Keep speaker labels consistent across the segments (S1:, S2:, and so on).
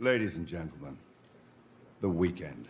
S1: Ladies and gentlemen, the weekend.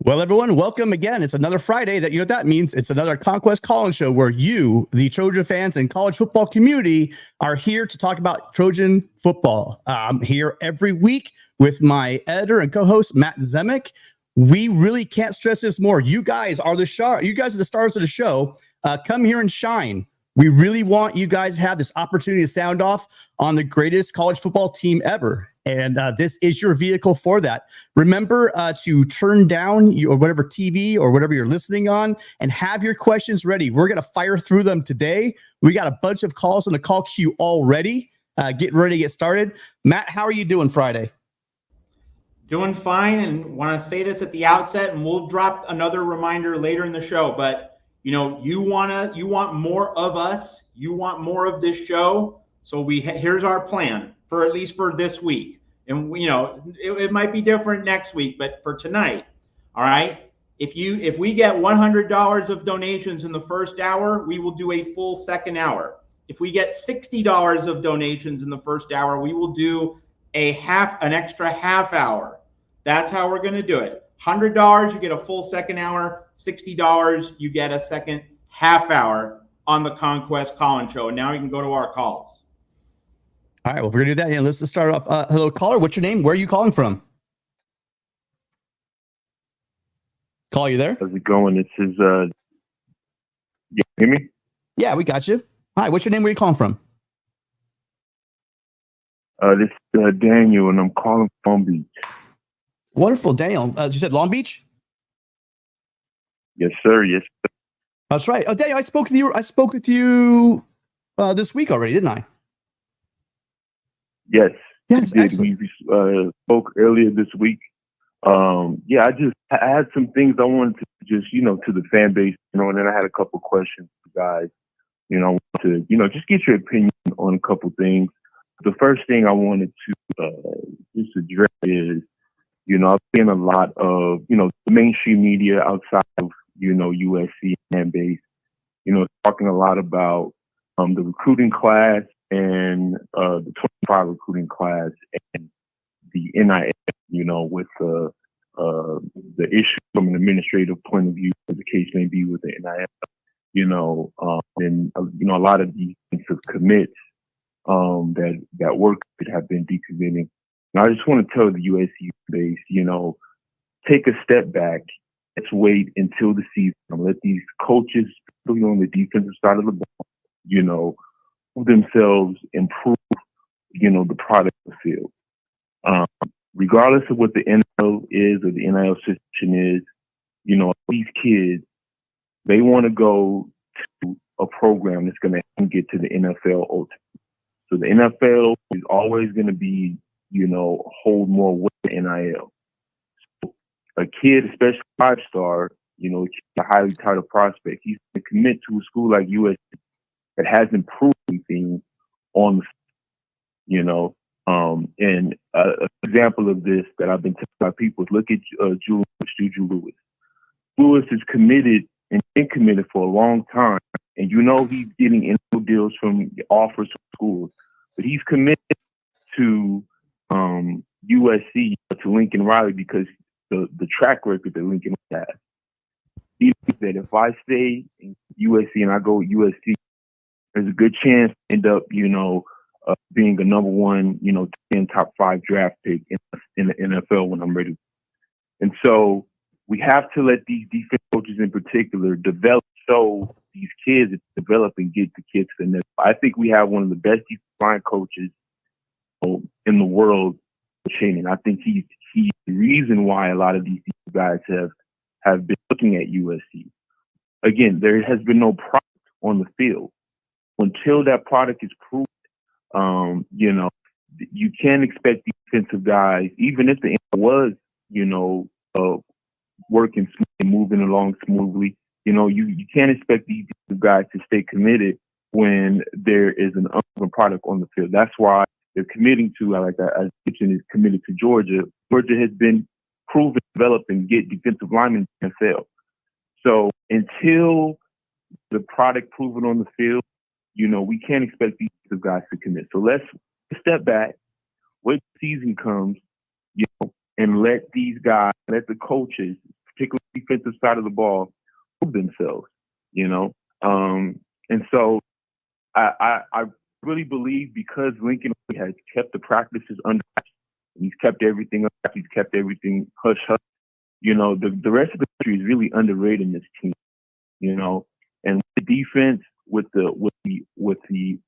S2: Well, everyone, welcome again. It's another Friday. You know what that means? It's another Conquest call-in show where you, the Trojan fans and college football community, are here to talk about Trojan football. I'm here every week with my editor and co-host, Matt Zemek. We really can't stress this more. You guys are the show. You guys are the stars of the show. Come here and shine. We really want you guys to have this opportunity to sound off on the greatest college football team ever. And this is your vehicle for that. Remember to turn down your whatever TV or whatever you're listening on and have your questions ready. We're going to fire through them today. We got a bunch of calls on the call queue already. Getting ready to get started. Matt, how are you doing Friday?
S3: Doing fine, and want to say this at the outset, and we'll drop another reminder later in the show. But you know, you want more of us. You want more of this show. So here's our plan for at least for this week. And it might be different next week, but for tonight, all right. If we get $100 of donations in the first hour, we will do a full second hour. If we get $60 of donations in the first hour, we will do an extra half hour. That's how we're going to do it. $100, you get a full second hour. $60, you get a second half hour on the Conquest call-in show. And now you can go to our calls.
S2: All right, well, we're going to do that. Yeah, let's start off. Hello, caller. What's your name? Where are you calling from? Call, you there?
S4: How's it going? This is, you hear me?
S2: Yeah, we got you. Hi, what's your name? Where are you calling from?
S4: This is Daniel, and I'm calling from Long Beach.
S2: Wonderful, Daniel. You said Long Beach?
S4: Yes, sir. Yes, sir.
S2: That's right. Oh, Daniel, I spoke with you this week already, didn't I?
S4: Yes.
S2: Yes,
S4: excellent. We spoke earlier this week. I had some things I wanted to just, to the fan base, and then I had a couple questions for you guys. I wanted to, just get your opinion on a couple things. The first thing I wanted to just address is, I've seen a lot of, the mainstream media outside of, USC fan base, talking a lot about the recruiting class and the 25 recruiting class and the NIL, with the issue from an administrative point of view, as the case may be with the NIL, and a lot of these defensive commits that work could have been decommitting. And I just want to tell the USC base, take a step back. Let's wait until the season and let these coaches, particularly on the defensive side of the ball, themselves improve, the product of the field. Regardless of what the NIL is or the NIL situation is, these kids, they want to go to a program that's going to get to the NFL ultimately. So the NFL is always going to be, hold more weight than NIL. So a kid, especially a 5-star, a highly touted prospect, he's going to commit to a school like USC that hasn't proved anything on the, and an example of this that I've been telling my people is look at Juju Lewis. Lewis is committed and been committed for a long time, and he's getting info deals from offers from schools, but he's committed to USC, to Lincoln Riley, because the track record that Lincoln has. He thinks that if I stay in USC and I go with USC, there's a good chance to end up, being a number one, 10 top 5 draft pick in the NFL when I'm ready. And so we have to let these defense coaches in particular develop, so these kids develop and get the kids to the next. I think we have one of the best defensive line coaches in the world, Shannon. I think he's the reason why a lot of these guys have been looking at USC. Again, there has been no product on the field. Until that product is proved, you can't expect defensive guys, even if the was, working smoothly, moving along smoothly, You know, you can't expect these guys to stay committed when there is an unproven product on the field. That's why they're committing to, like as Kitchen is committed to Georgia. Georgia has been proven, developed, and get defensive linemen in the NFL. So until the product proven on the field, you know, we can't expect these guys to commit. So let's step back, wait till season comes, you know, and let these guys, let the coaches, particularly defensive side of the ball, prove themselves, you know. And so I really believe because Lincoln has kept the practices under, he's kept everything up, he's kept everything hush hush. You know, the rest of the country is really underrating this team. You know, and the defense with the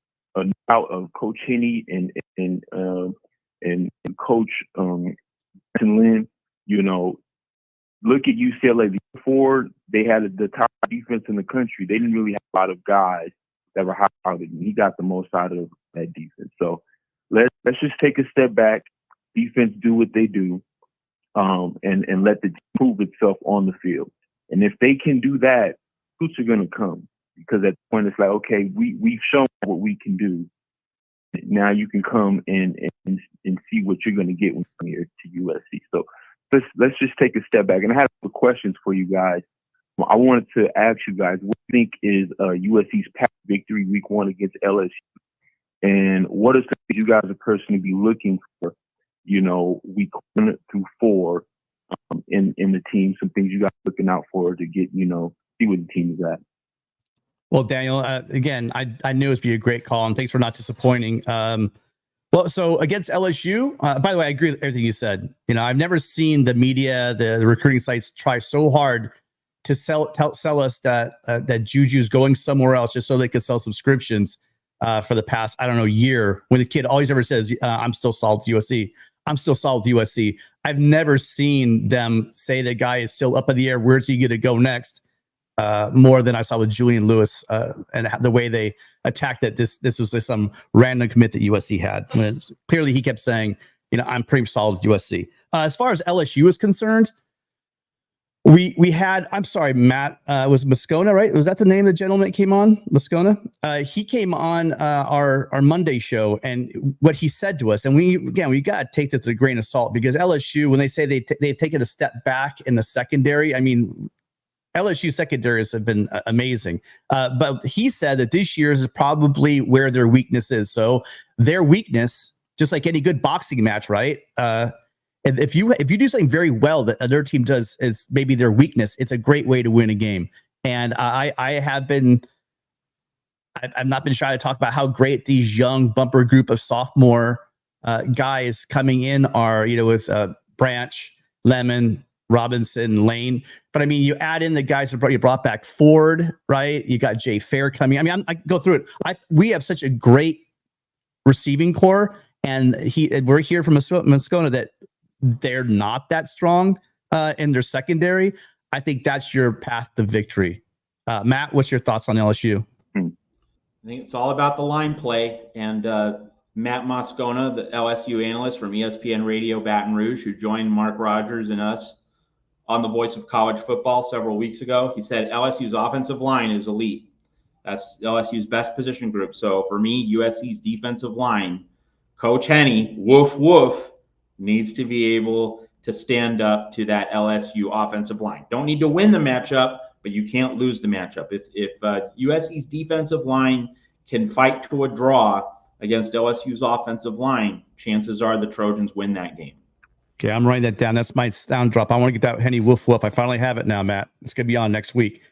S4: out of Coach Henney and Coach Lynn, you know, look at UCLA. Before they had the top defense in the country, they didn't really have a lot of guys that were high touted. He got the most out of that defense. So let's just take a step back. Defense do what they do, and let the team prove itself on the field. And if they can do that, suits are going to come, because at the point it's like, okay, we've shown what we can do. Now you can come and see what you're going to get when you come here to USC. So let's just take a step back. And I have some questions for you guys. I wanted to ask you guys, what do you think is USC's path victory week 1 against LSU? And what are something you guys are personally be looking for, you know, week 1 through 4 in the team? Some things you guys are looking out for to get, you know, see what the team is at.
S2: Well, Daniel, again, I knew it would be a great call, and thanks for not disappointing. Well, so against LSU, by the way, I agree with everything you said. You know, I've never seen the media, the recruiting sites try so hard to sell us that Juju's going somewhere else just so they could sell subscriptions for the past, I don't know, year, when the kid always ever says, I'm still solid to USC. I'm still solid to USC. I've never seen them say the guy is still up in the air. Where's he going to go next? More than I saw with Julian Lewis and the way they attacked that this was just some random commit that USC had. When clearly he kept saying, you know, I'm pretty solid with USC. As far as LSU is concerned, we had, I'm sorry, Matt, was Moscona, right? Was that the name of the gentleman that came on? Moscona? He came on our Monday show, and what he said to us, and we got to take this with a grain of salt, because LSU, when they say they've taken a step back in the secondary, I mean, LSU secondaries have been amazing. But he said that this year is probably where their weakness is. So their weakness, just like any good boxing match, right? If you do something very well that another team does is maybe their weakness, it's a great way to win a game. And I've not been shy to talk about how great these young bumper group of sophomore guys coming in are, you know, with Branch, Lemon, Robinson, Lane. But I mean, you add in the guys that you brought back, Ford, right? You got Jay Fair coming. I mean, I go through it. We have such a great receiving core, and we're here from Moscona that they're not that strong in their secondary. I think that's your path to victory. Matt, what's your thoughts on LSU?
S3: I think it's all about the line play. And Matt Moscona, the LSU analyst from ESPN Radio Baton Rouge, who joined Mark Rogers and us on the Voice of College Football several weeks ago, he said LSU's offensive line is elite. That's LSU's best position group. So for me, USC's defensive line, Coach Henney, woof, woof, needs to be able to stand up to that LSU offensive line. Don't need to win the matchup, but you can't lose the matchup. If USC's defensive line can fight to a draw against LSU's offensive line, chances are the Trojans win that game.
S2: Okay, I'm writing that down. That's my sound drop. I want to get that Henny woof woof. I finally have it now, Matt. It's going to be on next week.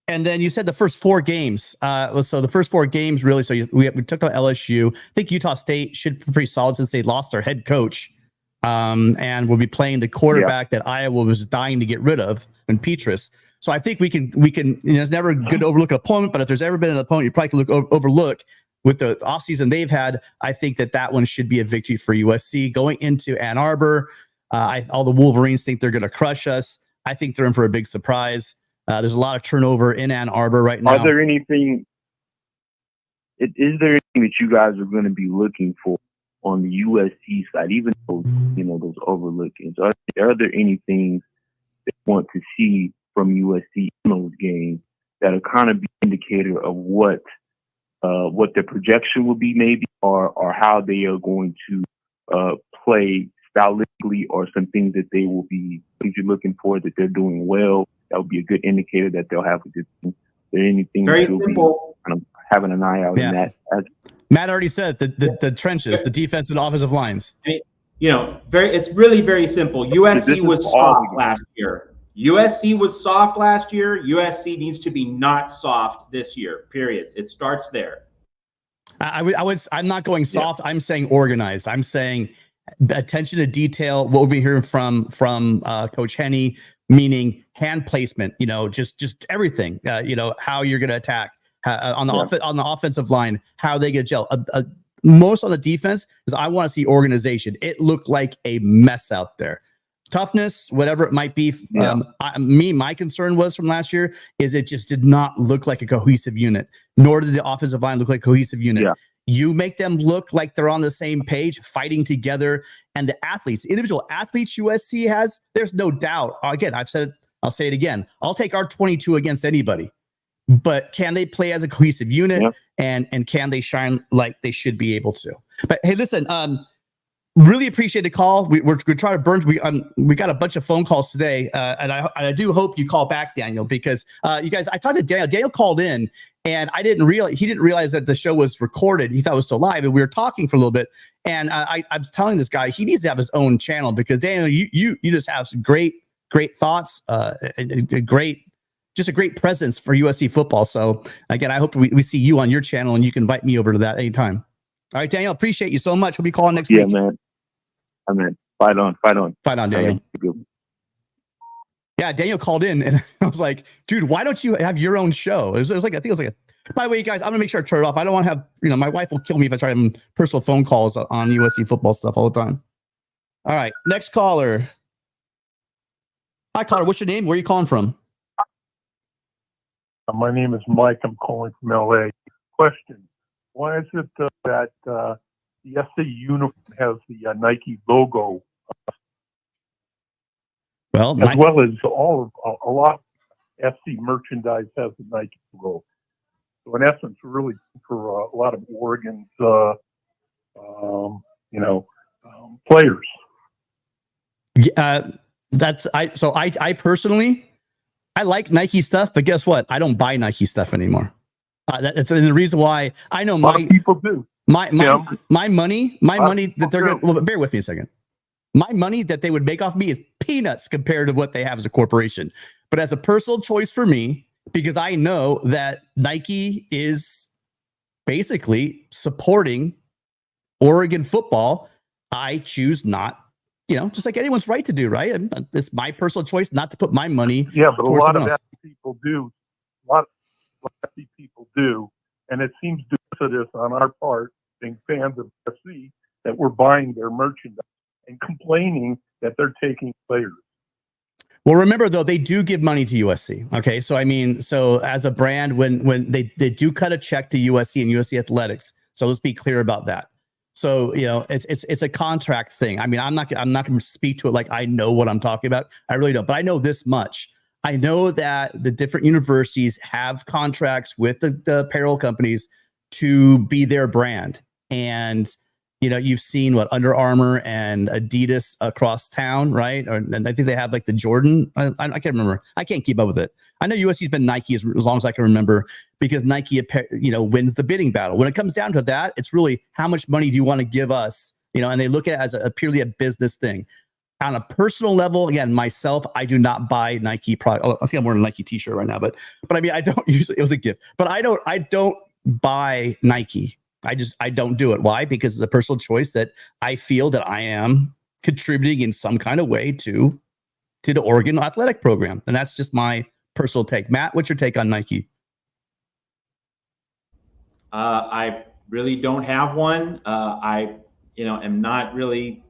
S2: And then you said the first 4 games. So the first 4 games, really. So we took out LSU. I think Utah State should be pretty solid since they lost their head coach. And we'll be playing the quarterback that Iowa was dying to get rid of, in Petrus. So I think we can. You know, it's never good to overlook an opponent, but if there's ever been an opponent you probably can overlook with the offseason they've had, I think that one should be a victory for USC going into Ann Arbor. All the Wolverines think they're going to crush us. I think they're in for a big surprise. There's a lot of turnover in Ann Arbor right now.
S4: Is there anything that you guys are going to be looking for on the USC side, even though, you know, those overlookings? Are there any things that you want to see from USC in those games that'll kind of be an indicator of what their projection will be, maybe, or how they are going to play stylistically, or some things that they will be looking for that they're doing well. That would be a good indicator that they'll have a good team. There anything
S3: Very
S4: that you'll
S3: simple.
S4: be kind of having an eye out in that.
S2: Matt already said the trenches, the defense and offensive lines.
S3: I mean, it's really very simple. USC was soft last year. USC was soft last year. USC needs to be not soft this year. Period. It starts there.
S2: I'm not going soft. Yeah. I'm saying organized. I'm saying attention to detail. What we'll be hearing from Coach Henne, meaning hand placement. Just everything. How you're going to attack on the offensive line. How they get gel. Most on the defense is I want to see organization. It looked like a mess out there. Toughness, whatever it might be. Yeah. My concern was from last year is it just did not look like a cohesive unit, nor did the offensive line look like a cohesive unit. Yeah. You make them look like they're on the same page, fighting together, and the individual athletes USC has, there's no doubt. Again, I've said it, I'll say it again. I'll take our 22 against anybody, but can they play as a cohesive unit? Yeah. And can they shine like they should be able to? But hey, listen, really appreciate the call. We're trying to burn. We got a bunch of phone calls today, and I do hope you call back, Daniel, because you guys. I talked to Daniel. Daniel called in, and he didn't realize that the show was recorded. He thought it was still live, and we were talking for a little bit. And I was telling this guy he needs to have his own channel, because Daniel, you just have some great thoughts, and a great presence for USC football. So again, I hope we see you on your channel, and you can invite me over to that anytime. All right, Daniel, appreciate you so much. We'll be calling next week.
S4: Yeah, man. I mean, fight on,
S2: Daniel. Yeah, Daniel called in, and I was like, dude, why don't you have your own show? It was like, I think it was like by the way, you guys, I'm gonna make sure I turn it off. I don't want to have, my wife will kill me if I try having personal phone calls on USC football stuff all the time. All right, next caller. Hi, caller. What's your name? Where are you calling from?
S5: My name is Mike. I'm calling from LA. Question: why is it that the SC uniform has the Nike logo,
S2: well
S5: as well as a lot of SC merchandise has the Nike logo? So in essence, really for a lot of Oregon's, players.
S2: I personally, I like Nike stuff, but guess what? I don't buy Nike stuff anymore. That's the reason why I know
S5: a lot of people do.
S2: My money that they're going to, well, bear with me a second. My money that they would make off me is peanuts compared to what they have as a corporation. But as a personal choice for me, because I know that Nike is basically supporting Oregon football, I choose not, just like anyone's right to do, right? And it's my personal choice not to put my money.
S5: Yeah, but a lot of people do. A lot of people do. And it seems duplicitous on our part, being fans of USC, that we're buying their merchandise and complaining that they're taking players.
S2: Well, remember, though, they do give money to USC. Okay, so as a brand, when they do cut a check to USC and USC Athletics, so let's be clear about that. So it's a contract thing. I mean, I'm not going to speak to it like I know what I'm talking about. I really don't, but I know this much. I know that the different universities have contracts with the apparel companies to be their brand, and you've seen what Under Armour and Adidas across town, right? And I think they have like the Jordan. I can't remember. I can't keep up with it. I know USC's been Nike as long as I can remember, because Nike, wins the bidding battle. When it comes down to that, it's really how much money do you want to give us? And they look at it as purely a business thing. On a personal level, again, myself, I do not buy Nike product. Oh, I think I'm wearing a Nike t-shirt right now, but I mean, I don't usually. It was a gift, but I don't buy Nike. I don't do it. Why? Because it's a personal choice that I feel that I am contributing in some kind of way to the Oregon athletic program. And that's just my personal take. Matt, what's your take on Nike?
S3: I really don't have one. I am not really,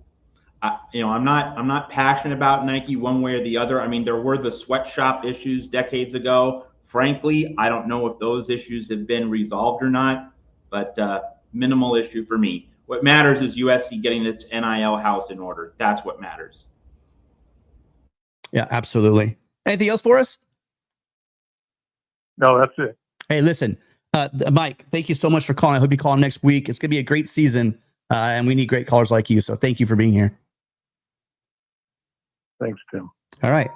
S3: I'm not passionate about Nike one way or the other. I mean, there were the sweatshop issues decades ago. Frankly, I don't know if those issues have been resolved or not. But minimal issue for me. What matters is USC getting its NIL house in order. That's what matters.
S2: Yeah, absolutely. Anything else for us?
S5: No, that's it.
S2: Hey, listen, Mike, thank you so much for calling. I hope you call next week. It's going to be a great season, and we need great callers like you. So thank you for being here.
S5: Thanks, Tim.
S2: All right.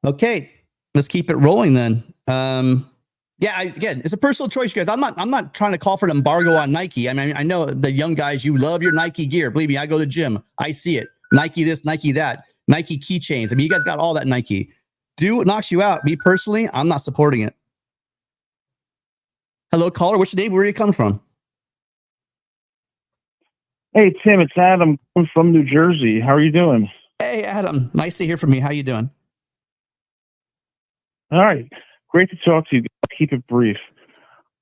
S2: Okay, let's keep it rolling then. Again, it's a personal choice, you guys. I'm not trying to call for an embargo on Nike. I mean, I know the young guys, you love your Nike gear. Believe me, I go to the gym. I see it. Nike this, Nike that, Nike keychains. I mean, you guys got all that Nike. Do what knocks you out. Me personally, I'm not supporting it. Hello, caller. What's your name? Where are you coming from?
S6: Hey, Tim, it's Adam from New Jersey. How are you doing?
S2: Hey, Adam. Nice to hear from you. How you doing?
S6: All right. Great to talk to you. I'll keep it brief.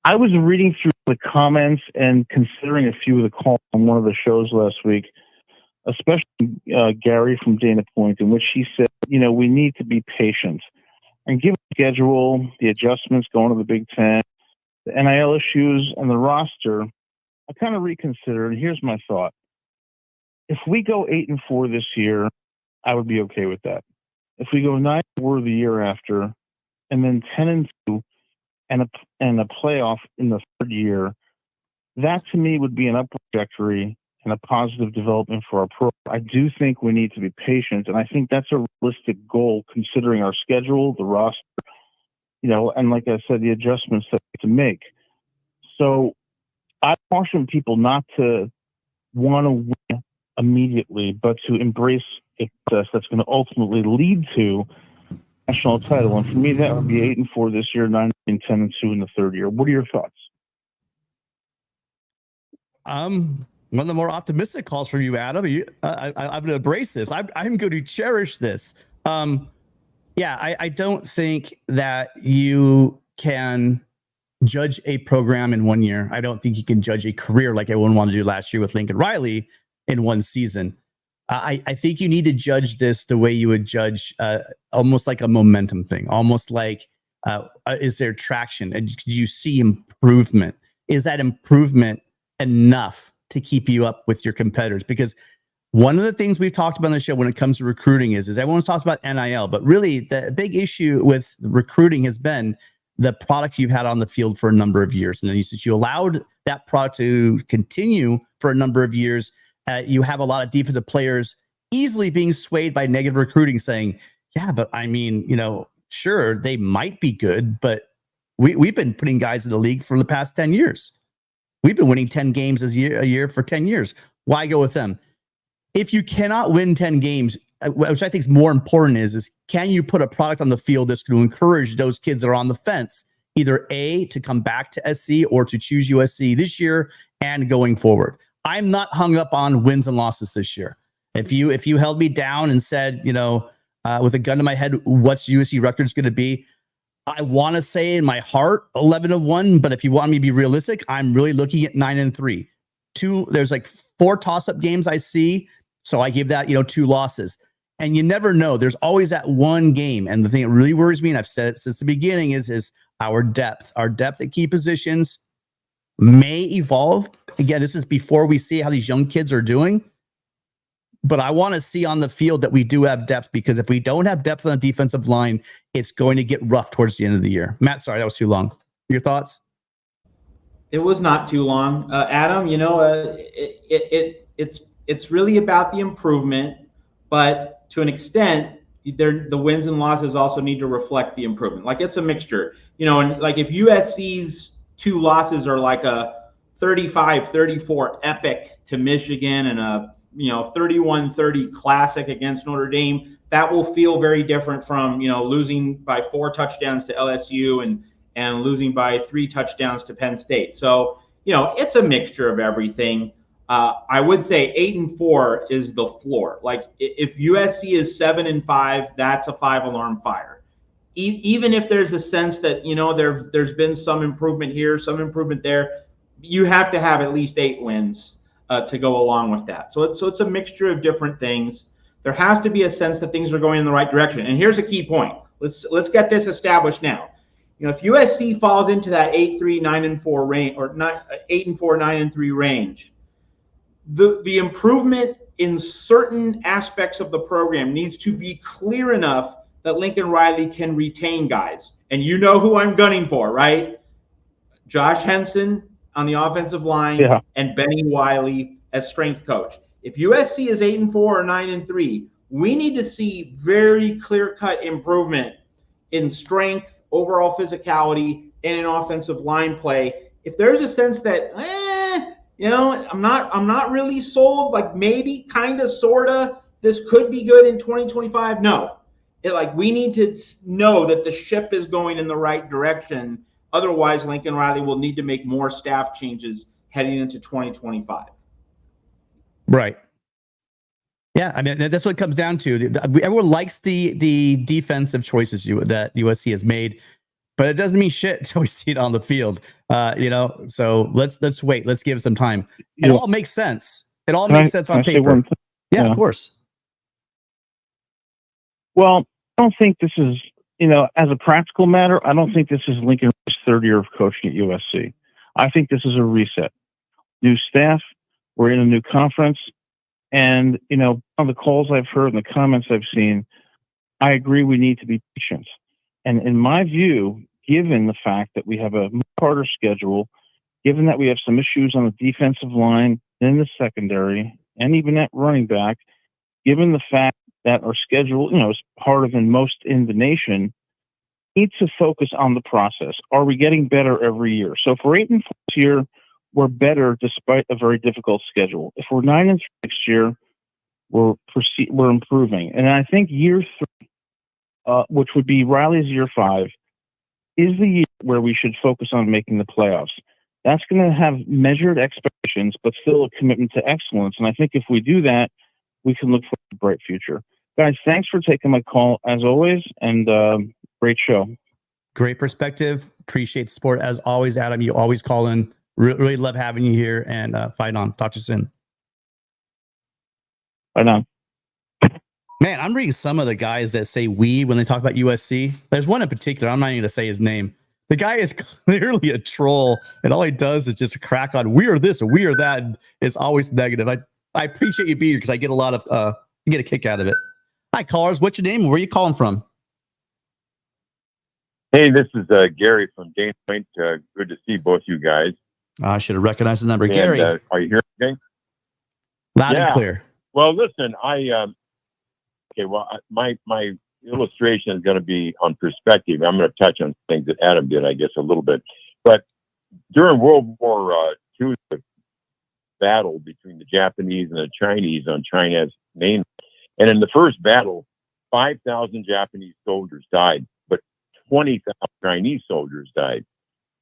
S6: I was reading through the comments and considering a few of the calls on one of the shows last week, especially Gary from Dana Point, in which he said, we need to be patient. And given the schedule, the adjustments going to the Big Ten, the NIL issues, and the roster, I kind of reconsidered. And here's my thought. If we go 8-4 this year, I would be okay with that. If we go 9-4 the year after, and then 10-2 and a playoff in the third year, that to me would be an upward trajectory and a positive development for our program. I do think we need to be patient, and I think that's a realistic goal considering our schedule, the roster, and like I said, the adjustments that we have to make. So I caution people not to want to win immediately, but to embrace a process that's going to ultimately lead to national title. And for me, that would be 8-4 this year, 9-10-2 in the third year. What are your thoughts?
S2: One of the more optimistic calls from you, Adam. I'm going to embrace this. I'm going to cherish this. I don't think that you can judge a program in 1 year. I don't think you can judge a career like everyone wanted to do last year with Lincoln Riley in one season. I think you need to judge this the way you would judge almost like a momentum thing, almost like is there traction? And do you see improvement? Is that improvement enough to keep you up with your competitors? Because one of the things we've talked about on the show when it comes to recruiting is everyone talks about NIL, but really the big issue with recruiting has been the product you've had on the field for a number of years. And then since you allowed that product to continue for a number of years, you have a lot of defensive players easily being swayed by negative recruiting saying, yeah, but I mean, sure, they might be good, but we've been putting guys in the league for the past 10 years. We've been winning 10 games a year for 10 years. Why go with them? If you cannot win 10 games, which I think is more important is can you put a product on the field that's going to encourage those kids that are on the fence, either A, to come back to SC or to choose USC this year and going forward. I'm not hung up on wins and losses this year. If you held me down and said, with a gun to my head, what's USC records going to be? I want to say in my heart 11-1, but if you want me to be realistic, I'm really looking at 9-3. There's like 4 toss-up games I see, so I give that 2 losses. And you never know. There's always that one game. And the thing that really worries me, and I've said it since the beginning, is our depth. Our depth at key positions may evolve. Again, this is before we see how these young kids are doing. But I want to see on the field that we do have depth, because if we don't have depth on the defensive line, it's going to get rough towards the end of the year. Matt, sorry, that was too long. Your thoughts?
S3: It was not too long. Adam, it's really about the improvement, but to an extent, the wins and losses also need to reflect the improvement. Like, it's a mixture, and like if USC's 2 losses are like a 35-34 epic to Michigan and a 31-30 classic against Notre Dame, that will feel very different from losing by 4 touchdowns to LSU and losing by 3 touchdowns to Penn State. So it's a mixture of everything. I would say 8-4 is the floor. Like, if USC is 7-5, that's a 5-alarm fire. Even if there's a sense that there's been some improvement here, some improvement there, you have to have at least 8 wins to go along with that. So it's a mixture of different things. There has to be a sense that things are going in the right direction. And here's a key point. Let's get this established now. If USC falls into that 8-3, 9-4 range, or 8-4, 9-3 range, the improvement in certain aspects of the program needs to be clear enough that Lincoln Riley can retain guys. And you know who I'm gunning for, right? Josh Henson on the offensive line and Benny Wiley as strength coach. If USC is 8-4 or 9-3, we need to see very clear-cut improvement in strength, overall physicality, and in offensive line play. If there's a sense that, I'm not really sold, like maybe, kind of, sort of, this could be good in 2025. No. We need to know that the ship is going in the right direction. Otherwise, Lincoln Riley will need to make more staff changes heading into 2025.
S2: Right. Yeah, I mean, that's what it comes down to. Everyone likes the defensive choices that USC has made, but it doesn't mean shit until we see it on the field. So let's wait. Let's give it some time. It all makes sense. It all makes sense on paper. Yeah, of course.
S6: Well, I don't think this is, as a practical matter, I don't think this is Lincoln Riley's third year of coaching at USC. I think this is a reset. New staff, we're in a new conference. And, on the calls I've heard and the comments I've seen, I agree we need to be patient. And in my view, given the fact that we have a harder schedule, given that we have some issues on the defensive line, in the secondary, and even at running back, given the fact that our schedule, is harder than most in the nation, need to focus on the process. Are we getting better every year? So if we're 8-4 this year, we're better despite a very difficult schedule. If we're 9-3 next year, we're improving. And I think year 3, which would be Riley's year 5, is the year where we should focus on making the playoffs. That's going to have measured expectations, but still a commitment to excellence. And I think if we do that, we can look for a bright future. Guys, thanks for taking my call as always, and great show.
S2: Great perspective. Appreciate the support as always, Adam. You always call in. Really love having you here, and fight on. Talk to you soon.
S6: Right on.
S2: Man, I'm reading some of the guys that say we when they talk about USC. There's one in particular. I'm not even going to say his name. The guy is clearly a troll, and all he does is just crack on we are this or we are that. And it's always negative. I appreciate you being here because I get a lot of you get a kick out of it. Hi, callers. What's your name? Where are you calling from?
S7: Hey, this is Gary from Dane Point. Good to see both you guys.
S2: I should have recognized the number. And, Gary,
S7: are you hearing me?
S2: Loud and clear.
S7: Well, listen, my illustration is going to be on perspective. I'm going to touch on things that Adam did, I guess, a little bit. But during World War II, the battle between the Japanese and the Chinese on China's mainland, and in the first battle, 5,000 Japanese soldiers died, but 20,000 Chinese soldiers died.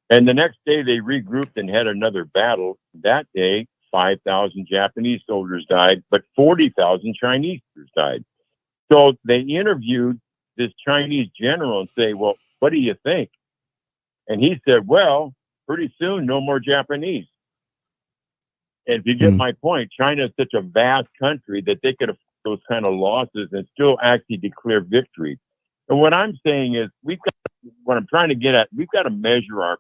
S7: And the next day they regrouped and had another battle. That day, 5,000 Japanese soldiers died, but 40,000 Chinese soldiers died. So they interviewed this Chinese general and say, well, what do you think? And he said, well, pretty soon, no more Japanese. And if you get my point, China is such a vast country that they could afford those kind of losses and still actually declare victory. And what I'm saying is what I'm trying to get at, we've got to measure our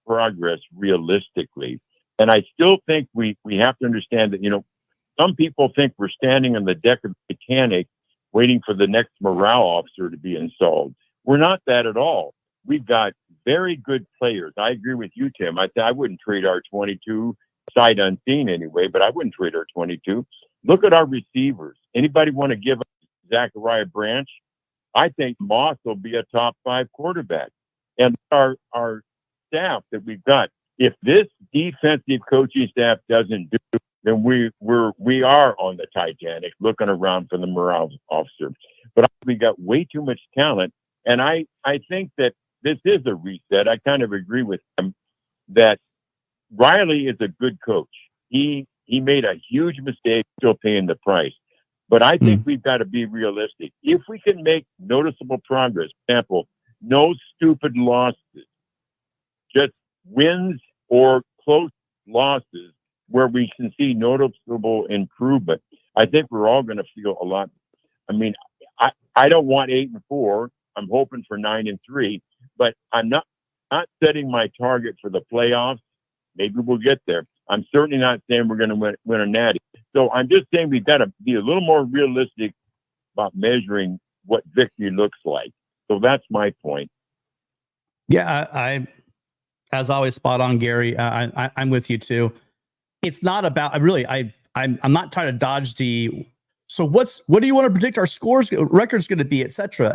S7: progress realistically. And I still think we have to understand that, some people think we're standing on the deck of the Titanic waiting for the next morale officer to be installed. We're not that at all. We've got very good players. I agree with you, Tim. I wouldn't trade our 22, sight unseen anyway, but I wouldn't trade our 22. Look at our receivers. Anybody want to give up Zachariah Branch? I think Moss will be a top 5 quarterback. And our staff that we've got, if this defensive coaching staff doesn't do, then we are on the Titanic looking around for the morale officer. But we got way too much talent. And I think that this is a reset. I kind of agree with him that Riley is a good coach. He made a huge mistake, still paying the price. But I think we've got to be realistic. If we can make noticeable progress, for example, no stupid losses, just wins or close losses where we can see noticeable improvement, I think we're all going to feel a lot. I mean, I don't want 8-4. I'm hoping for 9-3, but I'm not setting my target for the playoffs. Maybe we'll get there. I'm certainly not saying we're going to win a natty. So I'm just saying we've got to be a little more realistic about measuring what victory looks like. So that's my point.
S2: Yeah, I as always, spot on, Gary. I'm with you too. It's not about. I'm not trying to dodge the. So what do you want to predict our scores, records going to be, etc.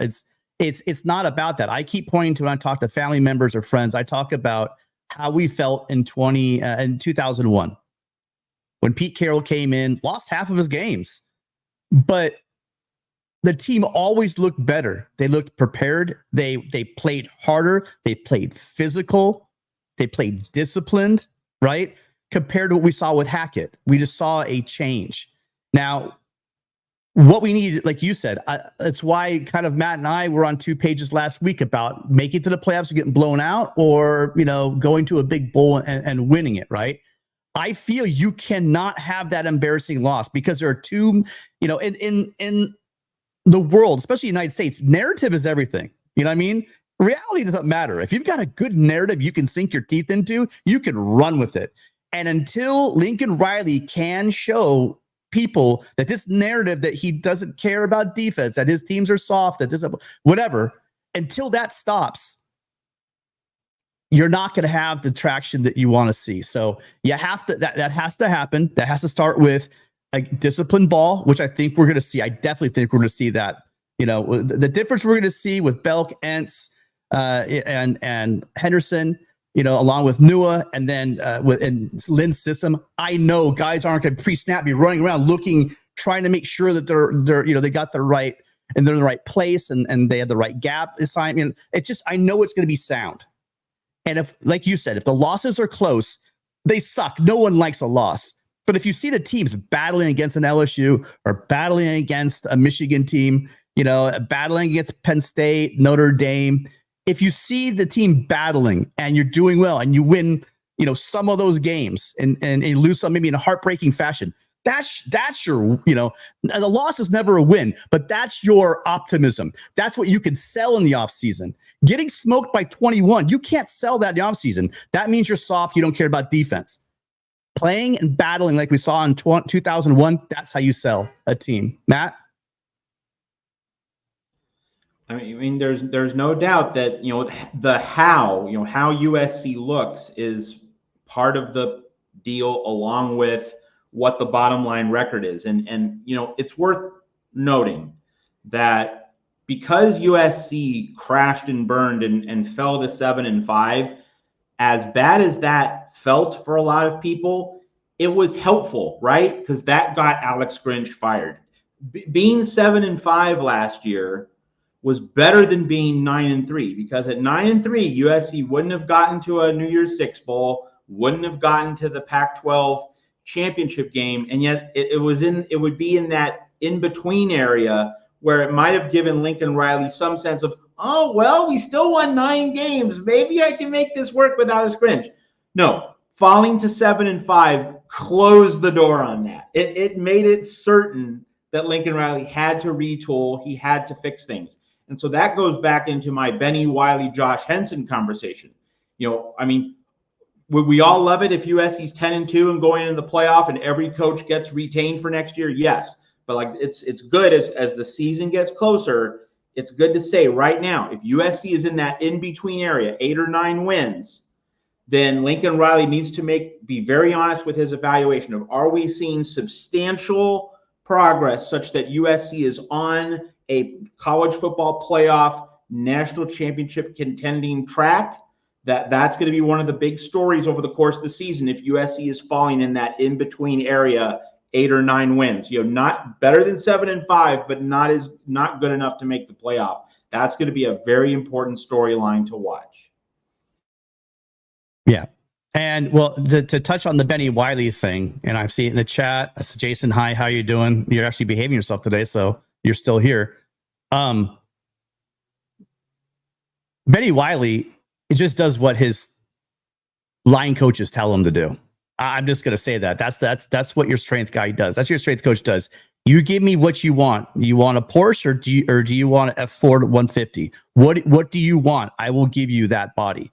S2: It's not about that. I keep pointing to when I talk to family members or friends. I talk about how we felt in 2001 when Pete Carroll came in, lost half of his games, but the team always looked better. They looked prepared. They played harder. They played physical. They played disciplined, right? Compared to what we saw with Hackett. We just saw a change. Now, what we need, like you said, that's why kind of Matt and I were on 2 pages last week about making it to the playoffs and getting blown out, or, going to a big bowl and winning it, right? I feel you cannot have that embarrassing loss because there are two, in the world, especially the United States, narrative is everything. You know what I mean? Reality doesn't matter. If you've got a good narrative you can sink your teeth into, you can run with it. And until Lincoln Riley can show people that this narrative that he doesn't care about defense, that his teams are soft, that this whatever, until that stops, you're not going to have the traction that you want to see. So you have to, that has to happen. That has to start with a disciplined ball, which I think we're going to see. I definitely think we're going to see that. The difference we're going to see with Belk, Entz, and Henderson, along with Nua, and then in Lynn's system, I know guys aren't going to pre-snap, be running around looking, trying to make sure that they're they got the right, and they're in the right place, and they have the right gap assignment. It's just, I know it's going to be sound. And if, like you said, if the losses are close, they suck. No one likes a loss. But if you see the teams battling against an LSU or battling against a Michigan team, battling against Penn State, Notre Dame, if you see the team battling and you're doing well and you win, some of those games and you lose some maybe in a heartbreaking fashion, that's your, the loss is never a win, but that's your optimism. That's what you can sell in the offseason. Getting smoked by 21, you can't sell that in the offseason. That means you're soft. You don't care about defense. Playing and battling like we saw in 2001, that's how you sell a team. Matt?
S3: I mean, there's no doubt that, the how USC looks is part of the deal, along with what the bottom line record is. And it's worth noting that because USC crashed and burned and fell to 7-5, as bad as that felt for a lot of people, it was helpful, right? Because that got Alex Grinch fired. Being 7-5 last year was better than being 9-3, because at 9-3, USC wouldn't have gotten to a New Year's Six Bowl, wouldn't have gotten to the Pac-12 championship game, and yet it would be in that in-between area where it might have given Lincoln Riley some sense of, oh, well, we still won 9 games. Maybe I can make this work without a Grinch. No, falling to 7-5 closed the door on that. It made it certain that Lincoln Riley had to retool. He had to fix things. And so that goes back into my Benny Wiley, Josh Henson conversation. I mean, would we all love it if USC's 10-2 and going into the playoff and every coach gets retained for next year? Yes. But it's good as the season gets closer. It's good to say right now, if USC is in that in-between area, 8 or 9 wins, then Lincoln Riley needs to be very honest with his evaluation of, are we seeing substantial progress such that USC is on a college football playoff national championship contending track? That's going to be one of the big stories over the course of the season if USC is falling in that in-between area, 8 or 9 wins. Not better than 7-5, but not good enough to make the playoff. That's going to be a very important storyline to watch.
S2: Yeah. And well, to touch on the Benny Wiley thing, and I've seen it in the chat. I said, Jason, hi, how you doing? You're actually behaving yourself today, so you're still here. Benny Wiley, it just does what his line coaches tell him to do. I'm just going to say that. That's what your strength guy does. That's what your strength coach does. You give me what you want. You want a Porsche or do you want an F4 150? What do you want? I will give you that body.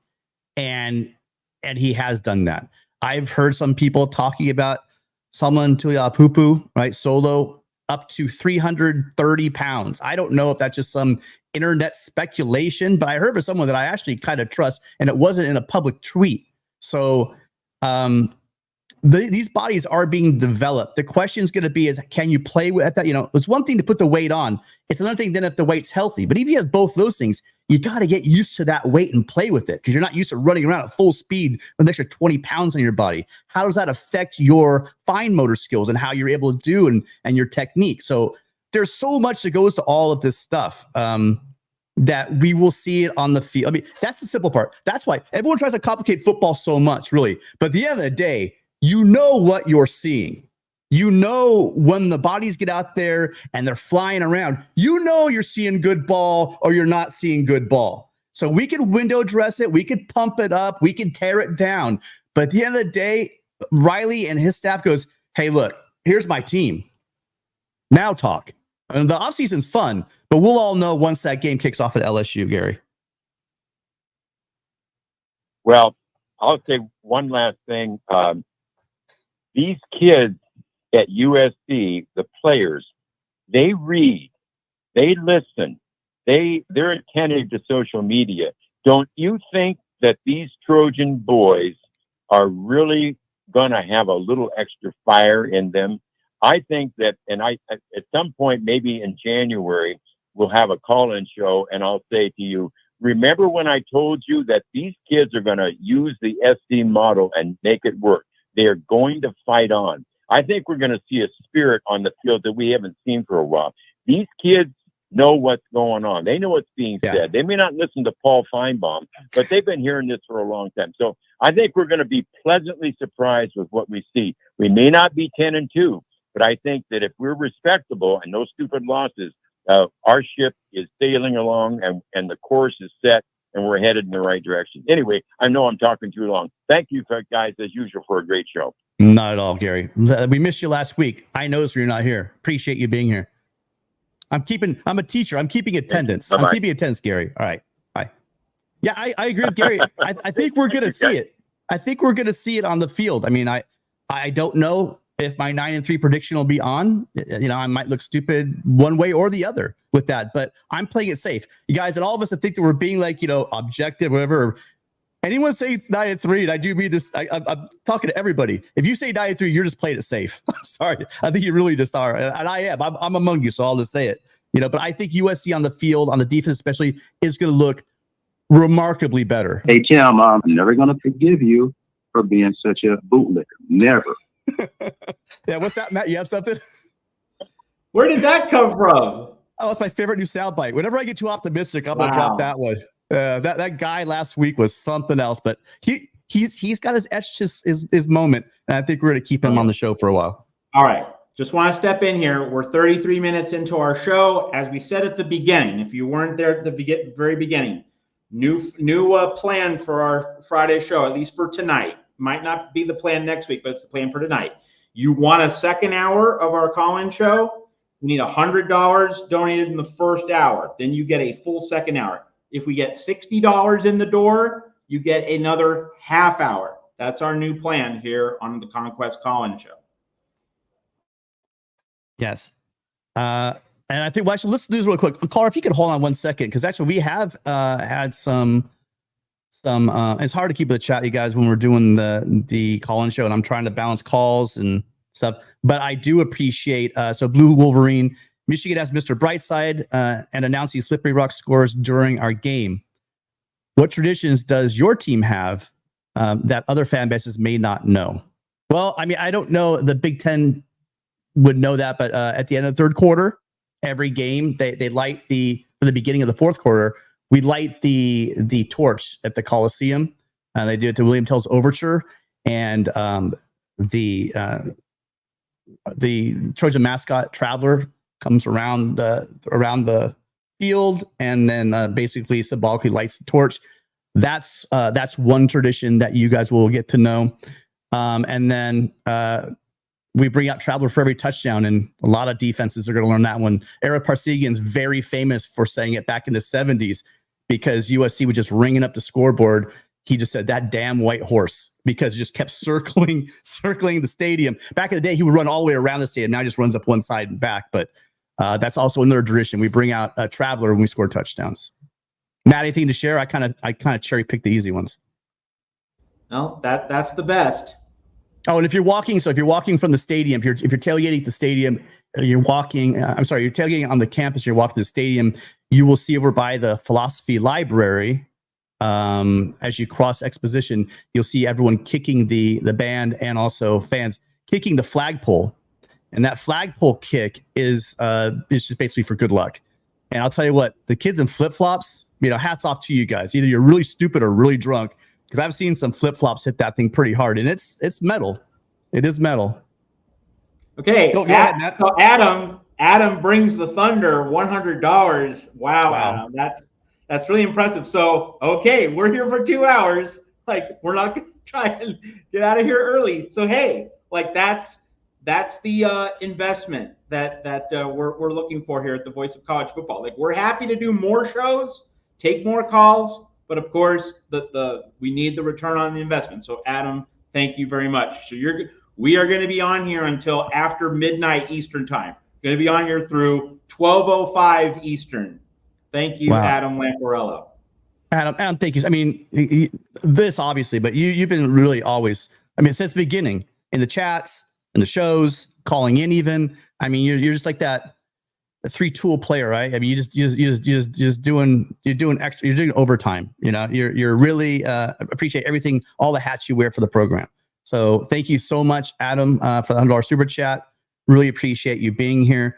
S2: And he has done that. I've heard some people talking about someone Tuiapupu, right? Solo. up to 330 pounds. I don't know if that's just some internet speculation, but I heard of someone that I actually kind of trust, and it wasn't in a public tweet. So these bodies are being developed. The question is going to be is, can you play with that? You know, it's one thing to put the weight on. It's another thing then if the weight's healthy. But if you have both those things, you got to get used to that weight and play with it because you're not used to running around at full speed with an extra 20 pounds on your body. How does that affect your fine motor skills and how you're able to do and your technique? So there's so much that goes to all of this stuff that we will see it on the field. I mean, that's the simple part. That's why everyone tries to complicate football so much, really. But at the end of the day, you know what you're seeing. You know when the bodies get out there and they're flying around, you know you're seeing good ball or you're not seeing good ball. So we can window dress it, we could pump it up, we can tear it down. But at the end of the day, Riley and his staff goes, hey, look, here's my team. Now talk. And the offseason's fun, but we'll all know once that game kicks off at LSU, Gary.
S7: Well, I'll say one last thing. These kids at USC, the players, they read, they listen, they're attentive to social media. Don't you think that these Trojan boys are really going to have a little extra fire in them? I think that, and I at some point, maybe in January, we'll have a call-in show, and I'll say to you, remember when I told you that these kids are going to use the SC model and make it work? They are going to fight on. I think we're going to see a spirit on the field that we haven't seen for a while. These kids know what's going on. They know what's being said. They may not listen to Paul Feinbaum, but they've been hearing this for a long time. So I think we're going to be pleasantly surprised with what we see. We may not be 10-2, but I think that if we're respectable and no stupid losses, our ship is sailing along and the course is set and we're headed in the right direction. Anyway, I know I'm talking too long. Thank you, guys, as usual, for a great show.
S2: Not at all, Gary. We missed you last week. I noticed you're not here. Appreciate you being here. I'm a teacher. I'm keeping attendance.
S7: Bye-bye.
S2: I'm keeping attendance, Gary. All right. Bye. Yeah, I agree with Gary. I think we're going to see it. I think we're going to see it on the field. I mean, I don't know if my 9-3 prediction will be on. You know, I might look stupid one way or the other with that, but I'm playing it safe. You guys, and all of us that think that we're being like, you know, objective, whatever. Anyone say 9-3, and I do mean this. I'm talking to everybody. If you say 9-3, you're just playing it safe. I'm sorry. I think you really just are, and I am. I'm among you, so I'll just say it. You know, but I think USC on the field, on the defense especially, is going to look remarkably better.
S8: Hey Tim, I'm never going to forgive you for being such a bootlicker. Never.
S2: Yeah, what's that, Matt? You have something?
S3: Where did that come from?
S2: Oh, it's my favorite new soundbite. Whenever I get too optimistic, I'm gonna drop that one. That guy last week was something else, but he's got his moment, and I think we're gonna keep him on the show for a while.
S3: All right, just want to step in here. We're 33 minutes into our show. As we said at the beginning, if you weren't there at the very beginning, new plan for our Friday show, at least for tonight. Might not be the plan next week, but it's the plan for tonight. You want a second hour of our call-in show? We need $100 donated in the first hour. Then you get a full second hour. If we get $60 in the door, you get another half hour. That's our new plan here on the Conquest call-in show.
S2: Yes. And I think, well, actually, let's do this real quick. Caller, if you could hold on 1 second, because actually we have had some it's hard to keep the chat, you guys, when we're doing the call-in show, and I'm trying to balance calls and stuff. But I do appreciate so Blue Wolverine, Michigan has Mr. Brightside and announcing Slippery Rock scores during our game. What traditions does your team have that other fan bases may not know? Well, I mean, I don't know. The Big Ten would know that, but at the end of the third quarter, every game they light for the beginning of the fourth quarter. We light the torch at the Coliseum. They do it to William Tell's Overture, and the Trojan mascot Traveler comes around the field, and then basically symbolically lights the torch. That's one tradition that you guys will get to know, and then we bring out Traveler for every touchdown, and a lot of defenses are going to learn that one. Eric Parsegian's very famous for saying it back in the 70s because USC was just ringing up the scoreboard. he just said that damn white horse because it just kept circling the stadium. Back in the day, he would run all the way around the stadium. Now he just runs up one side and back. But that's also another tradition. We bring out a traveler when we score touchdowns. Matt, anything to share? I kind of cherry picked the easy ones.
S3: No, that's the best.
S2: Oh, and if you're walking from the stadium, if you're tailgating at the stadium, you're tailgating on the campus, you're walking to the stadium, you will see over by the philosophy library, as you cross exposition, you'll see everyone kicking the band and also fans kicking the flagpole. And that flagpole kick is just basically for good luck. And I'll tell you what, the kids in flip-flops, hats off to you guys. Either you're really stupid or really drunk, because I've seen some flip-flops hit that thing pretty hard, and it's metal. It is metal.
S3: Okay, so Adam brings the thunder, $100. Wow. Adam, that's really impressive. So, okay, we're here for 2 hours. Like, we're not going to try and get out of here early. So, hey, like that's the investment that we're looking for here at the Voice of College Football. Like, we're happy to do more shows, take more calls, but of course, we need the return on the investment. So, Adam, thank you very much. So we are going to be on here until after midnight Eastern time. Going to be on here through 12:05 Eastern. Thank you, wow. Adam Lamparello.
S2: Adam, thank you. I mean, this obviously, but you've been really always. I mean, since the beginning in the chats, in the shows, calling in even. I mean, you're just like that. A 3-tool player, right? I mean, you're doing extra, you're doing overtime. You're really appreciate everything, all the hats you wear for the program. So thank you so much, Adam, for the $100 super chat. Really appreciate you being here.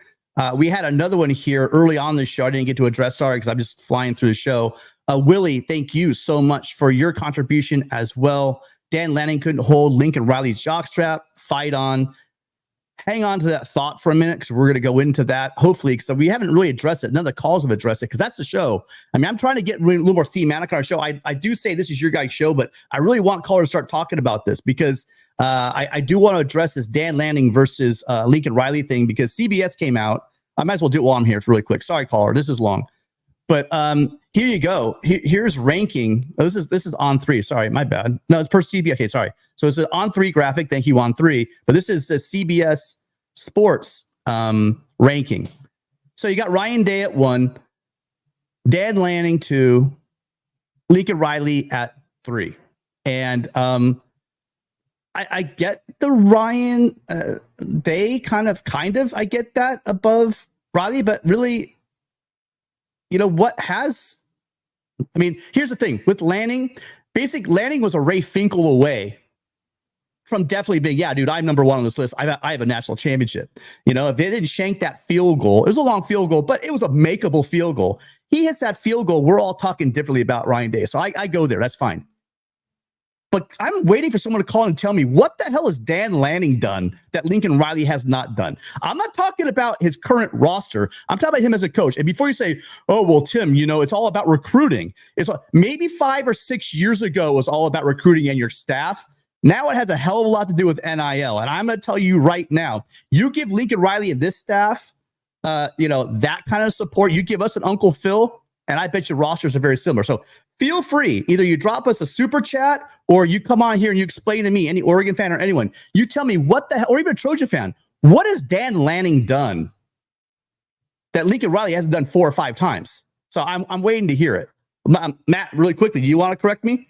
S2: We had another one here early on in the show. I didn't get to address, sorry, because I'm just flying through the show. Willie, thank you so much for your contribution as well. Dan Lanning couldn't hold Lincoln Riley's jockstrap. Fight on. Hang on to that thought for a minute, because we're going to go into that, hopefully, because we haven't really addressed it. None of the calls have addressed it, because that's the show. I mean, I'm trying to get a little more thematic on our show. I do say this is your guys' show, but I really want callers to start talking about this, because I do want to address this Dan Lanning versus Lincoln Riley thing, because CBS came out. I might as well do it while I'm here. It's really quick. Sorry, caller. This is long. But here you go. Here's ranking. Oh, this is on 3. Sorry, my bad. No, it's per CBS. Okay, sorry. So it's an on 3 graphic. Thank you, on 3. But this is the CBS Sports ranking. So you got Ryan Day at 1, Dan Lanning 2, Lincoln Riley at 3. And I get the Ryan Day kind of I get that above Riley, but really, what has, I mean, here's the thing with Lanning. Lanning was a Ray Finkel away from definitely being, yeah, dude, I'm number 1 on this list. I have a national championship. If they didn't shank that field goal, it was a long field goal, but it was a makeable field goal. He hits that field goal, we're all talking differently about Ryan Day. So I go there. That's fine. But I'm waiting for someone to call and tell me, what the hell has Dan Lanning done that Lincoln Riley has not done? I'm not talking about his current roster. I'm talking about him as a coach. And before you say, oh, well, Tim, it's all about recruiting. It's maybe 5 or 6 years ago it was all about recruiting and your staff. Now it has a hell of a lot to do with NIL. And I'm going to tell you right now, you give Lincoln Riley and this staff, that kind of support. You give us an Uncle Phil, and I bet your rosters are very similar. So feel free. Either you drop us a super chat or you come on here and you explain to me, any Oregon fan or anyone, you tell me what the hell, or even a Trojan fan, what has Dan Lanning done that Lincoln Riley hasn't done 4 or 5 times? So I'm waiting to hear it. Matt, really quickly, do you want to correct me?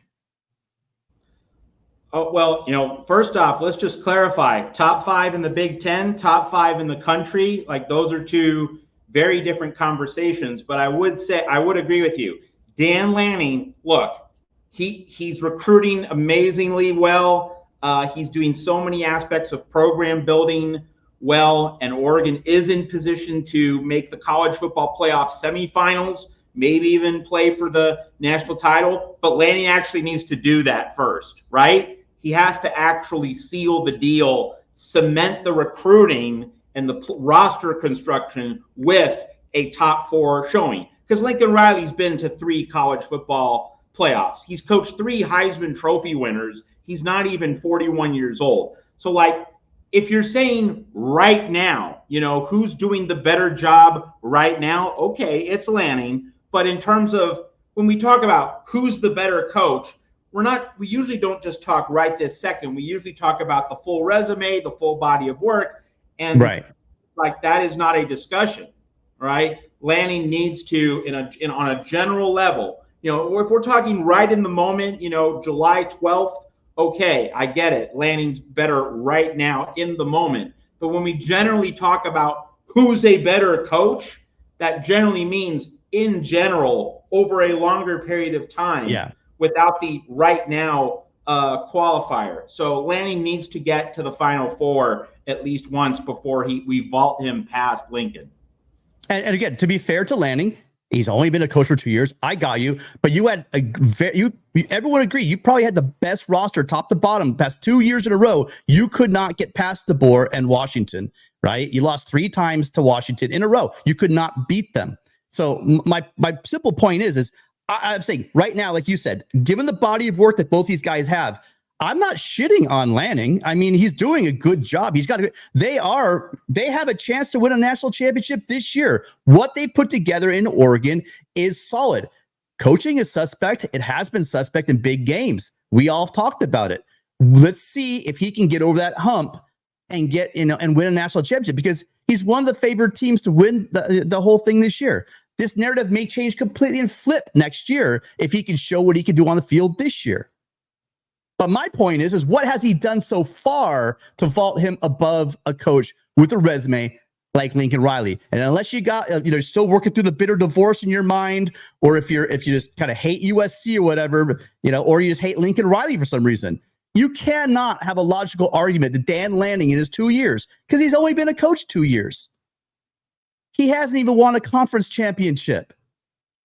S3: Oh, well, first off, let's just clarify. Top 5 in the Big Ten, top 5 in the country. Like, those are 2 very different conversations. But I would agree with you. Dan Lanning, look, he's recruiting amazingly well. He's doing so many aspects of program building well, and Oregon is in position to make the college football playoff semifinals, maybe even play for the national title. But Lanning actually needs to do that first, right? He has to actually seal the deal, cement the recruiting and the roster construction with a top 4 showing. Because Lincoln Riley's been to 3 college football playoffs. He's coached 3 Heisman Trophy winners. He's not even 41 years old. So, like, if you're saying right now, who's doing the better job right now? Okay, it's Lanning. But in terms of when we talk about who's the better coach, we usually don't just talk right this second. We usually talk about the full resume, the full body of work, and
S2: Right.
S3: like that is not a discussion, right? Lanning needs to, on a general level, if we're talking right in the moment, July 12th, okay, I get it. Lanning's better right now in the moment. But when we generally talk about who's a better coach, that generally means in general over a longer period of time.
S2: Yeah.
S3: Without the right now qualifier. So Lanning needs to get to the Final Four at least once before we vault him past Lincoln.
S2: And again, to be fair to Lanning, he's only been a coach for 2 years. I got you, but you had everyone agreed you probably had the best roster, top to bottom, past 2 years in a row. You could not get past DeBoer and Washington, right? You lost 3 times to Washington in a row. You could not beat them. So my simple point is I'm saying right now, like you said, given the body of work that both these guys have, I'm not shitting on Lanning. I mean, he's doing a good job. They have a chance to win a national championship this year. What they put together in Oregon is solid. Coaching is suspect. It has been suspect in big games. We all have talked about it. Let's see if he can get over that hump and and win a national championship, because he's one of the favored teams to win the whole thing this year. This narrative may change completely and flip next year if he can show what he can do on the field this year. But my point is what has he done so far to vault him above a coach with a resume like Lincoln Riley? And unless you got, still working through the bitter divorce in your mind, or if you just kind of hate USC or whatever, or you just hate Lincoln Riley for some reason, you cannot have a logical argument that Dan Lanning in his 2 years, because he's only been a coach 2 years. He hasn't even won a conference championship.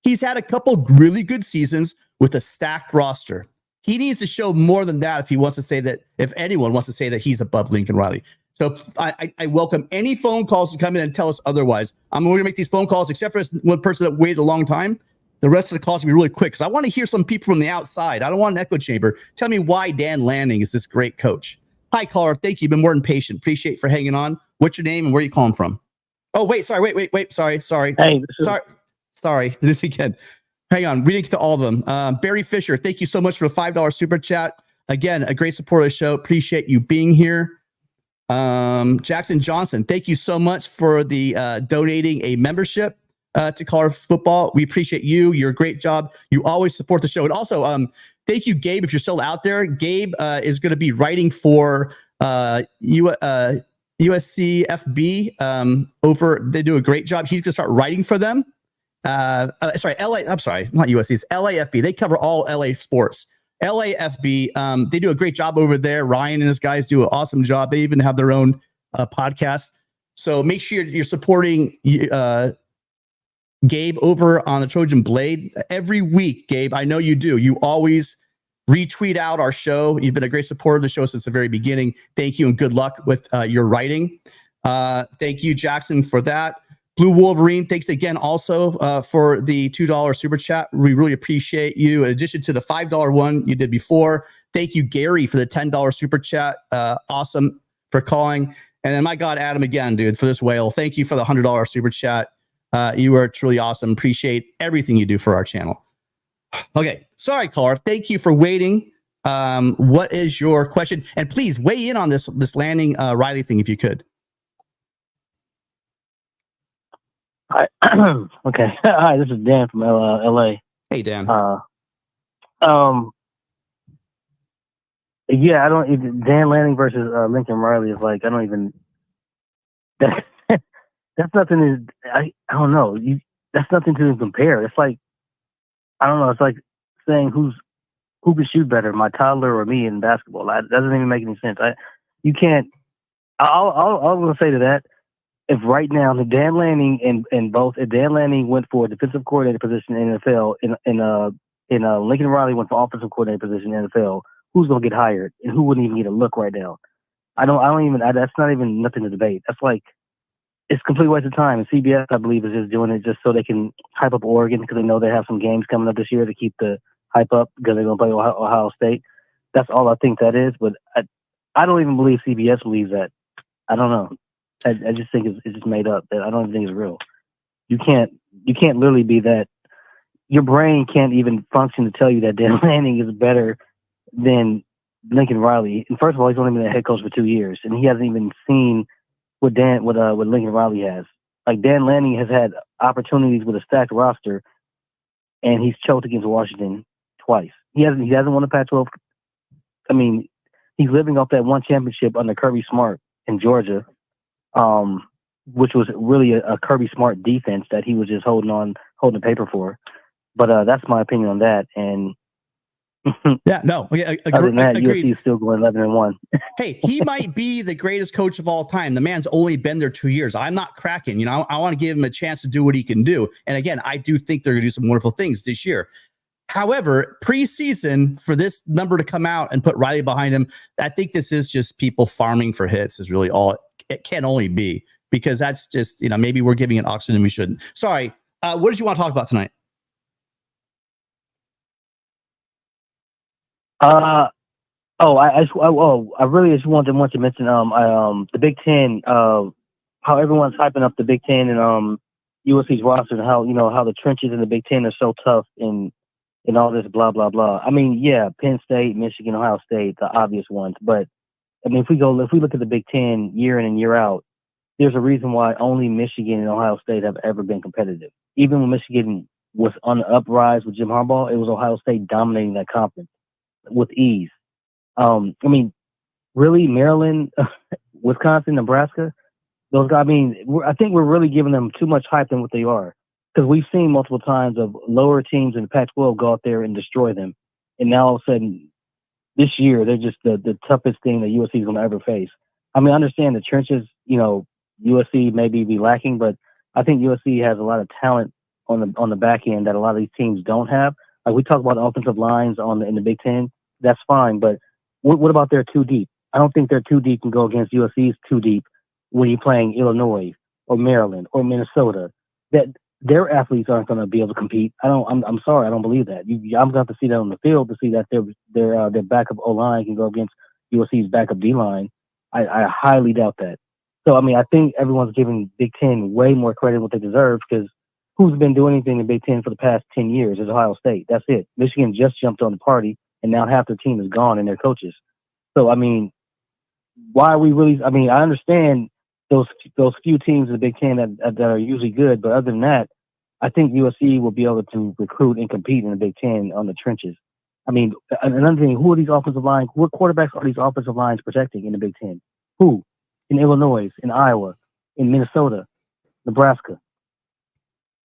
S2: He's had a couple really good seasons with a stacked roster. He needs to show more than that if he wants to say that, if anyone wants to say that he's above Lincoln Riley. So I welcome any phone calls to come in and tell us otherwise. I'm going to make these phone calls, except for this one person that waited a long time. The rest of the calls will be really quick, because I want to hear some people from the outside. I don't want an echo chamber. Tell me why Dan Lanning is this great coach. Hi, caller. Thank you. You've been more than patient. Appreciate for hanging on. What's your name and where are you calling from? Oh, wait. Sorry. Wait. Sorry.
S6: Hey,
S2: Sorry. Do this again. Hang on. We didn't get to all of them. Barry Fisher, thank you so much for the $5 super chat. Again, a great supporter of the show. Appreciate you being here. Jackson Johnson, thank you so much for the donating a membership to College Football. We appreciate you. You're a great job. You always support the show. And also, thank you, Gabe, if you're still out there. Gabe is going to be writing for USC FB over. They do a great job. He's going to start writing for them. LA. I'm sorry, not USC. It's LAFB. They cover all LA sports. LAFB. They do a great job over there. Ryan and his guys do an awesome job. They even have their own podcast. So make sure you're supporting Gabe over on the Trojan Blade every week. Gabe, I know you do. You always retweet out our show. You've been a great supporter of the show since the very beginning. Thank you and good luck with your writing. Thank you, Jackson, for that. Blue Wolverine, thanks again also for the $2 super chat. We really appreciate you. In addition to the $5 one you did before, thank you, Gary, for the $10 super chat. Awesome for calling. And then my God, Adam, again, dude, for this whale. Thank you for the $100 super chat. You are truly awesome. Appreciate everything you do for our channel. Okay, sorry, caller. Thank you for waiting. What is your question? And please weigh in on this Lanning Riley thing if you could.
S6: Hi. Okay. Hi, this is Dan from LA.
S2: Hey, Dan.
S6: Yeah, Dan Lanning versus Lincoln Riley is like, I don't even. That's nothing. I don't know. That's nothing to compare. It's like, I don't know. It's like saying who can shoot better, my toddler or me in basketball. That doesn't even make any sense. You can't. I'll going to say to that. If right now the Dan Lanning if Dan Lanning went for a defensive coordinator position in the NFL, in Lincoln Riley went for offensive coordinator position in the NFL, who's gonna get hired and who wouldn't even get a look right now? That's not even nothing to debate. That's like, it's a complete waste of time. And CBS, I believe, is just doing it just so they can hype up Oregon, because they know they have some games coming up this year to keep the hype up, because they're gonna play Ohio State. That's all I think that is. But I don't even believe CBS believes that. I don't know. I just think it's just made up. I don't even think it's real. You can't literally be that. Your brain can't even function to tell you that Dan Lanning is better
S9: than Lincoln Riley. And first of all, he's only been a head coach for 2 years, and he hasn't even seen what Lincoln Riley has. Like, Dan Lanning has had opportunities with a stacked roster, and he's choked against Washington twice. He hasn't won the Pac-12. I mean, he's living off that one championship under Kirby Smart in Georgia, which was really a Kirby Smart defense that he was just holding the paper for. But that's my opinion on that. And other than that, USC is still going 11-1.
S2: Hey, he might be the greatest coach of all time. The man's only been there 2 years. I'm not cracking. You know, I want to give him a chance to do what he can do. And again, I do think they're going to do some wonderful things this year. However, preseason, for this number to come out and put Riley behind him, I think this is just people farming for hits is really all it can only be, because that's just, you know, maybe we're giving it oxygen and we shouldn't. Sorry. What did you want to talk about tonight?
S9: I really just want to mention the Big Ten, how everyone's hyping up the Big Ten and USC's roster, and how the trenches in the Big Ten are so tough and all this blah blah blah. I mean, yeah, Penn State, Michigan, Ohio State, the obvious ones, but I mean, if we look at the Big Ten year in and year out, there's a reason why only Michigan and Ohio State have ever been competitive. Even when Michigan was on the uprise with Jim Harbaugh, it was Ohio State dominating that conference with ease. I mean, really, Maryland, Wisconsin, Nebraska, those guys. I mean, I think we're really giving them too much hype than what they are, because we've seen multiple times of lower teams in the Pac-12 go out there and destroy them, and now all of a sudden, this year they're just the toughest thing that USC is going to ever face. I mean, I understand the trenches, you know, USC maybe be lacking, but I think USC has a lot of talent on the back end that a lot of these teams don't have. Like, we talk about the offensive lines in the Big Ten, that's fine, but what about their too deep? I don't think their too deep can go against USC's too deep when you're playing Illinois or Maryland or Minnesota. That their athletes aren't going to be able to compete. I'm sorry, I don't believe that. I'm going to have to see that on the field to see that their backup O-line can go against USC's backup D-line. I highly doubt that. So, I mean, I think everyone's giving Big Ten way more credit what they deserve, because who's been doing anything in Big Ten for the past 10 years is Ohio State. That's it. Michigan just jumped on the party, and now half their team is gone and their coaches. So, I mean, why are we really – I mean, I understand those few teams in the Big Ten that are usually good, but other than that, I think USC will be able to recruit and compete in the Big Ten on the trenches. I mean, another thing, who are these offensive lines? What quarterbacks are these offensive lines protecting in the Big Ten? Who? In Illinois, in Iowa, in Minnesota, Nebraska,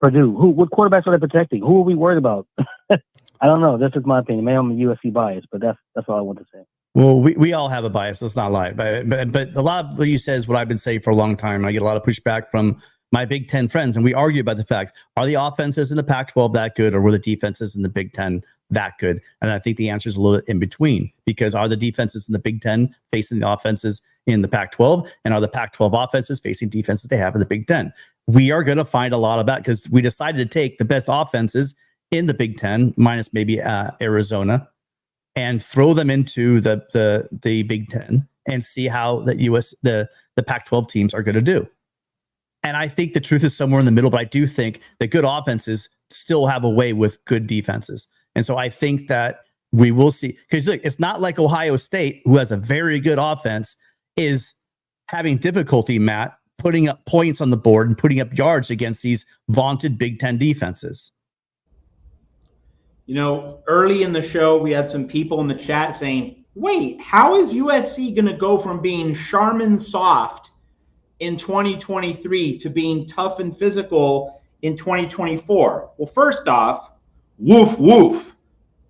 S9: Purdue. What quarterbacks are they protecting? Who are we worried about? I don't know. That's just my opinion. Maybe I'm a USC bias, but that's all I want to say.
S2: Well, we all have a bias. Let's not lie. But a lot of what you say is what I've been saying for a long time. I get a lot of pushback from my Big Ten friends, and we argue about the fact, are the offenses in the Pac-12 that good, or were the defenses in the Big Ten that good? And I think the answer is a little bit in between, because are the defenses in the Big Ten facing the offenses in the Pac-12, and are the Pac-12 offenses facing defenses they have in the Big Ten? We are going to find a lot of that, because we decided to take the best offenses in the Big Ten, minus maybe Arizona, and throw them into the Big Ten and see how the Pac-12 teams are going to do. And I think the truth is somewhere in the middle, but I do think that good offenses still have a way with good defenses. And so I think that we will see, because look, it's not like Ohio State, who has a very good offense, is having difficulty, Matt, putting up points on the board and putting up yards against these vaunted Big Ten defenses.
S3: You know, early in the show, we had some people in the chat saying, wait, how is USC going to go from being Charmin soft in 2023 to being tough and physical in 2024? Well, first off, woof, woof.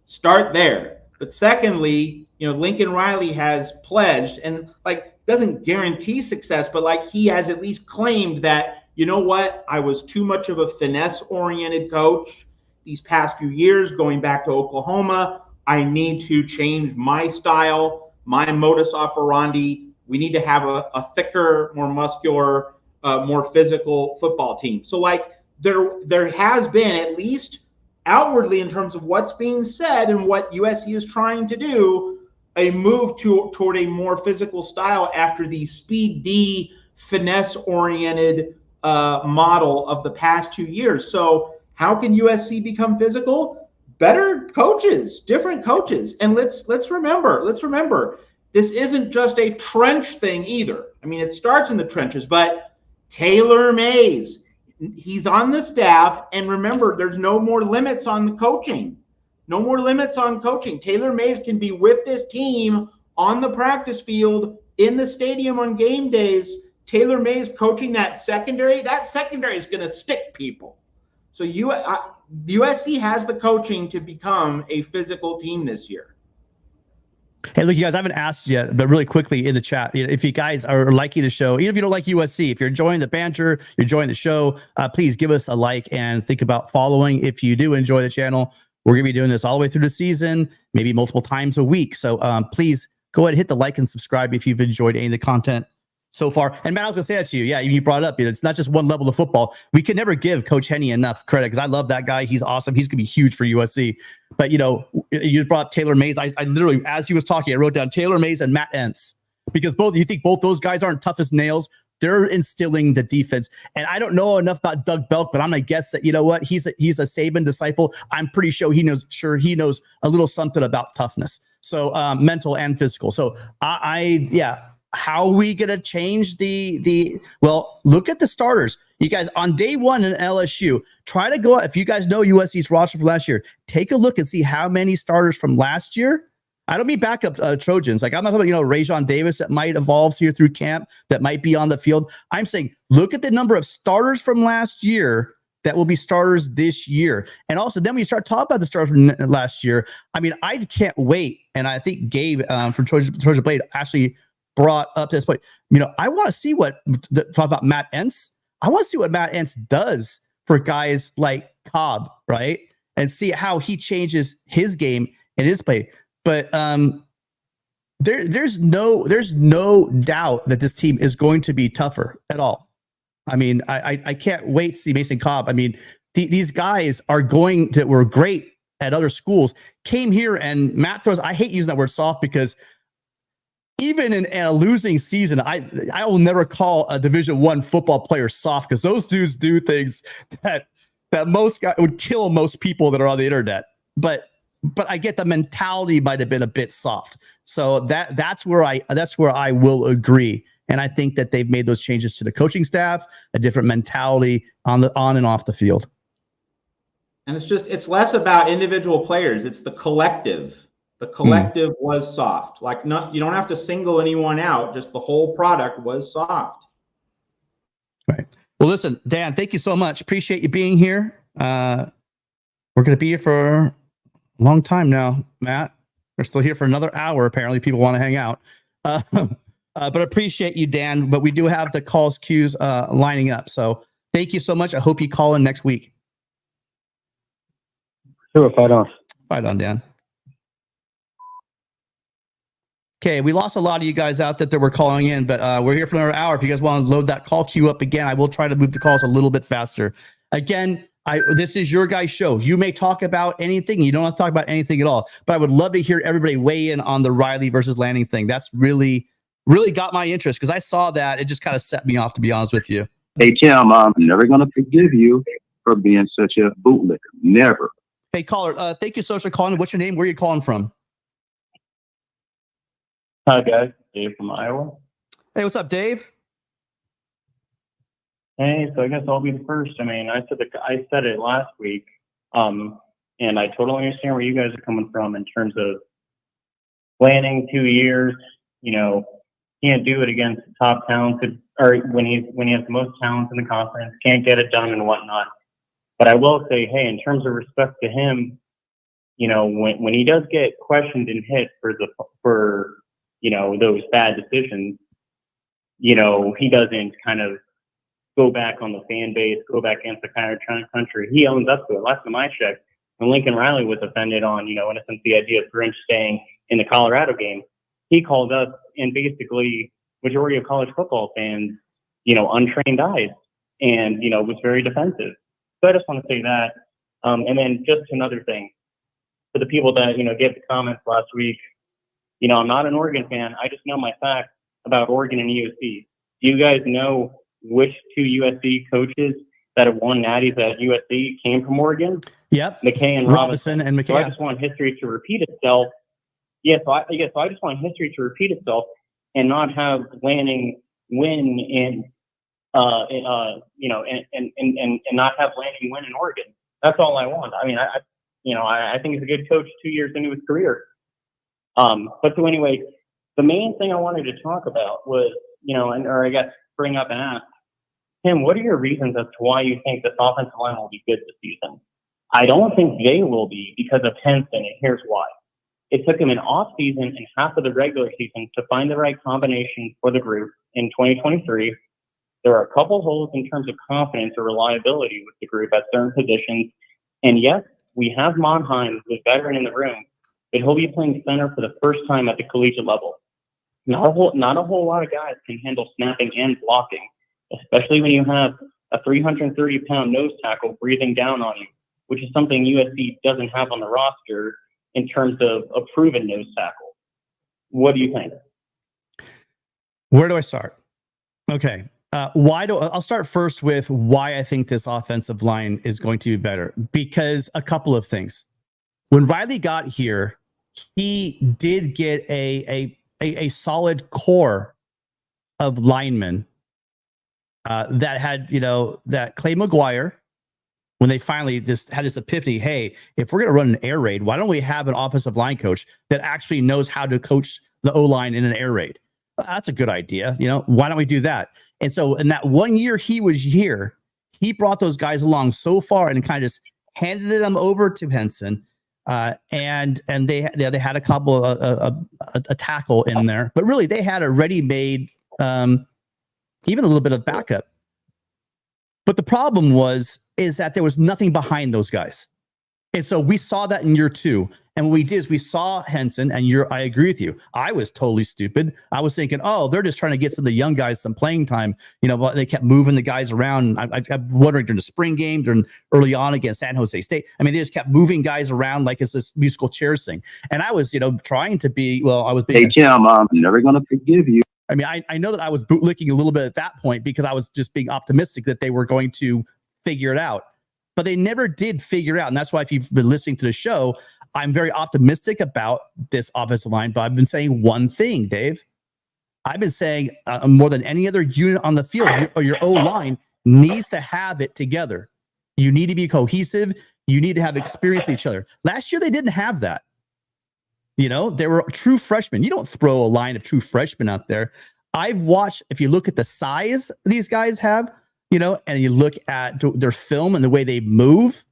S3: Start there. But secondly, you know, Lincoln Riley has pledged, and like, doesn't guarantee success, but like, he has at least claimed that, you know what, I was too much of a finesse-oriented coach these past few years, going back to Oklahoma. I need to change my style, my modus operandi. We need to have a thicker, more muscular, more physical football team. So like, there has been, at least outwardly in terms of what's being said and what USC is trying to do, a move toward a more physical style after the speed D, finesse-oriented model of the past 2 years. So how can USC become physical? better coaches, different coaches. And let's remember, this isn't just a trench thing either. I mean, it starts in the trenches, but Taylor Mays, he's on the staff, and remember, there's no more limits on the coaching. No more limits on coaching. Taylor Mays can be with this team on the practice field, in the stadium on game days. Taylor Mays coaching that secondary is going to stick people. So USC has the coaching to become a physical team this year.
S2: Hey, look, you guys, I haven't asked yet, but really quickly in the chat, if you guys are liking the show, even if you don't like USC, if you're enjoying the banter, you're enjoying the show, please give us a like and think about following. If you do enjoy the channel, we're going to be doing this all the way through the season, maybe multiple times a week. So please go ahead and hit the like and subscribe if you've enjoyed any of the content so far. And Matt, I was going to say that to you. Yeah, you brought it up. It's not just one level of football. We can never give Coach Henney enough credit, because I love that guy. He's awesome. He's going to be huge for USC. But, you brought up Taylor Mays. I literally, as he was talking, I wrote down Taylor Mays and Matt Entz, because you think both those guys aren't tough as nails. They're instilling the defense. And I don't know enough about Doug Belk, but I'm going to guess that, he's a Saban disciple. I'm pretty sure he knows a little something about toughness. So mental and physical. So how are we going to change well, look at the starters. You guys, on day one in LSU, try to go, if you guys know USC's roster from last year, take a look and see how many starters from last year. I don't mean backup Trojans. Like, I'm not talking about, Rajon Davis that might evolve here through camp, that might be on the field. I'm saying, look at the number of starters from last year that will be starters this year. And also, then when you start talking about the starters from last year, I mean, I can't wait. And I think Gabe from Trojan Blade actually brought up to this point. I want to see talk about Matt Entz. I want to see what Matt Entz does for guys like Cobb, right? And see how he changes his game and his play. But there's no doubt that this team is going to be tougher at all. I mean, I can't wait to see Mason Cobb. I mean, these guys were great at other schools, came here, and Matt throws. I hate using that word soft, because even in a losing season, I will never call a Division I football player soft, because those dudes do things that most guys would kill most people that are on the internet. But I get the mentality might have been a bit soft. So that's where I will agree. And I think that they've made those changes to the coaching staff, a different mentality on and off the field.
S3: And it's less about individual players. It's the collective. The collective was soft. Like, you don't have to single anyone out. Just the whole product was soft.
S2: Right. Well, listen, Dan, thank you so much. Appreciate you being here. We're going to be here for a long time now, Matt. We're still here for another hour. Apparently, people want to hang out. But appreciate you, Dan. But we do have the calls queues lining up. So thank you so much. I hope you call in next week.
S9: Sure, fight on.
S2: Fight on, Dan. Okay, we lost a lot of you guys out that were calling in, but we're here for another hour. If you guys want to load that call queue up again, I will try to move the calls a little bit faster. Again, this is your guys' show. You may talk about anything. You don't have to talk about anything at all. But I would love to hear everybody weigh in on the Riley versus Lanning thing. That's really got my interest, because I saw that. It just kind of set me off, to be honest with you.
S8: Hey, Tim, I'm never going to forgive you for being such a bootlicker. Never.
S2: Hey, caller, thank you so much for calling. What's your name? Where are you calling from?
S10: Hi, guys. Dave from Iowa.
S2: Hey, what's up, Dave?
S10: Hey, so I guess I'll be the first. I mean, I said it last week, and I totally understand where you guys are coming from in terms of Lanning 2 years. Can't do it against the top talented, or when he has the most talent in the conference, can't get it done and whatnot. But I will say, hey, in terms of respect to him, when he does get questioned and hit for those bad decisions, he doesn't kind of go back on the fan base, go back against the country. He owns up to it. Last time I checked, when Lincoln Riley was offended on, in a sense, the idea of Grinch staying in the Colorado game, he called us, and basically majority of college football fans, untrained eyes, and, was very defensive. So I just want to say that. And then just another thing, for the people that, gave the comments last week, I'm not an Oregon fan. I just know my facts about Oregon and USC. Do you guys know which two USC coaches that have won natties at USC came from Oregon.
S2: Yep.
S10: McKay and
S2: Robinson and McKay.
S10: So I just want history to repeat itself. So I just want history to repeat itself and not have Lanning win in and not have Lanning win in Oregon. That's all I want. I mean, I think he's a good coach 2 years into his career. But so anyway, the main thing I wanted to talk about was, or I guess bring up and ask, Tim, what are your reasons as to why you think this offensive line will be good this season? I don't think they will be because of Henson, and here's why. It took him an off season and half of the regular season to find the right combination for the group in 2023. There are a couple holes in terms of confidence or reliability with the group at certain positions. And yes, we have Monheim, who's a veteran in the room, but he'll be playing center for the first time at the collegiate level. Not a whole lot of guys can handle snapping and blocking, especially when you have a 330-pound nose tackle breathing down on you, which is something USC doesn't have on the roster in terms of a proven nose tackle. What do you think?
S2: Where do I start? Okay. I'll start first with why I think this offensive line is going to be better, because a couple of things. When Riley got here, he did get a solid core of linemen that had, that Clay McGuire, when they finally just had this epiphany, hey, if we're going to run an air raid, why don't we have an offensive line coach that actually knows how to coach the O-line in an air raid? That's a good idea. Why don't we do that? And so in that 1 year he was here, he brought those guys along so far and kind of just handed them over to Henson. And they had a couple a tackle in there, but really they had a ready-made, even a little bit of backup. But the problem is that there was nothing behind those guys. And so we saw that in year two. And what we did is we saw Henson, and I agree with you. I was totally stupid. I was thinking, oh, they're just trying to get some of the young guys some playing time. But they kept moving the guys around. I kept wondering during the spring game, during early on against San Jose State. I mean, they just kept moving guys around like it's this musical chairs thing. And I was, trying to be, I was being.
S8: Hey, Tim, I'm never going to forgive you.
S2: I mean, I know that I was bootlicking a little bit at that point because I was just being optimistic that they were going to figure it out. But they never did figure it out. And that's why if you've been listening to the show, I'm very optimistic about this offensive line. But I've been saying one thing, Dave. I've been saying more than any other unit on the field, your O-line needs to have it together. You need to be cohesive. You need to have experience with each other. Last year, they didn't have that. They were true freshmen. You don't throw a line of true freshmen out there. I've watched, if you look at the size these guys have, and you look at their film and the way they move,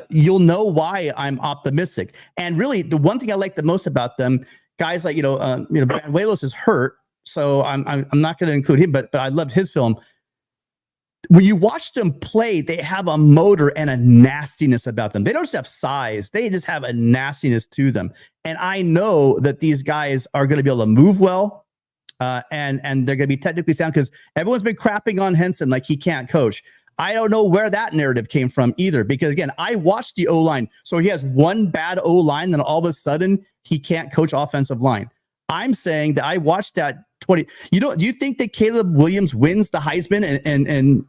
S2: you'll know why I'm optimistic. And really, the one thing I like the most about them, guys like, Banuelos is hurt, so I'm not going to include him, but I loved his film. When you watch them play, they have a motor and a nastiness about them. They don't just have size. They just have a nastiness to them. And I know that these guys are going to be able to move well. And they're going to be technically sound because everyone's been crapping on Henson like he can't coach. I don't know where that narrative came from either, because again, I watched the O-line. So he has one bad O-line, then all of a sudden he can't coach offensive line. I'm saying that I watched that 20. Do you think that Caleb Williams wins the Heisman in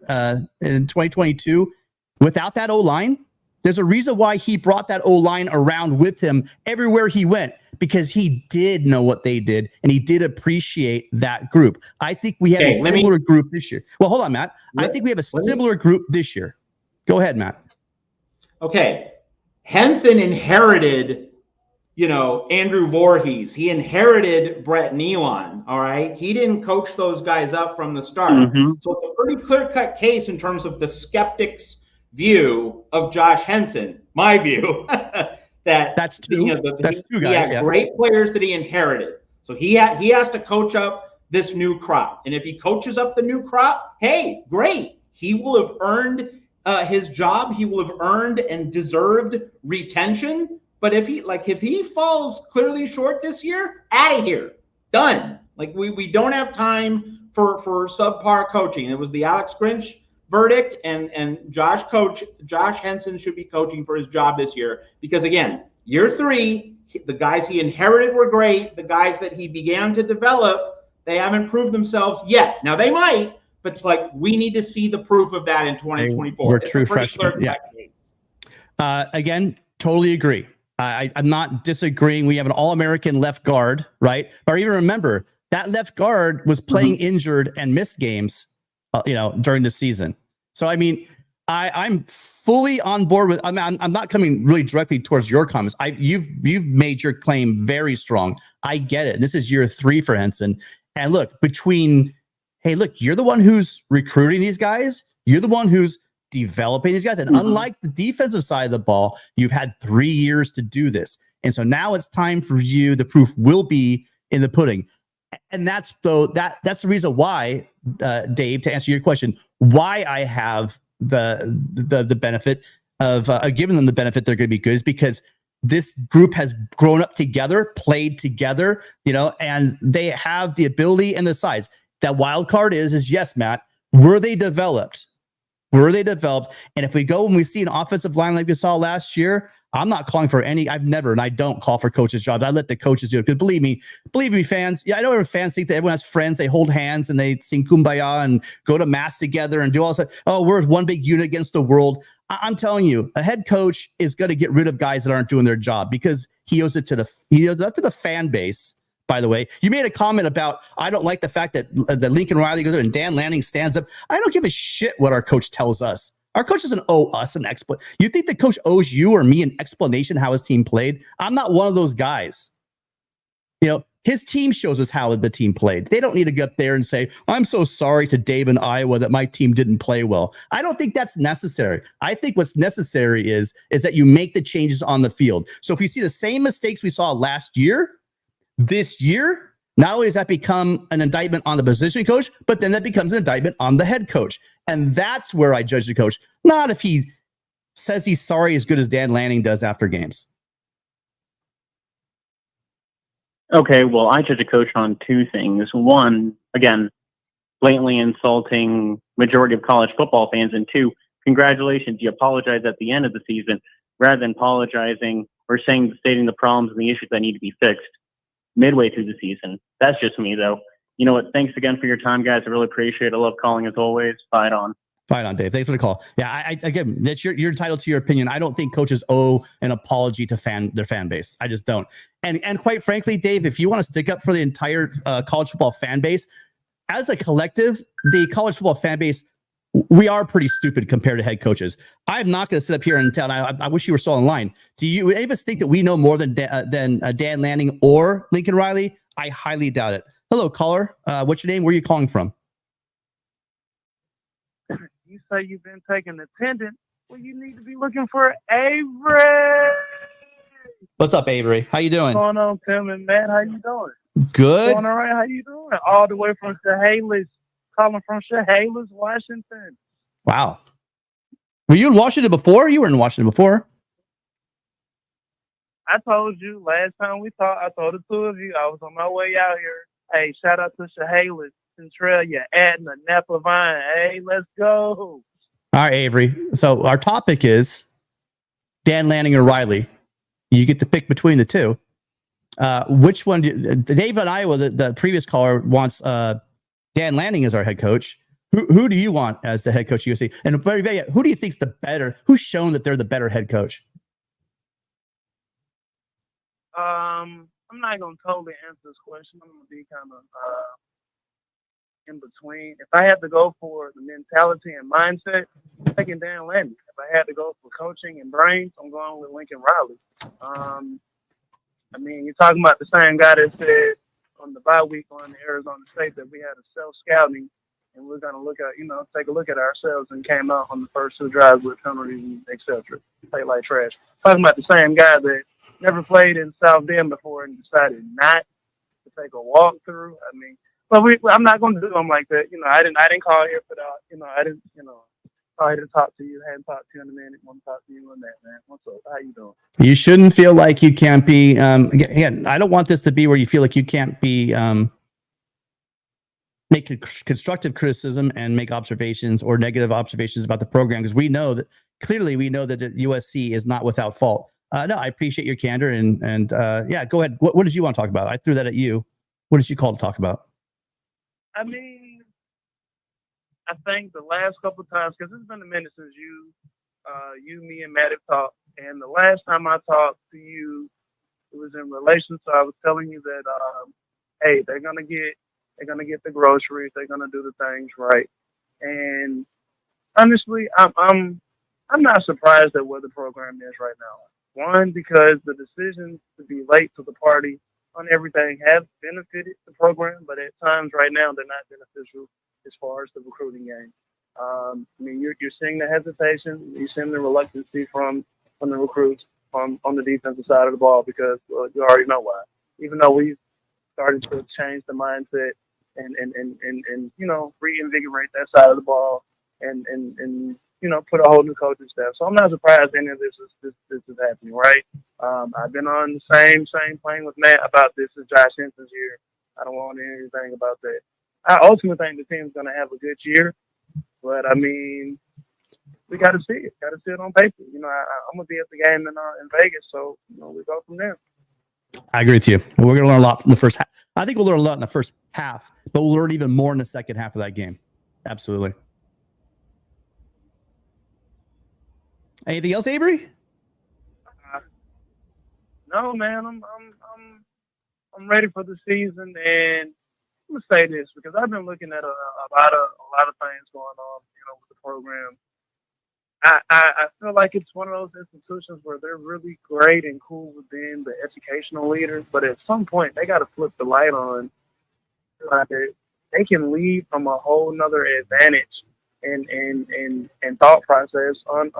S2: 2022 without that O-line? There's a reason why he brought that O-line around with him everywhere he went, because he did know what they did and he did appreciate that group. I think we have a similar group this year. Well, hold on, Matt. I think we have a similar group this year. Go ahead, Matt.
S3: Okay. Henson inherited, Andrew Voorhees. He inherited Brett Nealon. All right. He didn't coach those guys up from the start. Mm-hmm. So it's a pretty clear-cut case in terms of the skeptics' view of Josh Henson, my view, that's two guys. He had great players that he inherited. So he has to coach up this new crop. And if he coaches up the new crop, hey, great. He will have earned his job. He will have earned and deserved retention. But if he falls clearly short this year, out of here. Done. We don't have time for subpar coaching. It was the Alex Grinch verdict, and Josh Henson should be coaching for his job this year, because again, year three, the guys he inherited were great. The guys that he began to develop, they haven't proved themselves yet. Now they might, But it's like we need to see the proof of that in 2024.
S2: We're
S3: It's
S2: true
S3: a pretty
S2: freshmen.
S3: clear
S2: Yeah.
S3: cut.
S2: Again, totally agree. I'm not disagreeing. We have an All-American left guard, right? But even remember that left guard was playing injured and missed games, during the season. So I mean, I'm fully on board with. I'm not coming really directly towards your comments. You've made your claim very strong. I get it. This is year 3 for Henson, and look, you're the one who's recruiting these guys. You're the one who's developing these guys, and unlike the defensive side of the ball, you've had 3 years to do this, and so now it's time for you. The proof will be in the pudding, and that's the reason why, Dave, to answer your question, why I have the benefit of giving them the benefit they're going to be good is because this group has grown up together, played together, and they have the ability and the size. That wild card is yes, Matt, were they developed? And if we go and we see an offensive line like we saw last year, I'm not calling for any. I don't call for coaches' jobs. I let the coaches do it. Because believe me, fans. Yeah, I know fans think that everyone has friends. They hold hands and they sing Kumbaya and go to mass together and do all this. Oh, we're one big unit against the world. I'm telling you, a head coach is going to get rid of guys that aren't doing their job because he owes that to the fan base. By the way, you made a comment about, I don't like the fact that Lincoln Riley goes there and Dan Lanning stands up. I don't give a shit what our coach tells us. Our coach doesn't owe us an explanation. You think the coach owes you or me an explanation how his team played? I'm not one of those guys. His team shows us how the team played. They don't need to get up there and say, I'm so sorry to Dave in Iowa that my team didn't play well. I don't think that's necessary. I think what's necessary is that you make the changes on the field. So if we see the same mistakes we saw last year, this year, not only does that become an indictment on the position coach, but then that becomes an indictment on the head coach. And that's where I judge the coach, not if he says he's sorry as good as Dan Lanning does after games.
S10: Okay, well, I judge a coach on 2 things. One, again, blatantly insulting majority of college football fans. And 2, congratulations, you apologize at the end of the season rather than apologizing or stating the problems and the issues that need to be fixed midway through the season. That's just me, though. You know what? Thanks again for your time, guys. I really appreciate it. I love calling as always. Fight on.
S2: Fight on, Dave. Thanks for the call. Yeah, again, that's you're entitled to your opinion. I don't think coaches owe an apology to their fan base. I just don't. And quite frankly, Dave, if you want to stick up for the entire college football fan base, as a collective, the college football fan base, we are pretty stupid compared to head coaches. I'm not going to sit up here and tell. I wish you were still online. Would any of us think that we know more than Dan Lanning or Lincoln Riley? I highly doubt it. Hello, caller. What's your name? Where are you calling from?
S11: You say you've been taking attendance. Well, you need to be looking for Avery.
S2: What's up, Avery? How you doing?
S11: What's going on, Tim and Matt? How you doing?
S2: Good.
S11: Going all right? How you doing? All the way from Chehalis. Calling from Chehalis, Washington.
S2: Wow. Were you in Washington before? You were in Washington before.
S11: I told you last time we talked, I told the 2 of you I was on my way out here. Hey, shout out to Chehalis, Centralia, Adna, Napa Vine. Hey, let's go.
S2: All right, Avery. So our topic is Dan Lanning or Riley. You get to pick between the 2. Which one? Dave in Iowa, the previous caller, wants Dan Lanning as our head coach. Who do you want as the head coach of USC? And who do you think's the better? Who's shown that they're the better head coach?
S11: I'm not gonna totally answer this question. I'm gonna be kind of in between. If I had to go for the mentality and mindset, I'm taking Dan Lanning. If I had to go for coaching and brains, I'm going with Lincoln Riley. I mean, you're talking about the same guy that said on the bye week on Arizona State that we had a self-scouting and we're going to look at, take a look at ourselves and came out on the first 2 drives with penalties and et cetera. Play like trash. Talking about the same guy that never played in South Bend before and decided not to take a walk through. I mean, but I'm not going to do them like that. I didn't call here for that. I didn't, call here to talk to you. I hadn't talked to you in a minute. Want to talk to you on that, man. What's up? How you doing?
S2: You shouldn't feel like you can't be, again, I don't want this to be where you feel like you can't be, make constructive criticism and make observations or negative observations about the program, because we know that USC is not without fault. No, I appreciate your candor and yeah, go ahead. What did you want to talk about? I threw that at you. What did you call to talk about?
S11: I mean, I think the last couple of times, because it's been a minute since me, and Matt have talked, and the last time I talked to you, it was in relation to I was telling you that, hey, they're gonna get the groceries, they're gonna do the things right, and honestly, I'm not surprised at where the program is right now. One, because the decision to be late to the party on everything has benefited the program, but at times right now they're not beneficial as far as the recruiting game. I mean, you're seeing the hesitation, you're seeing the reluctancy from the recruits on the defensive side of the ball because you already know why. Even though we've started to change the mindset and reinvigorate that side of the ball and put a whole new coaching staff. So I'm not surprised any of this is happening, right? I've been on the same plane with Matt about this as Josh Henson's year. I don't want anything about that. I ultimately think the team's going to have a good year, but I mean, we got to see it. Got to see it on paper. I'm going to be at the game in Vegas, so we go from there.
S2: I agree with you. We're going to learn a lot from the first half. I think we'll learn a lot in the first half, but we'll learn even more in the second half of that game. Absolutely. Anything else, Avery?
S11: No, man. I'm ready for the season, and I'm gonna say this because I've been looking at a lot of things going on, with the program. I feel like it's one of those institutions where they're really great and cool with being the educational leaders, but at some point they got to flip the light on. They can lead from a whole nother advantage and thought process on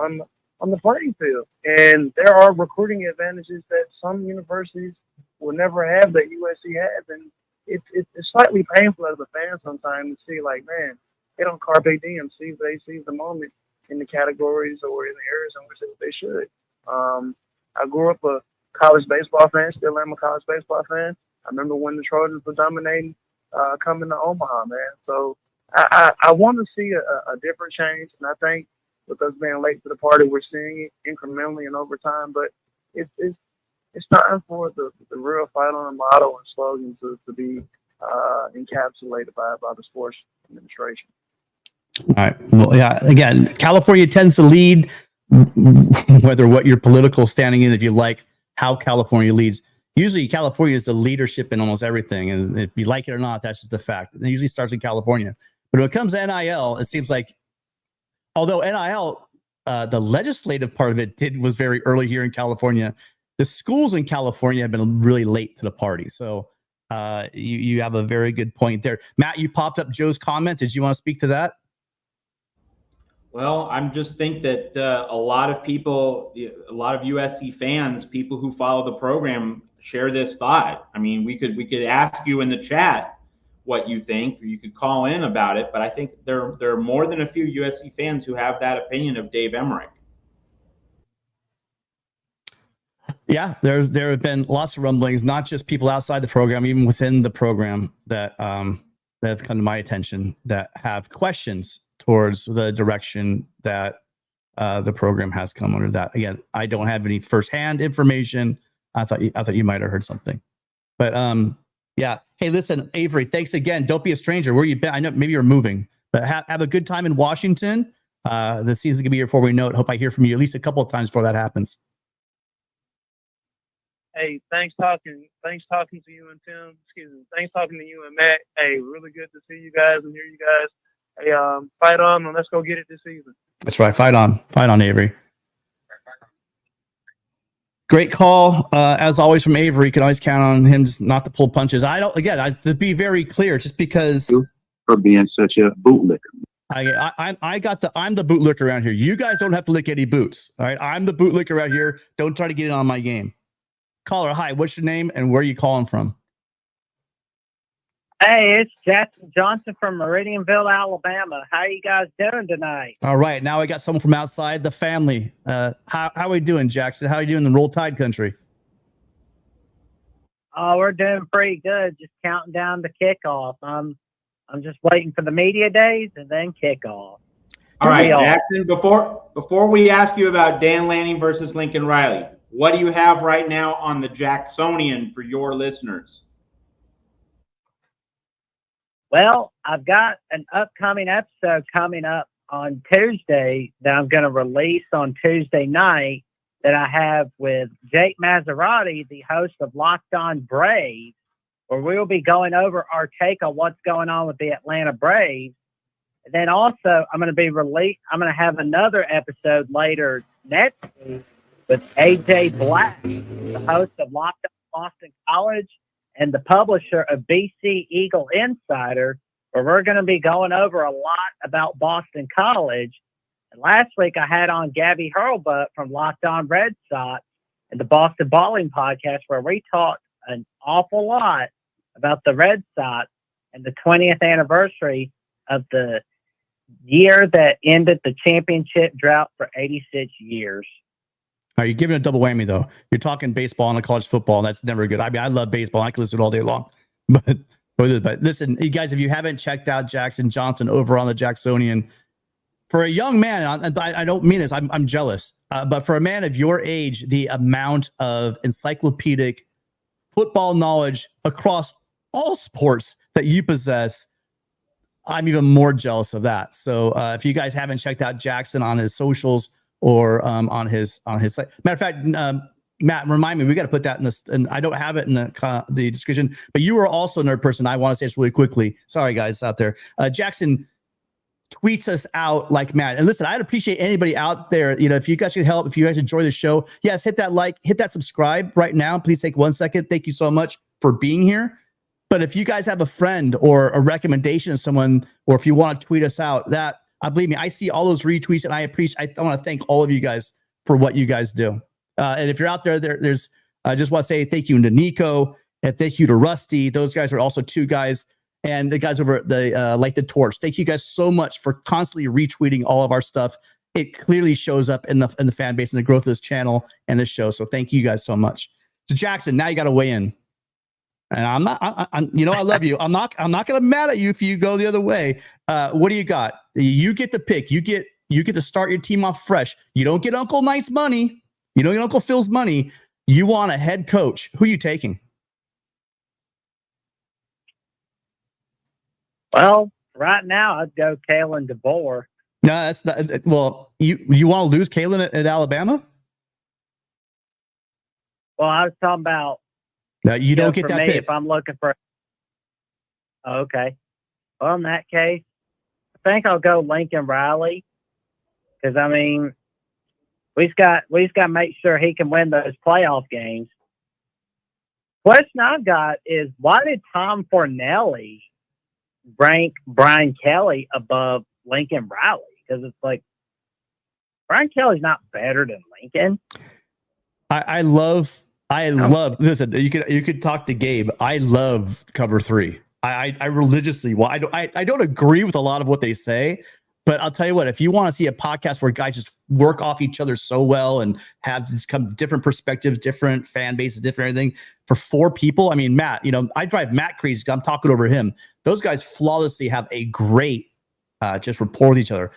S11: the playing field. And there are recruiting advantages that some universities will never have that USC has, and it's slightly painful as a fan sometimes to see, like, man, they don't carpe diem, seize the moment in the categories or in the areas in which they should. I grew up a college baseball fan, still am a college baseball fan. I remember when the Trojans were dominating coming to Omaha, man. So I want to see a different change, and I think with us being late to the party, we're seeing it incrementally and over time, but it's time for the real fight on motto and slogan to be encapsulated by the sports administration.
S2: All right. Well, yeah. Again, California tends to lead, whether what your political standing is, if you like how California leads. Usually, California is the leadership in almost everything, and if you like it or not, that's just the fact. It usually starts in California. But when it comes to NIL, it seems like, although NIL, the legislative part of it was very early here in California, the schools in California have been really late to the party. So you have a very good point there. Matt, you popped up Joe's comment. Did you want to speak to that?
S3: Well, I'm just think that a lot of people, a lot of USC fans, people who follow the program, share this thought. I mean, we could ask you in the chat what you think, or you could call in about it. But I think there are more than a few USC fans who have that opinion of Dave Emmerich.
S2: Yeah, there have been lots of rumblings, not just people outside the program, even within the program that have come to my attention that have questions towards the direction that the program has come under. That, again, I don't have any firsthand information. I thought you might have heard something, but yeah. Hey, listen, Avery, thanks again. Don't be a stranger. Where you been? I know maybe you're moving, but have a good time in Washington. The season's gonna be here before we know it. Hope I hear from you at least a couple of times before that happens.
S11: Hey, thanks talking to you and Tim. Excuse me. Thanks talking to you and Matt. Hey, really good to see you guys and hear you guys. Hey, fight on and let's go get it this season.
S2: That's right. Fight on, Avery. Great call, as always, from Avery. You can always count on him not to pull punches. To be very clear, just because
S8: for being such a bootlicker.
S2: I'm the bootlicker around here. You guys don't have to lick any boots. All right. I'm the bootlicker around here. Don't try to get in on my game. Caller, hi, what's your name and where are you calling from?
S12: Hey, it's Jackson Johnson from Meridianville, Alabama. How you guys doing tonight?
S2: All right, now I got someone from outside the family. How are we doing, Jackson? How are you doing in Roll Tide country?
S12: Oh, we're doing pretty good. Just counting down the kickoff. I'm just waiting for the media days and then kickoff.
S3: All right, Jackson, before we ask you about Dan Lanning versus Lincoln Riley, what do you have right now on the Jacksonian for your listeners?
S12: Well, I've got an upcoming episode coming up on Tuesday that I'm going to release on Tuesday night that I have with Jake Maserati, the host of Locked On Braves, where we'll be going over our take on what's going on with the Atlanta Braves. And then also, I'm going to have another episode later next week with AJ Black, the host of Locked On Boston College and the publisher of BC Eagle Insider, where we're going to be going over a lot about Boston College. And last week, I had on Gabby Hurlbut from Locked On Red Sox and the Boston Balling Podcast, where we talked an awful lot about the Red Sox and the 20th anniversary of the year that ended the championship drought for 86 years.
S2: All right, you're giving a double whammy, though. You're talking baseball and college football, and that's never good. I mean, I love baseball. I can listen to it all day long. But listen, you guys, if you haven't checked out Jackson Johnson over on the Jacksonian, for a young man, and I don't mean this, I'm jealous, but for a man of your age, the amount of encyclopedic football knowledge across all sports that you possess, I'm even more jealous of that. So if you guys haven't checked out Jackson on his socials or on his site, matter of fact, Matt, remind me, we got to put that in this, and I don't have it in the description, but you are also a nerd person. I want to say this really quickly. Sorry, guys out there. Jackson tweets us out like Matt. And listen, I'd appreciate anybody out there, if you guys could help, if you guys enjoy the show, yes, hit that like, hit that subscribe right now. Please take 1 second. Thank you so much for being here. But if you guys have a friend or a recommendation of someone, or if you want to tweet us out, that believe me, I see all those retweets, and I want to thank all of you guys for what you guys do. And if you're out there, I just want to say thank you to Nico and thank you to Rusty. Those guys are also two guys, and the guys over at the Light the Torch. Thank you guys so much for constantly retweeting all of our stuff. It clearly shows up in the fan base and the growth of this channel and this show. So thank you guys so much. So Jackson, now you got to weigh in. And I'm not, I love you. I'm not going to be mad at you if you go the other way. What do you got? You get the pick. You get to start your team off fresh. You don't get Uncle Nice money. You don't get Uncle Phil's money. You want a head coach. Who are you taking?
S12: Well, right now I'd go Kalen DeBoer.
S2: No, that's not. Well, you want to lose Kalen at Alabama?
S12: Well, I was talking about.
S2: No, you don't get that pick.
S12: If I'm looking for. Okay. Well, in that case, I think I'll go Lincoln Riley, because I mean, we just got to make sure he can win those playoff games. Question I've got is, why did Tom Fornelli rank Brian Kelly above Lincoln Riley? Because it's like, Brian Kelly's not better than Lincoln.
S2: I love. Listen, you could talk to Gabe. I love Cover 3. I religiously. Well, I don't agree with a lot of what they say, but I'll tell you what. If you want to see a podcast where guys just work off each other so well and have this come different perspectives, different fan bases, different everything for four people. I mean, Matt. I drive Matt crazy because I'm talking over him. Those guys flawlessly have a great just rapport with each other.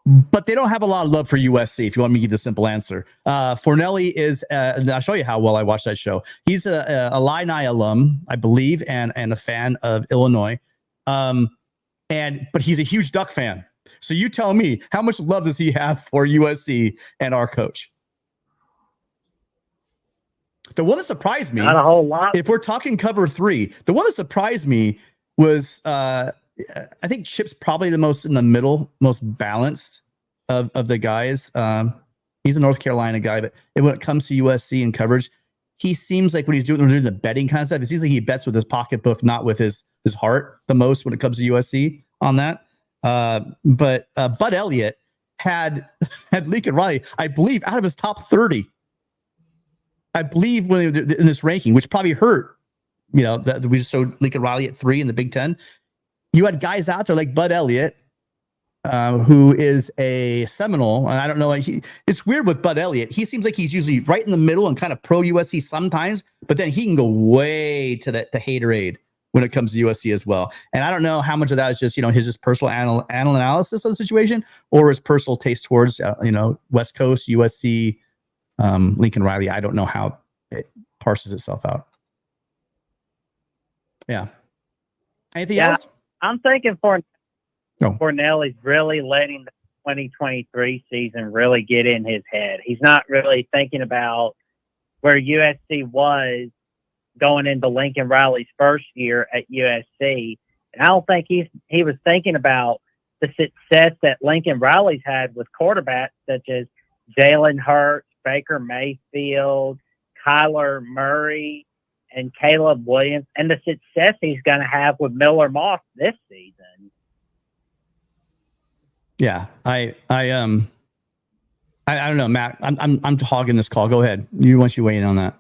S2: But they don't have a lot of love for USC, if you want me to give the simple answer. Fornelli is, and I'll show you how well I watched that show. He's a Illini alum, I believe, and a fan of Illinois. But he's a huge Duck fan. So you tell me, how much love does he have for USC and our coach? The one that surprised me,
S12: not a whole lot.
S2: If we're talking Cover 3, the one that surprised me was I think Chip's probably the most in the middle, most balanced of the guys. He's a North Carolina guy, but when it comes to USC and coverage, he seems like when he's doing the betting kind of stuff, it seems like he bets with his pocketbook, not with his heart the most when it comes to USC on that. But Bud Elliott had Lincoln Riley, I believe, out of his top 30. I believe when in this ranking, which probably hurt, that we just showed Lincoln Riley at 3 in the Big Ten. You had guys out there like Bud Elliott, who is a Seminole, and I don't know. It's weird with Bud Elliott. He seems like he's usually right in the middle and kind of pro USC sometimes, but then he can go way to the haterade when it comes to USC as well. And I don't know how much of that is just his just personal analysis of the situation, or his personal taste towards West Coast USC, Lincoln Riley. I don't know how it parses itself out. Yeah. Anything else?
S12: I'm thinking Fornelli's really letting the 2023 season really get in his head. He's not really thinking about where USC was going into Lincoln Riley's first year at USC. And I don't think he was thinking about the success that Lincoln Riley's had with quarterbacks such as Jalen Hurts, Baker Mayfield, Kyler Murray, and Caleb Williams, and the success he's going to have with Miller Moss this season.
S2: Yeah, I don't know, Matt. I'm hogging this call. Go ahead. Once you weigh in on that.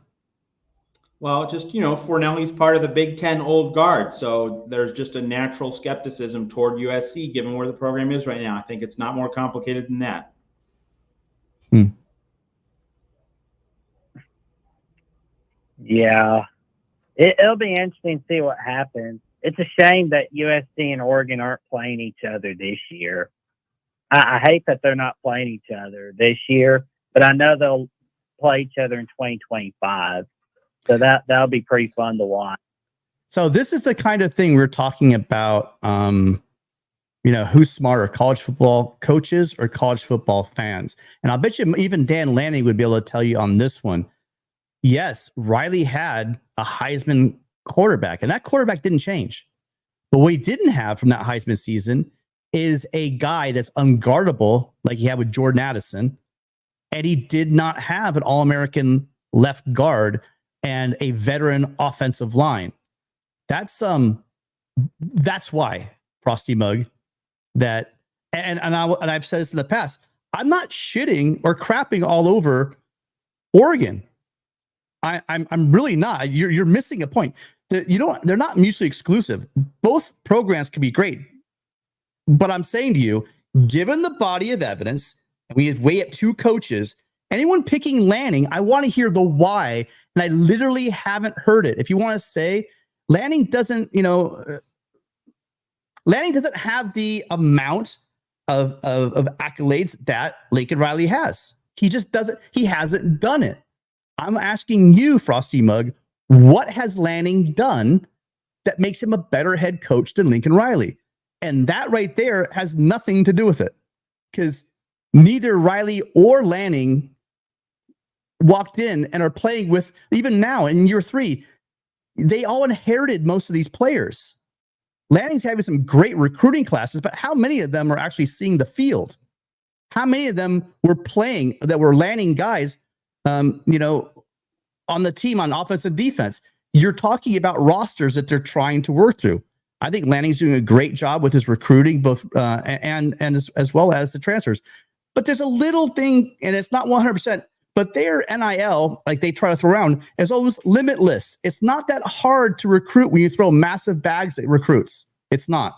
S3: Well, just, Fornelli's part of the Big Ten old guard, so there's just a natural skepticism toward USC given where the program is right now. I think it's not more complicated than that.
S12: Yeah, it'll be interesting to see what happens. It's a shame that USC and Oregon aren't playing each other this year. I hate that they're not playing each other this year, but I know they'll play each other in 2025. So that'll be pretty fun to watch.
S2: So this is the kind of thing we're talking about. Who's smarter, college football coaches or college football fans? And I'll bet you even Dan Lanning would be able to tell you on this one. Yes, Riley had a Heisman quarterback, and that quarterback didn't change. But what he didn't have from that Heisman season is a guy that's unguardable like he had with Jordan Addison. And he did not have an All-American left guard and a veteran offensive line. That's why, Frosty Mug, that and I've said this in the past, I'm not shitting or crapping all over Oregon. I'm really not. You're missing a point. They're not mutually exclusive. Both programs can be great. But I'm saying to you, given the body of evidence, and we weigh up two coaches, anyone picking Lanning, I want to hear the why, and I literally haven't heard it. If you want to say Lanning doesn't have the amount of accolades that Lincoln Riley has. He just doesn't. He hasn't done it. I'm asking you, Frosty Mug, what has Lanning done that makes him a better head coach than Lincoln Riley? And that right there has nothing to do with it, because neither Riley or Lanning walked in and are playing with, even now in year 3, they all inherited most of these players. Lanning's having some great recruiting classes, but how many of them are actually seeing the field? How many of them were playing that were Lanning guys, on the team on offense and defense? You're talking about rosters that they're trying to work through. I think Lanning's doing a great job with his recruiting, both and as well as the transfers. But there's a little thing, and it's not 100%, but their NIL, like they try to throw around, is always limitless. It's not that hard to recruit when you throw massive bags at recruits. It's not.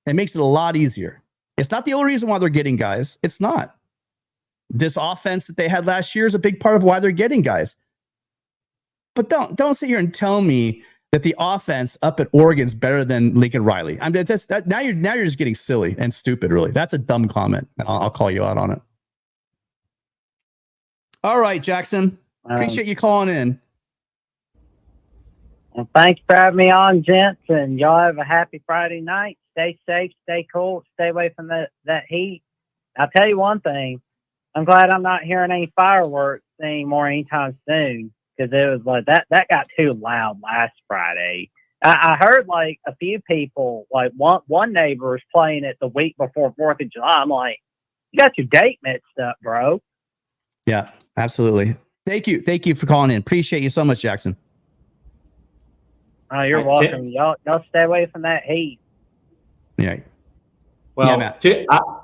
S2: It makes it a lot easier. It's not the only reason why they're getting guys. It's not. This offense that they had last year is a big part of why they're getting guys. But don't sit here and tell me that the offense up at Oregon is better than Lincoln Riley. Now you're just getting silly and stupid, really. That's a dumb comment. I'll call you out on it. All right, Jackson. Appreciate you calling in.
S12: Well, thanks for having me on, gents, and y'all have a happy Friday night. Stay safe, stay cool, stay away from that heat. I'll tell you one thing. I'm glad I'm not hearing any fireworks anymore anytime soon, because it was like that got too loud last Friday. I heard like a few people, like one neighbor was playing it the week before 4th of July. I'm like, you got your date mixed up, bro.
S2: Yeah, absolutely. Thank you for calling in. Appreciate you so much, Jackson.
S12: Oh, you're welcome. Y'all stay away from that heat.
S2: Yeah.
S3: Well,
S2: yeah,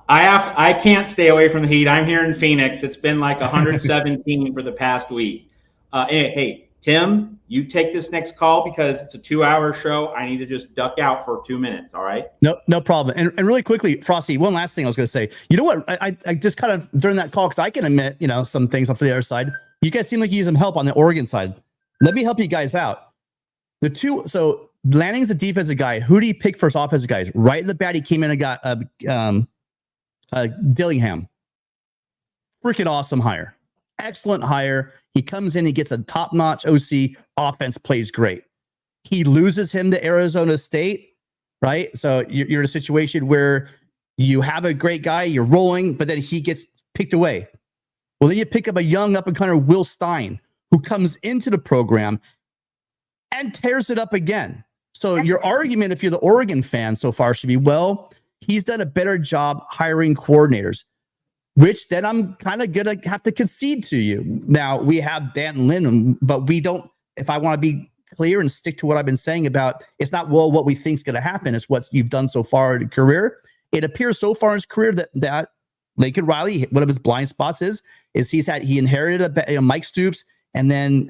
S3: I can't stay away from the heat. I'm here in Phoenix. It's been like 117 for the past week. Hey, Tim, you take this next call because it's a 2-hour show. I need to just duck out for 2 minutes. All right.
S2: No problem. And really quickly, Frosty, one last thing I was going to say. You know what? I just kind of during that call, because I can admit, some things off the other side. You guys seem like you need some help on the Oregon side. Let me help you guys out. So Lanning's a defensive guy. Who do you pick for his offensive guys? Right in the bat, he came in and got Dillingham. Freaking awesome hire. Excellent hire. He comes in, he gets a top-notch OC. Offense plays great. He loses him to Arizona State. right? So you're in a situation where you have a great guy, you're rolling, but then he gets picked away. Well, then you pick up a young up-and-comer, Will Stein, who comes into the program and tears it up again. So your argument, if you're the Oregon fan so far, should be, well, he's done a better job hiring coordinators, which then I'm kind of going to have to concede to you. Now, we have Dan Lynn, but we don't, if I want to be clear and stick to what I've been saying about, it's not, well, what we think is going to happen. It's what you've done so far in your career. It appears so far in his career that Lincoln Riley, one of his blind spots is he inherited a Mike Stoops, and then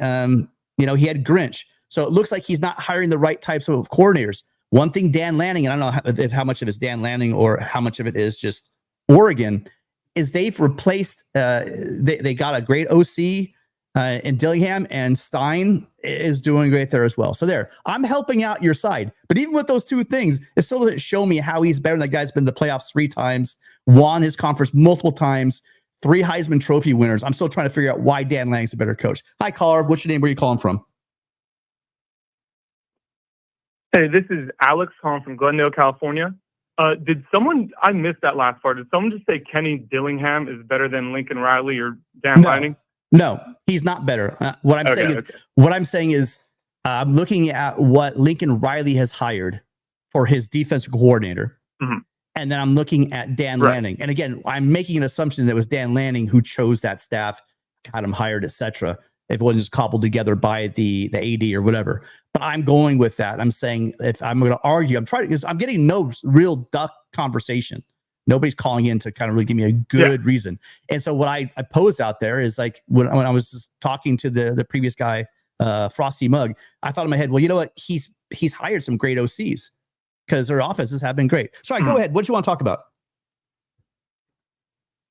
S2: he had Grinch. So it looks like he's not hiring the right types of coordinators. One thing Dan Lanning, and I don't know how much of it is Dan Lanning or how much of it is just Oregon, is they've replaced, they got a great OC in Dillingham, and Stein is doing great there as well. So there, I'm helping out your side. But even with those two things, it still doesn't show me how he's better than that guy's been to the playoffs 3 times, won his conference multiple times, 3 Heisman Trophy winners. I'm still trying to figure out why Dan Lanning's a better coach. Hi, caller. What's your name? Where are you calling from?
S13: Hey, this is Alex calling from Glendale, California. Did someone, I missed that last part, did someone just say Kenny Dillingham is better than Lincoln Riley or Dan Lanning?
S2: No, he's not better. What I'm saying is I'm looking at what Lincoln Riley has hired for his defensive coordinator.
S13: Mm-hmm.
S2: And then I'm looking at Dan Lanning. And again, I'm making an assumption that it was Dan Lanning who chose that staff, got him hired, etc. If it wasn't just cobbled together by the AD or whatever. But I'm going with that. I'm saying, if I'm going to argue, I'm getting no real duck conversation. Nobody's calling in to kind of really give me a good reason. And so what I posed out there is, like, when I was just talking to the previous guy, Frosty Mug, I thought in my head, well, you know what? He's hired some great OCs because their offenses have been great. Sorry, go ahead. What do you want to talk about?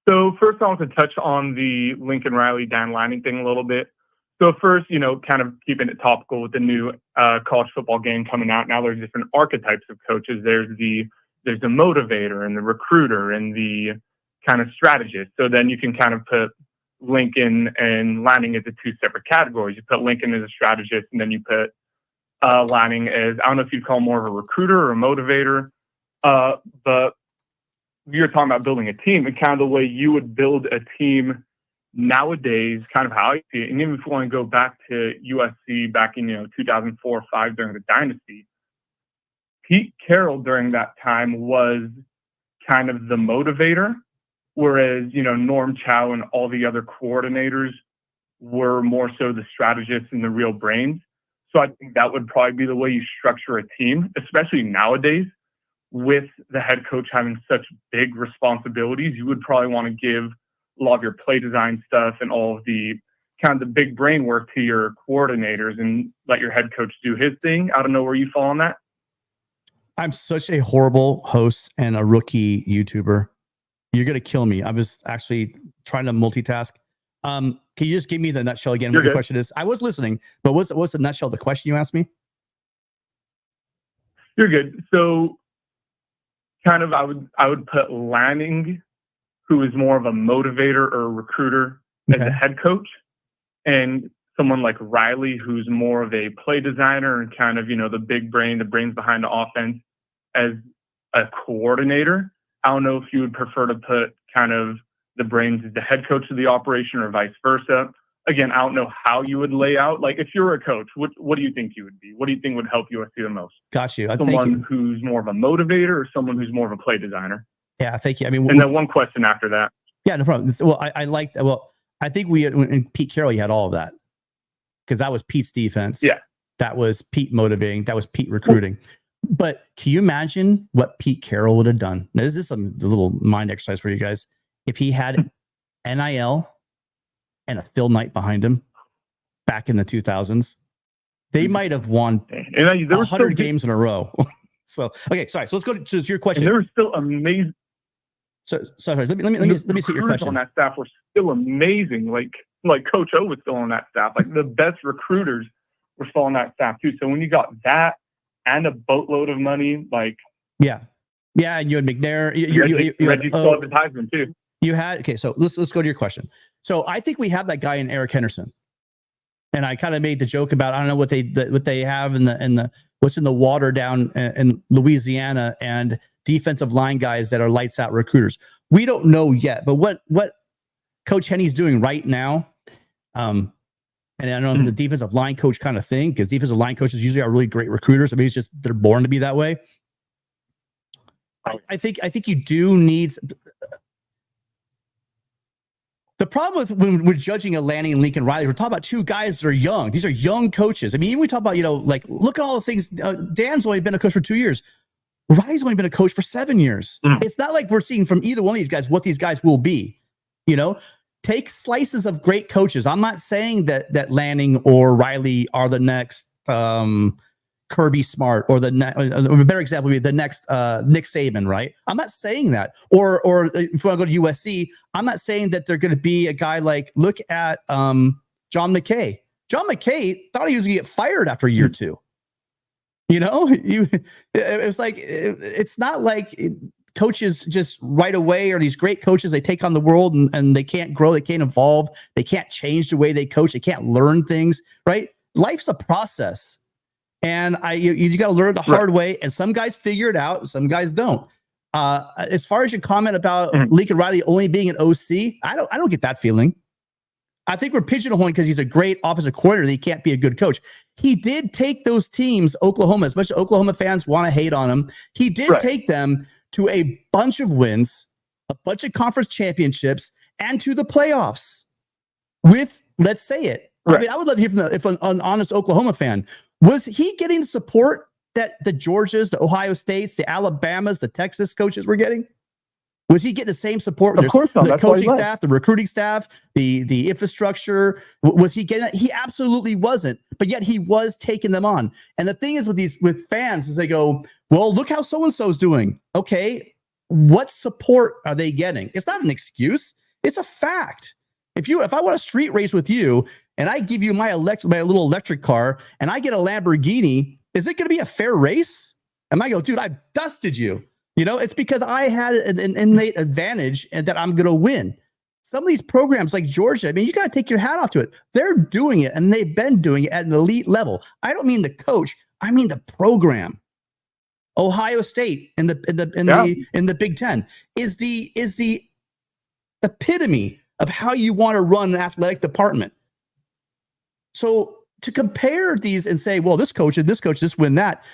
S13: So first I want to touch on the Lincoln Riley, Dan Lanning thing a little bit. So first, kind of keeping it topical with the new college football game coming out. Now there's different archetypes of coaches. There's the motivator and the recruiter and the kind of strategist. So then you can kind of put Lincoln and Lanning into 2 separate categories. You put Lincoln as a strategist, and then you put Lanning as, I don't know if you'd call more of a recruiter or a motivator, but you're talking about building a team, and kind of the way you would build a team nowadays, kind of how I see it. And even if you want to go back to USC back in 2004 or 5 during the dynasty, Pete Carroll during that time was kind of the motivator, whereas Norm Chow and all the other coordinators were more so the strategists and the real brains. So I think that would probably be the way you structure a team, especially nowadays with the head coach having such big responsibilities. You would probably want to give a lot of your play design stuff and all of the kind of the big brain work to your coordinators and let your head coach do his thing. I don't know where you fall on that.
S2: I'm such a horrible host and a rookie YouTuber. You're going to kill me. I was actually trying to multitask. Can you just give me the nutshell again? What the question is? I was listening, but what's the nutshell? The question you asked me?
S13: You're good. So kind of, I would put Lanning, who is more of a motivator or a recruiter, as a head coach, and someone like Riley, who's more of a play designer and kind of, the big brain, the brains behind the offense, as a coordinator. I don't know if you would prefer to put kind of the brains as the head coach of the operation or vice versa. Again, I don't know how you would lay out. Like, if you're a coach, what do you think you would be? What do you think would help USC the most?
S2: Got you.
S13: Someone who's more of a motivator or someone who's more of a play designer?
S2: Yeah, thank you. I mean,
S13: and then one question after that.
S2: Yeah, no problem. Well, I like that. Well, I think in Pete Carroll, you had all of that, because that was Pete's defense.
S13: Yeah.
S2: That was Pete motivating. That was Pete recruiting. But can you imagine what Pete Carroll would have done? Now, this is a little mind exercise for you guys. If he had NIL and a Phil Knight behind him back in the 2000s, they might have won 100 games in a row. So, okay, sorry. So let's go to your question.
S13: And they were still amazing.
S2: So sorry. Let me see your question.
S13: On that staff were still amazing. Like Coach O was still on that staff. Like, the best recruiters were still on that staff too. So when you got that and a boatload of money,
S2: yeah, and you had McNair, you
S13: had advertisement too.
S2: You had So let's go to your question. So I think we have that guy in Eric Henderson, and I kind of made the joke about, I don't know what they have in the what's in the water down in Louisiana and defensive line guys that are lights out recruiters. We don't know yet, but what Coach Henny's doing right now, and I don't know if the defensive line coach kind of thing, because defensive line coaches usually are really great recruiters. I mean, it's just they're born to be that way. I think you do need. The problem with when we're judging a Lanning and Lincoln Riley, we're talking about two guys that are young. These are young coaches. I mean, even we talk about, like, look at all the things. Dan's only been a coach for 2 years. Riley's only been a coach for 7 years. It's not like we're seeing from either one of these guys what these guys will be. Take slices of great coaches. I'm not saying that Lanning or Riley are the next Kirby Smart or a better example would be the next Nick Saban, right? I'm not saying that. Or if you want to go to USC, I'm not saying that they're going to be a guy like, look at John McKay. John McKay thought he was going to get fired after year 2. It's like, it's not like coaches just right away are these great coaches. They take on the world and they can't grow. They can't evolve. They can't change the way they coach. They can't learn things, right? Life's a process. And you got to learn the hard way. And some guys figure it out. Some guys don't. As far as your comment about Lincoln Riley only being an OC, I don't get that feeling. I think we're pigeonholing because he's a great offensive coordinator that he can't be a good coach. He did take those teams, Oklahoma, as much as Oklahoma fans want to hate on him, he did take them to a bunch of wins, a bunch of conference championships, and to the playoffs with, let's say it. I mean, I would love to hear from an honest Oklahoma fan. Was he getting support that the Georgias, the Ohio States, the Alabamas, the Texas coaches were getting? Was he getting the same support?
S6: Of course not.
S2: The
S6: That's why
S2: coaching staff, the recruiting staff, the infrastructure. Was he getting that? He absolutely wasn't. But yet he was taking them on. And the thing is with fans is they go, well, look how so-and-so's doing. Okay, what support are they getting? It's not an excuse. It's a fact. If I want a street race with you and I give you my little electric car and I get a Lamborghini, is it going to be a fair race? And I go, dude, I dusted you. It's because I had an innate advantage and that I'm going to win. Some of these programs like Georgia, I mean, you got to take your hat off to it. They're doing it and they've been doing it at an elite level. I don't mean the coach. I mean the program. Ohio State in the Big Ten is the epitome of how you want to run an athletic department. So to compare these and say, well, this coach, this win that,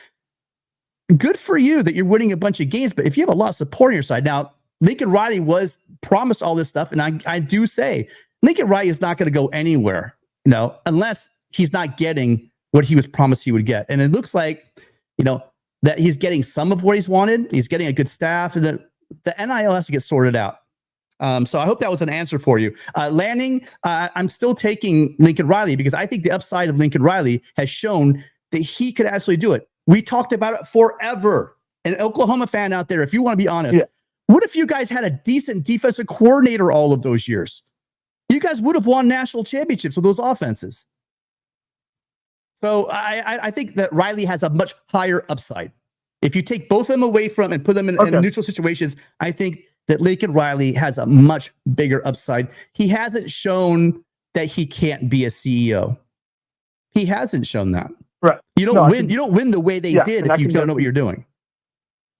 S2: good for you that you're winning a bunch of games. But if you have a lot of support on your side, now Lincoln Riley was promised all this stuff. And I do say Lincoln Riley is not going to go anywhere, unless he's not getting what he was promised he would get. And it looks like, that he's getting some of what he's wanted. He's getting a good staff, and the NIL has to get sorted out. So I hope that was an answer for you. Lanning, I'm still taking Lincoln Riley because I think the upside of Lincoln Riley has shown that he could actually do it. We talked about it forever. An Oklahoma fan out there, if you want to be honest, what if you guys had a decent defensive coordinator all of those years? You guys would have won national championships with those offenses. So I think that Riley has a much higher upside. If you take both of them away from and put them in neutral situations, I think that Lincoln Riley has a much bigger upside. He hasn't shown that he can't be a CEO. He hasn't shown that.
S5: Right.
S2: You don't win. You don't win the way they did if you don't know what you're doing.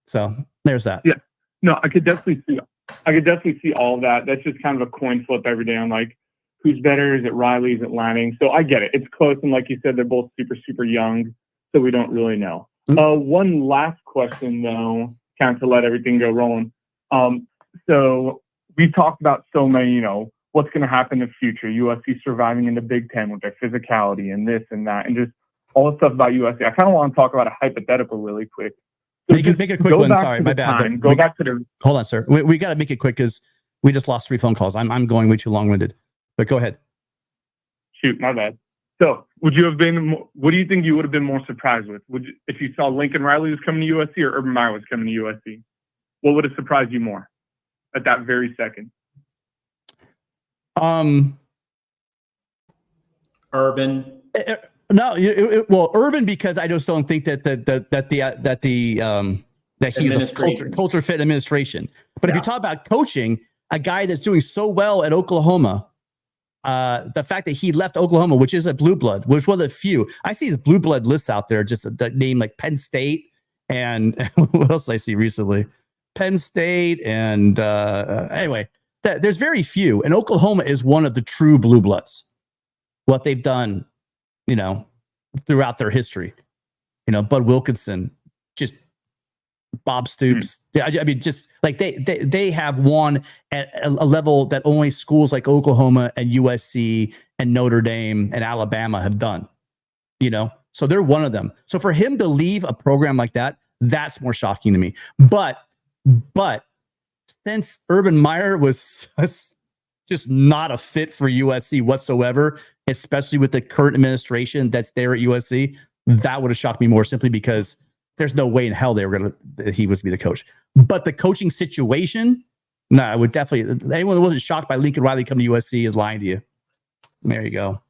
S2: So there's that.
S13: Yeah. No, I could definitely see all of that. That's just kind of a coin flip every day on like who's better. Is it Riley? Is it Lanning? So I get it. It's close, and like you said, they're both super, super young, so we don't really know. One last question though, kind of to let everything go rolling. So we've talked about so many, what's going to happen in the future. USC surviving in the Big Ten with their physicality and this and that, and just all the stuff about USC. I kind of want to talk about a hypothetical really quick. So
S2: make a quick one. Sorry, my bad. Hold on, sir. We got to make it quick because we just lost 3 phone calls. I'm going way too long-winded. But go ahead.
S13: Shoot, my bad. So would you have been? What do you think you would have been more surprised with? If you saw Lincoln Riley was coming to USC or Urban Meyer was coming to USC? What would have surprised you more at that very second?
S3: Urban.
S2: No, well, Urban, because I just don't think that he was a culture fit administration. But if you talk about coaching, a guy that's doing so well at Oklahoma, the fact that he left Oklahoma, which is a blue blood, was one of the few. I see his blue blood lists out there, just the name like Penn State and what else did I see recently? Penn State and anyway, there's very few, and Oklahoma is one of the true blue bloods. What they've done, throughout their history, Bud Wilkinson, just Bob Stoops. Yeah, I mean, just like they have won at a level that only schools like Oklahoma and USC and Notre Dame and Alabama have done. So they're one of them. So for him to leave a program like that, that's more shocking to me. But since Urban Meyer was just not a fit for USC whatsoever, especially with the current administration that's there at USC, that would have shocked me more, simply because there's no way in hell he was going to be the coach. But the coaching situation, no, I would definitely, anyone that wasn't shocked by Lincoln Riley coming to USC is lying to you. There you go.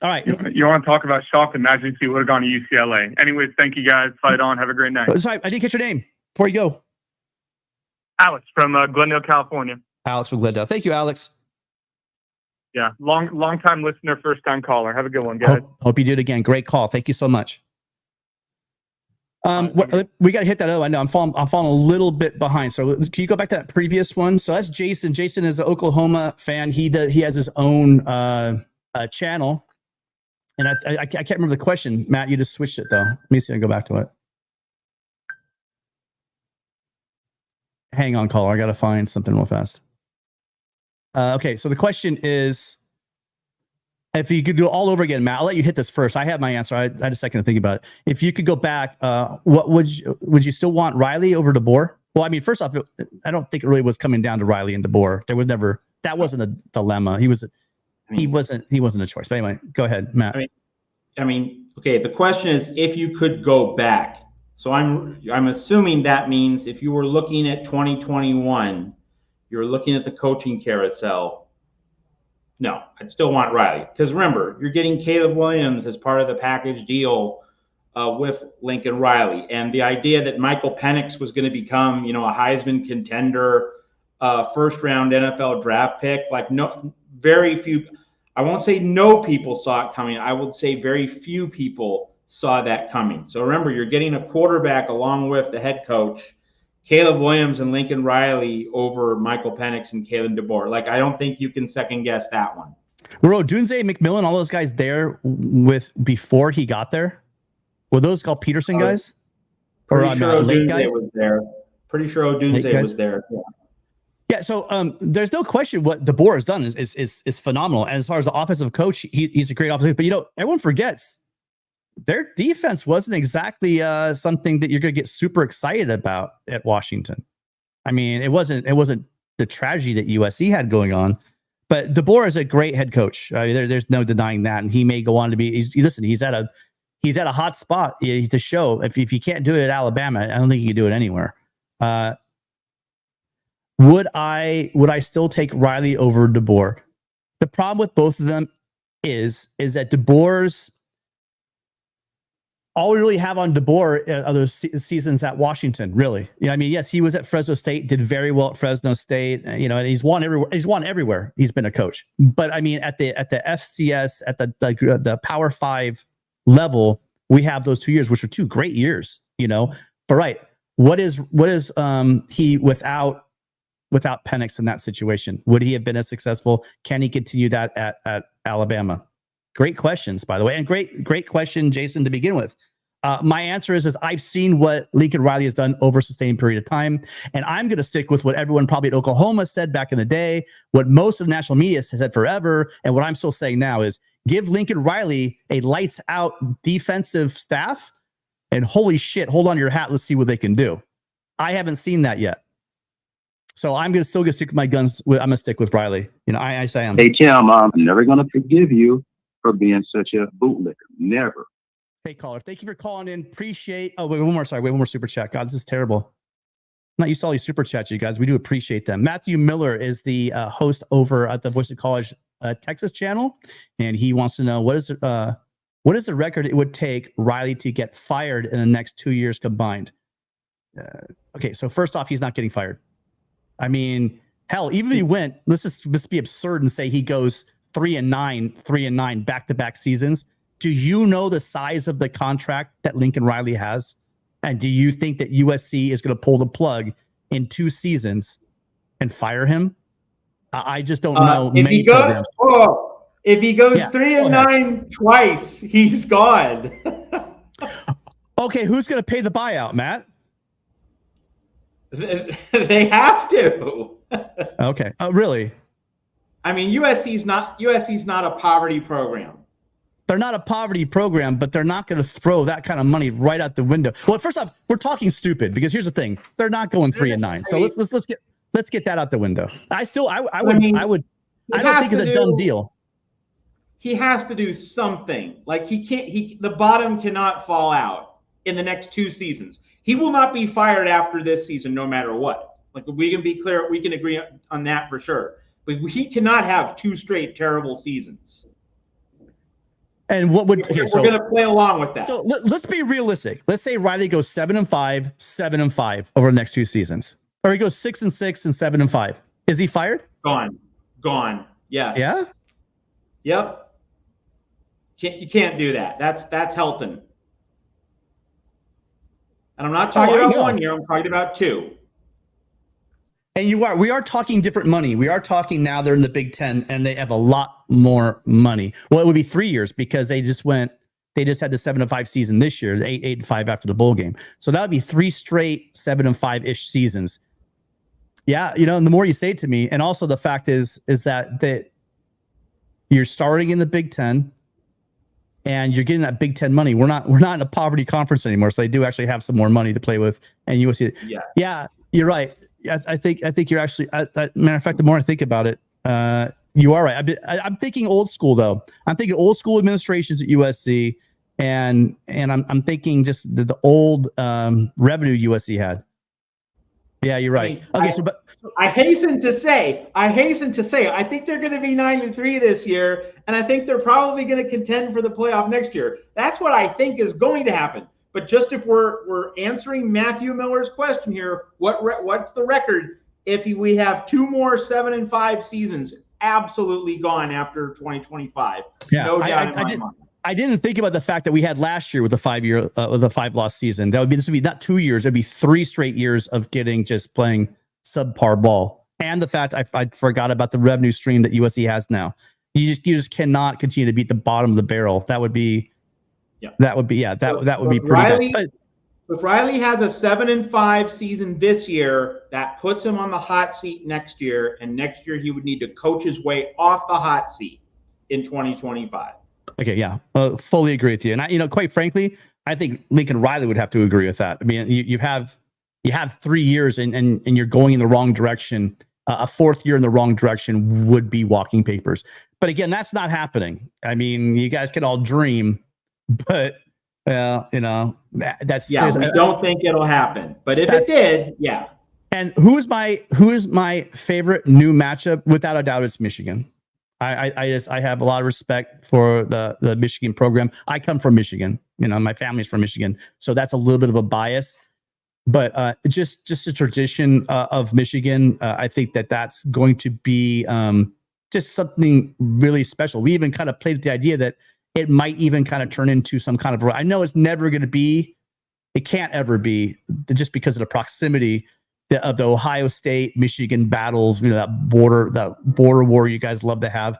S2: All right.
S13: You want to talk about shock? Imagine if he would have gone to UCLA. Anyways, thank you guys. Fight on. Have a great night.
S2: Sorry, I didn't catch your name before you go.
S13: Alex from Glendale, California.
S2: Alex from Glendale. Thank you, Alex.
S13: Yeah, long time listener, first time caller. Have a good one, guys.
S2: Hope you do it again. Great call. Thank you so much. We got to hit that. I know I'm falling a little bit behind. So can you go back to that previous one? So that's Jason. Jason is an Oklahoma fan. He has his own channel, and I can't remember the question. Matt, you just switched it though. Let me see. I go back to it. Hang on, caller. I got to find something real fast. Okay, so the question is, if you could do it all over again, Matt, I'll let you hit this first. I have my answer. I had a second to think about it. If you could go back, what would you still want Riley over DeBoer? Well, I mean, first off, I don't think it really was coming down to Riley and DeBoer. That wasn't a dilemma. He wasn't a choice. But anyway, go ahead, Matt.
S3: I mean, okay. The question is if you could go back. So I'm assuming that means if you were looking at 2021, you're looking at the coaching carousel. No, I'd still want Riley, because remember, you're getting Caleb Williams as part of the package deal with Lincoln Riley, and the idea that Michael Penix was going to become, a Heisman contender, first-round NFL draft pick, very few. I won't say no people saw it coming. I would say very few people saw that coming. So remember, you're getting a quarterback along with the head coach, Caleb Williams and Lincoln Riley, over Michael Penix and Kalen DeBoer. I don't think you can second guess that one.
S2: Were Odunze, McMillan, all those guys there before he got there? Were those called Peterson guys?
S3: Pretty sure Odunze was there. Pretty sure Odunze was there. Yeah.
S2: Yeah, so there's no question what DeBoer has done is phenomenal. And as far as the offensive coach, he's a great offensive. But everyone forgets their defense wasn't exactly something that you're going to get super excited about at Washington. I mean, it wasn't the tragedy that USC had going on. But DeBoer is a great head coach. There's no denying that, and he may go on to be. He's at a hot spot to show. If you can't do it at Alabama, I don't think you can do it anywhere. Would I still take Riley over DeBoer? The problem with both of them is that DeBoer's all we really have on DeBoer other seasons at Washington, really. I mean, yes, he was at Fresno State, did very well at Fresno State. And he's won everywhere. He's won everywhere. He's been a coach. But I mean, at the FCS, at the Power 5 level, we have those 2 years, which are 2 great years. But right, what is he without Penix in that situation? Would he have been as successful? Can he continue that at Alabama? Great questions, by the way, and great question, Jason, to begin with. My answer is I've seen what Lincoln Riley has done over a sustained period of time, and I'm going to stick with what everyone probably at Oklahoma said back in the day, what most of the national media has said forever, and what I'm still saying now is give Lincoln Riley a lights-out defensive staff, and holy shit, hold on to your hat, let's see what they can do. I haven't seen that yet. So I'm still going to stick with my guns. I'm going to stick with Riley. I say I'm.
S8: Hey, Tim, I'm never going to forgive you for being such a bootlicker. Never.
S2: Hey, caller, thank you for calling in. Appreciate. Oh, wait, one more super chat. God, this is terrible. I'm not used to all these super chats, you guys. We do appreciate them. Matthew Miller is the host over at the Voice of College Texas channel, and he wants to know what is the record it would take Riley to get fired in the next 2 years combined. Okay, so first off, he's not getting fired. I mean, Hell, even if he went, let's be absurd and say he goes 3-9 back-to-back seasons. Do you know the size of the contract that Lincoln Riley has? And do you think that USC is going to pull the plug in 2 seasons and fire him? I just don't know.
S3: If he goes 3-9 twice, he's gone.
S2: Okay, who's going to pay the buyout, Matt?
S3: They have to.
S2: Okay. Oh, really?
S3: I mean, USC's not a poverty program.
S2: They're not a poverty program, but they're not going to throw that kind of money right out the window. Well, first off, we're talking stupid because here's the thing: they're not going 3-9. So let's get that out the window. I don't think it's a done deal.
S3: He has to do something. Like the bottom cannot fall out in the next 2 seasons. He will not be fired after this season, no matter what. Like, we can be clear, we can agree on that for sure. But he cannot have 2 straight terrible seasons.
S2: And what would
S3: we're going to play along with that?
S2: So let's be realistic. Let's say Riley goes 7-5, 7-5 over the next 2 seasons, or he goes 6-6 and 7-5. Is he fired?
S3: Gone. Yes.
S2: Yeah.
S3: Yep. You can't do that. That's Helton. And I'm not talking about 1 year. I'm talking about 2.
S2: And we are talking different money. We are talking now they're in the Big Ten and they have a lot more money. Well, it would be 3 years because they just had the 7-5 season this year, the 8-5 after the bowl game. So that would be 3 straight 7-5-ish seasons. Yeah. And the more you say it to me, and also the fact is that you're starting in the Big Ten and you're getting that Big Ten money. We're not in a poverty conference anymore. So they do actually have some more money to play with. And USC. Yeah, you're right. I think you're actually. Matter of fact, the more I think about it, you are right. I'm thinking old school though. I'm thinking old school administrations at USC, and I'm thinking just the old revenue USC had. Yeah, you're right. Okay,
S3: I hasten to say, I think they're going to be 9-3 this year, and I think they're probably going to contend for the playoff next year. That's what I think is going to happen. But just if we're answering Matthew Miller's question here, what's the record if we have 2 more 7-5 seasons absolutely gone after 2025?
S2: Yeah,
S3: no doubt in my mind.
S2: I didn't think about the fact that we had last year with a 5-loss season. This would be not 2 years. It'd be 3 straight years of just playing subpar ball. And the fact I forgot about the revenue stream that USC has now. You just cannot continue to beat the bottom of the barrel. That would be pretty bad.
S3: If Riley has a 7-5 season this year, that puts him on the hot seat next year, and next year he would need to coach his way off the hot seat in 2025.
S2: Okay, yeah, fully agree with you. And quite frankly, I think Lincoln Riley would have to agree with that. I mean, you have 3 years and you're going in the wrong direction. A 4th year in the wrong direction would be walking papers. But again, that's not happening. I mean, you guys can all dream, but that's
S3: we don't think it'll happen. But if it did, yeah.
S2: And who is my favorite new matchup? Without a doubt, it's Michigan. I have a lot of respect for the Michigan program. I come from Michigan. My family's from Michigan, so that's a little bit of a bias. But just a tradition of Michigan, I think that's going to be just something really special. We even kind of played with the idea that it might even kind of turn into some kind of. I know it's never going to be. It can't ever be just because of the proximity of the Ohio State Michigan battles. That border war you guys love to have.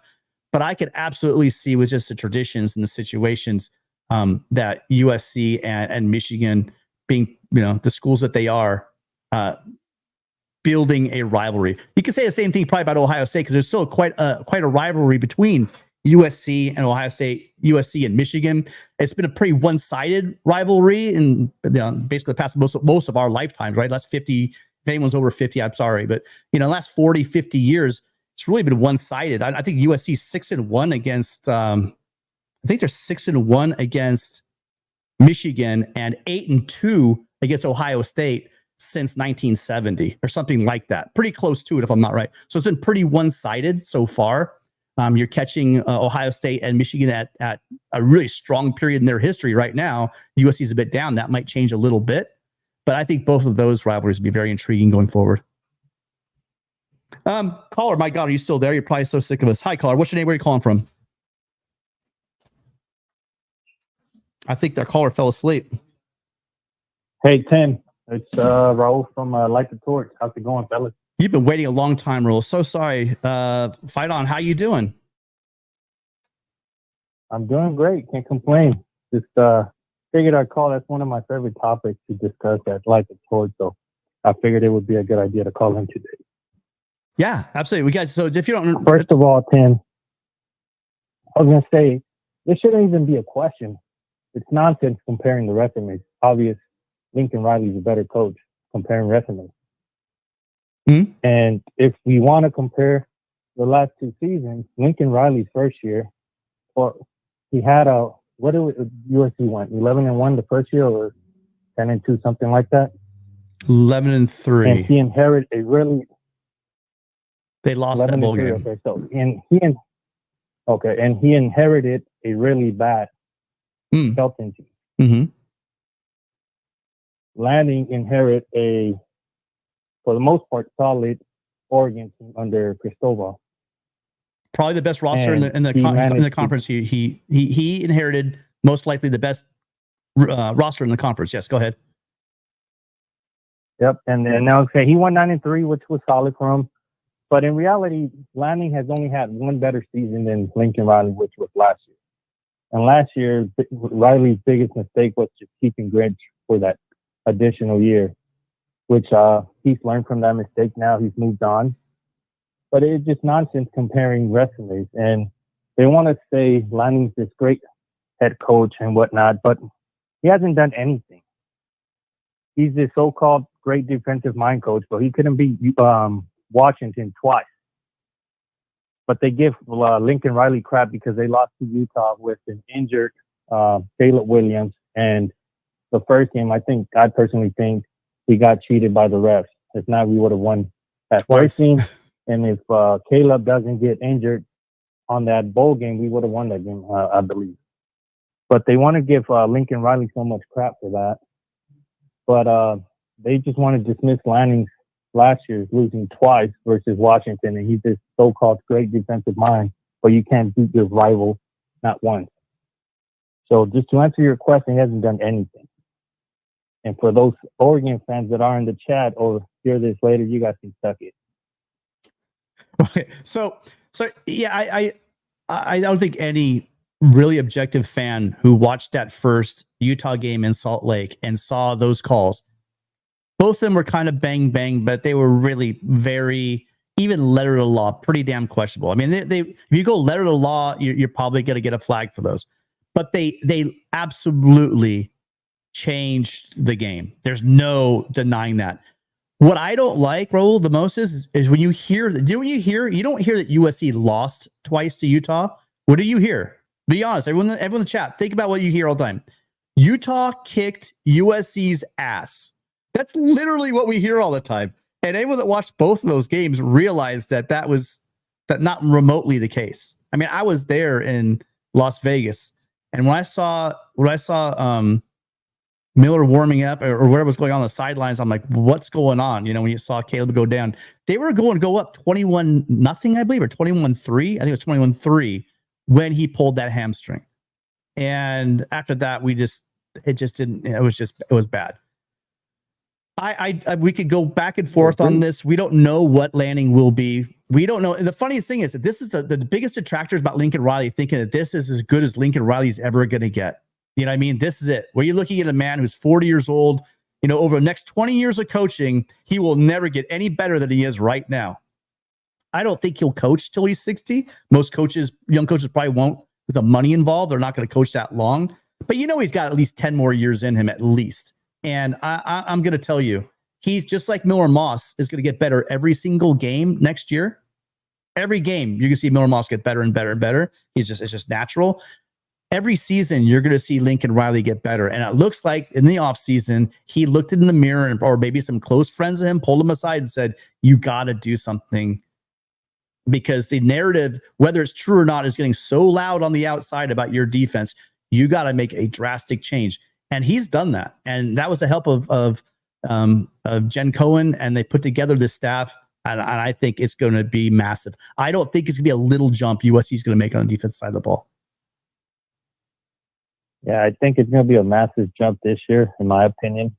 S2: But I could absolutely see with just the traditions and the situations that USC and Michigan being the schools that they are building a rivalry. You could say the same thing probably about Ohio State because there's still quite a rivalry between USC and Ohio State, USC and Michigan. It's been a pretty one-sided rivalry in basically the past most of our lifetimes, right? Last 50, if anyone's over 50, I'm sorry, but last 40, 50 years, it's really been one-sided. I think USC 6-1 against. I think they're 6-1 against Michigan and 8-2 against Ohio State since 1970 or something like that. Pretty close to it, if I'm not right. So it's been pretty one-sided so far. You're catching Ohio State and Michigan at a really strong period in their history right now. USC is a bit down. That might change a little bit, but I think both of those rivalries would be very intriguing going forward. Caller, my God, are you still there? You're probably so sick of us. Hi, caller. What's your name? Where are you calling from? I think their caller fell asleep.
S6: Hey, Tim. It's Raul from Light the Torch. How's it going, fellas?
S2: You've been waiting a long time, Raul. So sorry. Fight on. How you doing?
S6: I'm doing great. Can't complain. Just figured I'd call. That's one of my favorite topics to discuss at Light the Torch. So I figured it would be a good idea to call him today.
S2: Yeah, absolutely. We guys. So if you don't,
S6: First of all, Tim, I was gonna say this shouldn't even be a question. It's nonsense comparing the resumes. Obvious, Lincoln Riley's a better coach comparing resumes.
S2: Mm-hmm.
S6: And if we want to compare the last two seasons, Lincoln Riley's first year, or he had what did USC went 11-1 the first year, or 10-2, something like that.
S2: 11-3.
S6: And he inherited a really.
S2: They lost that bowl game.
S6: Okay, so and he inherited a really bad Shelton team.
S2: Mm-hmm.
S6: Lanning inherited a, for the most part, solid Oregon team under Cristobal.
S2: Probably the best roster in the conference. He inherited most likely the best roster in the conference. Yes, go ahead.
S6: Yep, and now okay, he won 9-3, which was solid for him. But in reality, Lanning has only had one better season than Lincoln Riley, which was last year. And last year, Riley's biggest mistake was just keeping Grinch for that additional year, which he's learned from that mistake. Now he's moved on. But it's just nonsense comparing resumes. And they want to say Lanning's this great head coach and whatnot, but he hasn't done anything. He's this so-called great defensive mind coach, but he couldn't beat Washington twice. But they give Lincoln Riley crap because they lost to Utah with an injured Caleb Williams. And the first game, I personally think we got cheated by the refs. If not, we would have won that first game. And if Caleb doesn't get injured on that bowl game, we would have won that game, I believe. But they want to give Lincoln Riley so much crap for that. But they just want to dismiss Lanning's last year's losing twice versus Washington, and he's this so-called great defensive mind, but you can't beat your rival not once. So just to answer your question, he hasn't done anything. And for those Oregon fans that are in the chat or hear this later, you guys can suck it.
S2: Okay, so yeah, I don't think any really objective fan who watched that first Utah game in Salt Lake and saw those calls, both of them were kind of bang bang, but they were really very, even letter of the law, pretty damn questionable. I mean, they if you go letter of the law, you're probably going to get a flag for those. But they absolutely changed the game. There's no denying that. What I don't like, Raul, the most is when you hear, you don't hear that USC lost twice to Utah. What do you hear? Be honest, everyone in the chat, think about what you hear all the time. Utah kicked USC's ass. That's literally what we hear all the time. And anyone that watched both of those games realized that was not remotely the case. I mean, I was there in Las Vegas, and when I saw Miller warming up or whatever was going on the sidelines, I'm like, what's going on? You know, when you saw Caleb go down, they were going to go up 21-0, I believe, or 21-3. I think it was 21-3 when he pulled that hamstring. And after that, it was bad. We could go back and forth on this. We don't know what Lanning will be. We don't know. And the funniest thing is that this is the biggest detractors about Lincoln Riley, thinking that this is as good as Lincoln Riley's ever going to get. You know what I mean? This is it. Where you're looking at a man who's 40 years old, you know, over the next 20 years of coaching, he will never get any better than he is right now. I don't think he'll coach till he's 60. Most coaches, young coaches probably won't with the money involved. They're not going to coach that long. But you know he's got at least 10 more years in him at least. And I'm going to tell you, he's just like Miller Moss is going to get better every single game next year. Every game, you can see Miller Moss get better and better and better. It's just natural. Every season, you're going to see Lincoln Riley get better. And it looks like in the offseason, he looked in the mirror or maybe some close friends of him pulled him aside and said, you got to do something, because the narrative, whether it's true or not, is getting so loud on the outside about your defense. You got to make a drastic change. And he's done that. And that was the help of Jen Cohen. And they put together this staff And I think it's going to be massive. I don't think it's going to be a little jump USC is going to make on the defensive side of the ball.
S6: Yeah, I think it's going to be a massive jump this year, in my opinion.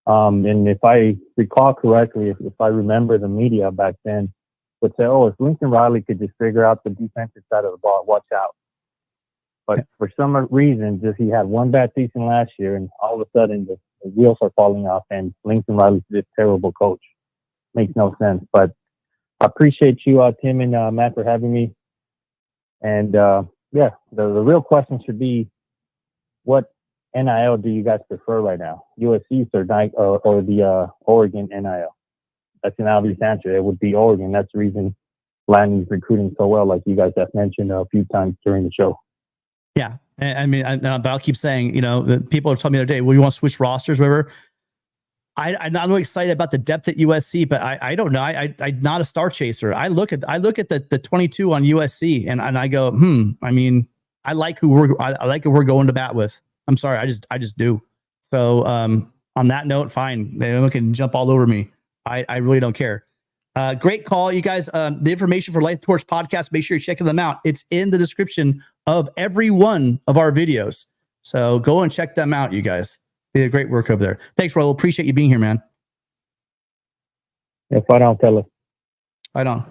S6: And if I recall correctly, if I remember the media back then would say, oh, if Lincoln Riley could just figure out the defensive side of the ball, watch out. But for some reason, just he had one bad season last year, and all of a sudden the wheels are falling off, and Lincoln Riley's this terrible coach. Makes no sense. But I appreciate you, Tim and Matt, for having me. And yeah, the real question should be, what NIL do you guys prefer right now? USC's or the Oregon NIL? That's an obvious answer. It would be Oregon. That's the reason Lanning's recruiting so well, like you guys have mentioned a few times during the show.
S2: Yeah. I mean, but I'll keep saying, people are telling me the other day, well, you want to switch rosters, whatever. I'm not really excited about the depth at USC, but I don't know. I'm not a star chaser. I look at the 22 on USC and I go, I mean, I like who we're going to bat with. I'm sorry. I just do. So, on that note, fine. They can jump all over me. I really don't care. Great call. You guys, the information for Light Torch podcast, make sure you're checking them out. It's in the description of every one of our videos. So go and check them out, you guys. They did great work over there. Thanks, Raul. Appreciate you being here, man.
S6: If I don't tell it.
S2: I don't.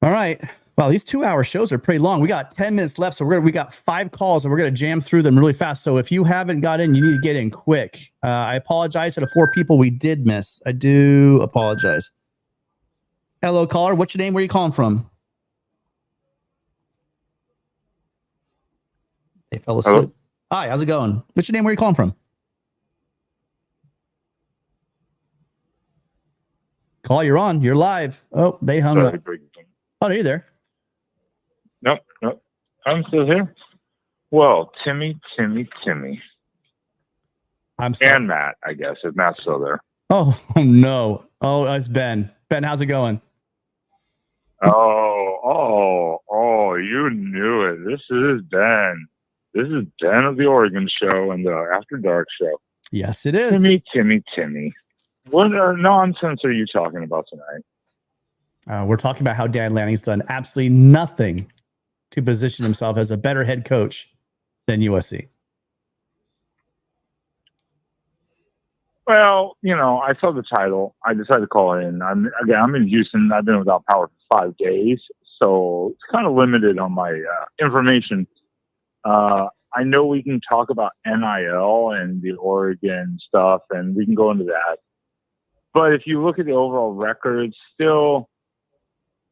S2: All right. Wow, these 2-hour shows are pretty long. We got 10 minutes left, so we got 5 calls, and we're gonna jam through them really fast. So if you haven't got in, you need to get in quick. I apologize to the 4 people we did miss. I do apologize. Hello, caller. What's your name? Where are you calling from? They fell asleep.
S14: Hello?
S2: Hi, how's it going? What's your name? Where are you calling from? Call, you're on. You're live. Oh, they hung up. Oh, are you there?
S14: Nope. I'm still here. Well, Timmy.
S2: I'm sorry.
S14: And Matt, I guess, if Matt's still there.
S2: Oh no. Oh, it's Ben. Ben, how's it going?
S14: Oh, you knew it. This is Ben. This is Ben of the Oregon show and the After Dark show.
S2: Yes, it is.
S14: Timmy. What nonsense are you talking about tonight?
S2: We're talking about how Dan Lanning's done absolutely nothing to position himself as a better head coach than USC.
S14: Well, I saw the title. I decided to call in. I'm in Houston. I've been without power for 5 days, so it's kind of limited on my information. I know we can talk about NIL and the Oregon stuff, and we can go into that. But if you look at the overall records, still,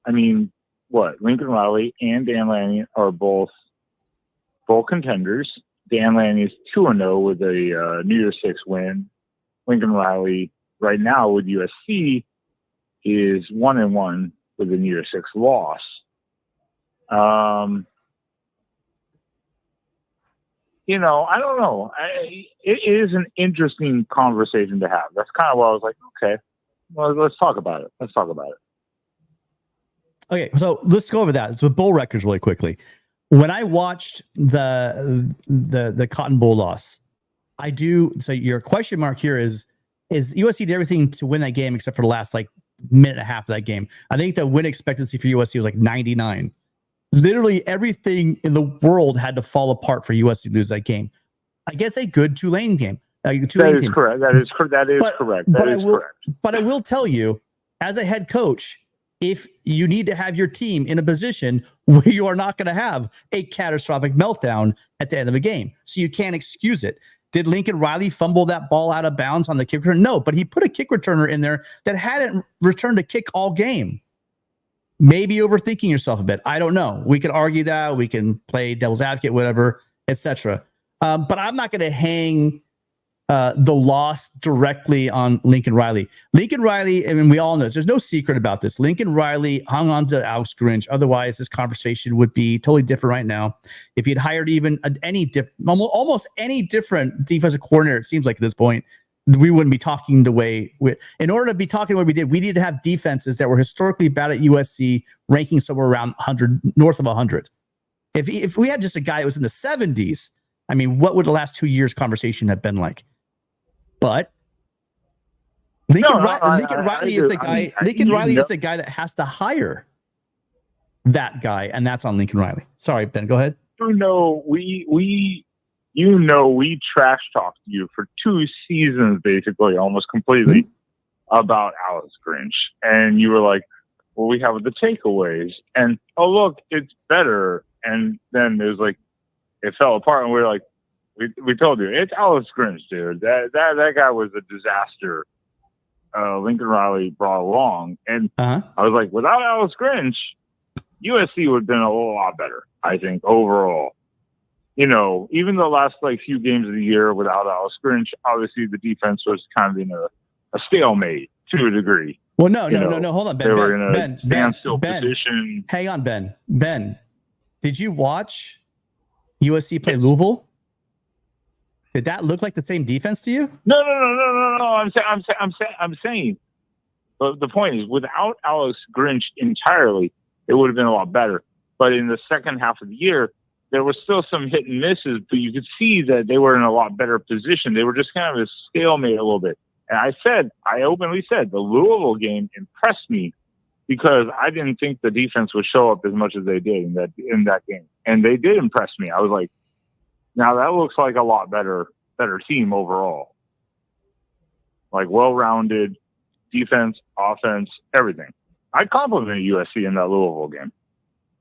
S14: I mean, Lincoln Riley and Dan Lanning are both contenders. Dan Lanning is 2-0 with a New Year's Six win. Lincoln Riley, right now with USC, is 1-1 with a New Year's Six loss. I don't know. It is an interesting conversation to have. That's kind of why I was like, okay, well, let's talk about it.
S2: Okay, so let's go over that. So bull records really quickly. When I watched the Cotton Bowl loss, I do. So your question mark here is USC did everything to win that game except for the last minute and a half of that game. I think the win expectancy for USC was 99. Literally everything in the world had to fall apart for USC to lose that game against a good Tulane team.
S14: That is correct. That is correct.
S2: But I will tell you, as a head coach, if you need to have your team in a position where you are not going to have a catastrophic meltdown at the end of a game, so you can't excuse it. Did Lincoln Riley fumble that ball out of bounds on the kick return? No, but he put a kick returner in there that hadn't returned a kick all game. Maybe overthinking yourself a bit. I don't know. We could argue that. We can play devil's advocate, whatever, etc. But I'm not going to hang the loss directly on Lincoln Riley. Lincoln Riley, I mean, we all know this. There's no secret about this. Lincoln Riley hung on to Alex Grinch. Otherwise, this conversation would be totally different right now. If he'd hired even almost any different defensive coordinator, it seems like at this point, we wouldn't be talking the way in order to be talking the way we did, we need to have defenses that were historically bad at USC, ranking somewhere around 100, north of 100. If we had just a guy that was in the 70s, I mean, what would the last 2 years conversation have been like? But Lincoln Riley is the guy. Lincoln Riley is the guy that has to hire that guy, and that's on Lincoln Riley. Sorry, Ben. Go ahead.
S14: We trash talked you for 2 seasons, basically, almost completely, about Alex Grinch, and you were like, "Well, we have the takeaways," and oh look, it's better. And then there's like, it fell apart, and we were like, "We told you, it's Alex Grinch, dude. That guy was a disaster." Lincoln Riley brought along, and I was like, without Alex Grinch, USC would have been a lot better, I think, overall. You know, even the last few games of the year without Alex Grinch, obviously the defense was kind of in a stalemate to a degree.
S2: Well, no. Hold on, Ben.
S14: They were in a standstill
S2: Ben,
S14: position.
S2: Hang on, Ben. Ben, did you watch USC play Louisville? Did that look like the same defense to you?
S14: No. I'm saying. But the point is, without Alex Grinch entirely, it would have been a lot better. But in the second half of the year, there was still some hit and misses, but you could see that they were in a lot better position. They were just kind of a stalemate a little bit. And I openly said, the Louisville game impressed me because I didn't think the defense would show up as much as they did in that game. And they did impress me. I was like, now that looks like a lot better team overall. Like well-rounded defense, offense, everything. I complimented USC in that Louisville game.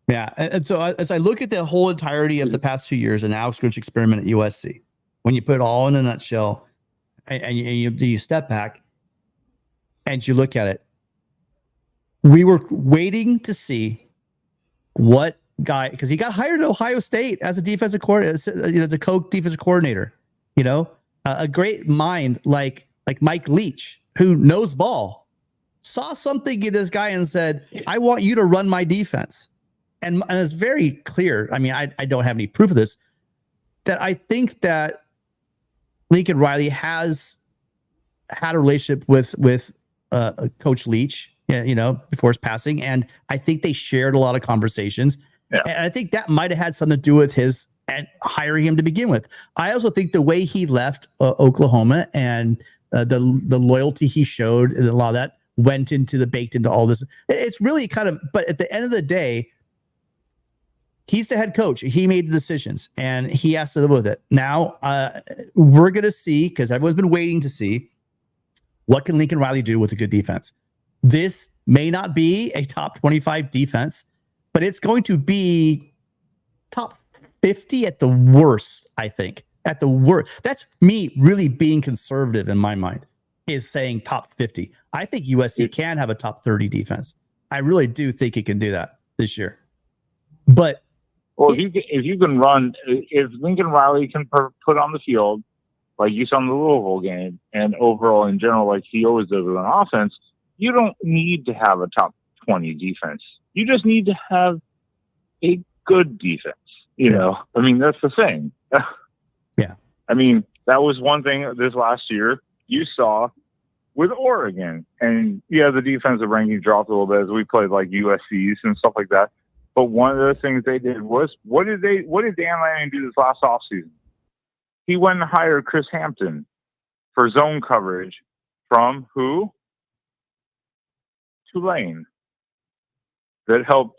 S2: Yeah, and so as I look at the whole entirety of the past 2 years and Alex Grinch experiment at USC, when you put it all in a nutshell, and you step back and you look at it, we were waiting to see what guy, because he got hired at Ohio State as a defensive coordinator, as a co-defensive coordinator. You know, a great mind like Mike Leach, who knows ball, saw something in this guy and said, "I want you to run my defense." And it's very clear. I mean, I don't have any proof of this, that I think that Lincoln Riley has had a relationship with Coach Leach, you know, before his passing. And I think they shared a lot of conversations. Yeah. And I think that might have had something to do with his and hiring him to begin with. I also think the way he left Oklahoma and the loyalty he showed and a lot of that went into baked into all this. It's really kind of, but at the end of the day, he's the head coach. He made the decisions and he has to live with it. Now we're going to see, because everyone's been waiting to see, what can Lincoln Riley do with a good defense. This may not be a top 25 defense, but it's going to be top 50 at the worst, I think. At the worst. That's me really being conservative in my mind, is saying top 50. I think USC can have a top 30 defense. I really do think it can do that this year. But
S14: well, if you can run, if Lincoln Riley can put on the field, like you saw in the Louisville game, and overall in general, like he always does with an offense, you don't need to have a top 20 defense. You just need to have a good defense. You know, I mean, that's the thing.
S2: Yeah.
S14: I mean, that was one thing this last year you saw with Oregon. And yeah, the defensive ranking dropped a little bit as we played like USC's and stuff like that. But one of the things they did was, what did Dan Lanning do this last offseason? He went and hired Chris Hampton for zone coverage from who? Tulane. That helped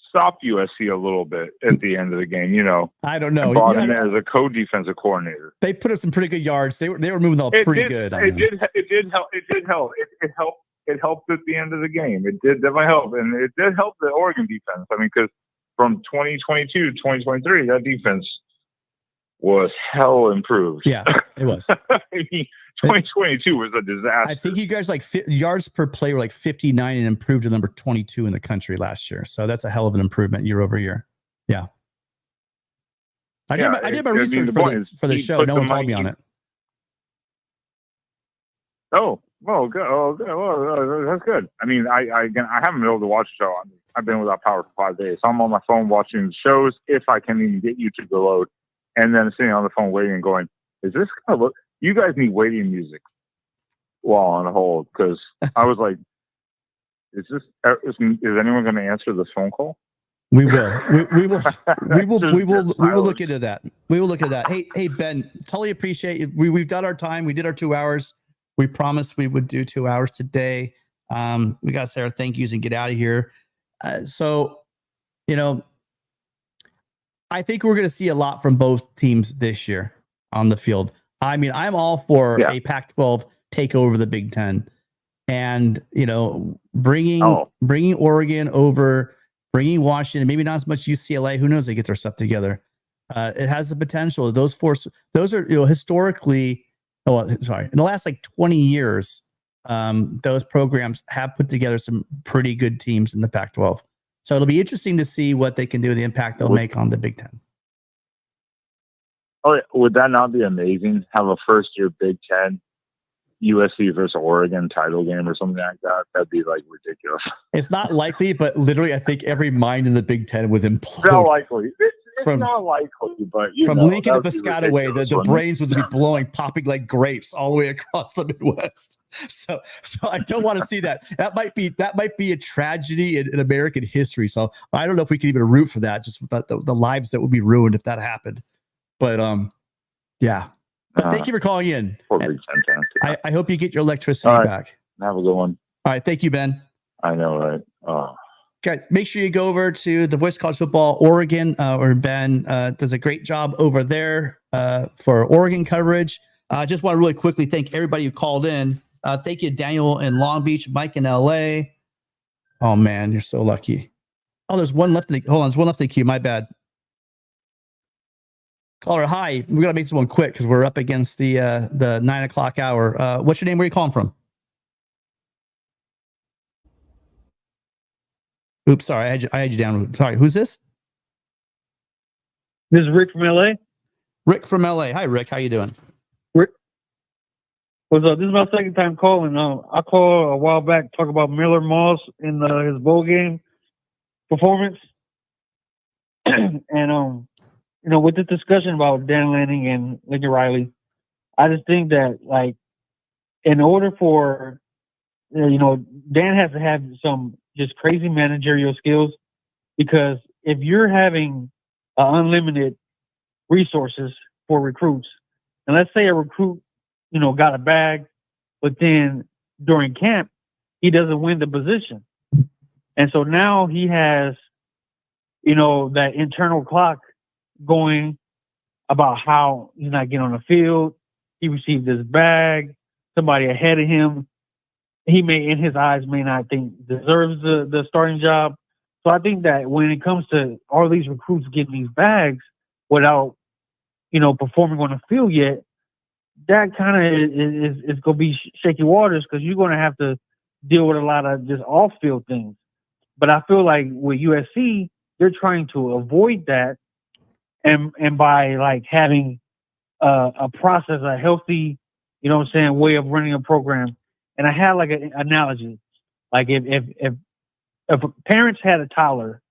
S14: stop USC a little bit at the end of the game, you know.
S2: I don't know.
S14: And brought him in as a co-defensive coordinator.
S2: They put up some pretty good yards. They were moving the ball pretty good.
S14: It did help. It helped at the end of the game. It did definitely help. And it did help the Oregon defense. I mean, because from 2022 to 2023, that defense was hell improved.
S2: Yeah, it was.
S14: I mean, 2022 was a disaster.
S2: I think you guys yards per play were like 59 and improved to number 22 in the country last year. So that's a hell of an improvement year over year. Yeah. I did my research for the show. No one told me on it.
S14: Oh, well, good. Oh, good. Well, that's good. I mean, I haven't been able to watch the show. I've been without power for 5 days. So I'm on my phone watching shows if I can even get YouTube to load, and then sitting on the phone waiting and going, is this kind of you guys need waiting music while on hold? Because I was like, is anyone going to answer this phone call?
S2: We will. We will look into that. We will look at that. Hey, Ben, totally appreciate it. We've done our time. We did our 2 hours. We promised we would do 2 hours today. We got to say our thank yous and get out of here. So, I think we're going to see a lot from both teams this year on the field. I mean, I'm all for a Pac-12 take over the Big Ten, and bringing Oregon over, bringing Washington, maybe not as much UCLA. Who knows? They get their stuff together. It has the potential. Those are historically. In the last 20 years, those programs have put together some pretty good teams in the Pac-12. So it'll be interesting to see what they can do, the impact they'll make on the Big Ten.
S14: Oh, would that not be amazing? Have a first-year Big Ten USC versus Oregon title game or something like that. That'd be ridiculous.
S2: It's not likely, but literally, I think every mind in the Big Ten would implode.
S14: It's not likely. It's not likely, but
S2: from Lincoln to Piscataway, the brains would be blowing, popping like grapes all the way across the Midwest. So I don't want to see that. That might be a tragedy in American history. So I don't know if we can even root for that. Just the lives that would be ruined if that happened. But yeah. But thank you for calling in. I hope you get your electricity back.
S14: Have a good one.
S2: All right. Thank you, Ben.
S14: I know, right?
S2: Guys, make sure you go over to the Voice of College Football Oregon, where Ben does a great job over there for Oregon coverage. I just want to really quickly thank everybody who called in. Thank you, Daniel in Long Beach, Mike in LA. Oh, man, you're so lucky. Oh, there's one left. Hold on, there's one left in the queue. My bad. Caller, hi. We got to make this one quick because we're up against the 9 o'clock hour. What's your name? Where are you calling from? Oops, sorry. I had you down. Sorry, who's this?
S15: This is Rick from LA.
S2: Rick from LA. Hi, Rick. How you doing?
S15: Rick, what's up? This is my second time calling. I called a while back to talk about Miller Moss in his bowl game performance, and with the discussion about Dan Lanning and Lincoln Riley, I just think that in order for Dan has to have some just crazy managerial skills, because if you're having unlimited resources for recruits, and let's say a recruit, got a bag, but then during camp, he doesn't win the position. And so now he has, that internal clock going about how he's not getting on the field. He received this bag, somebody ahead of him, he may, in his eyes, may not think deserves the starting job. So I think that when it comes to all these recruits getting these bags without, performing on the field yet, that kind of is going to be shaky waters, because you're going to have to deal with a lot of just off-field things. But I feel like with USC, they're trying to avoid that, and by having a process, a healthy, way of running a program. And I had an analogy, if parents had a toddler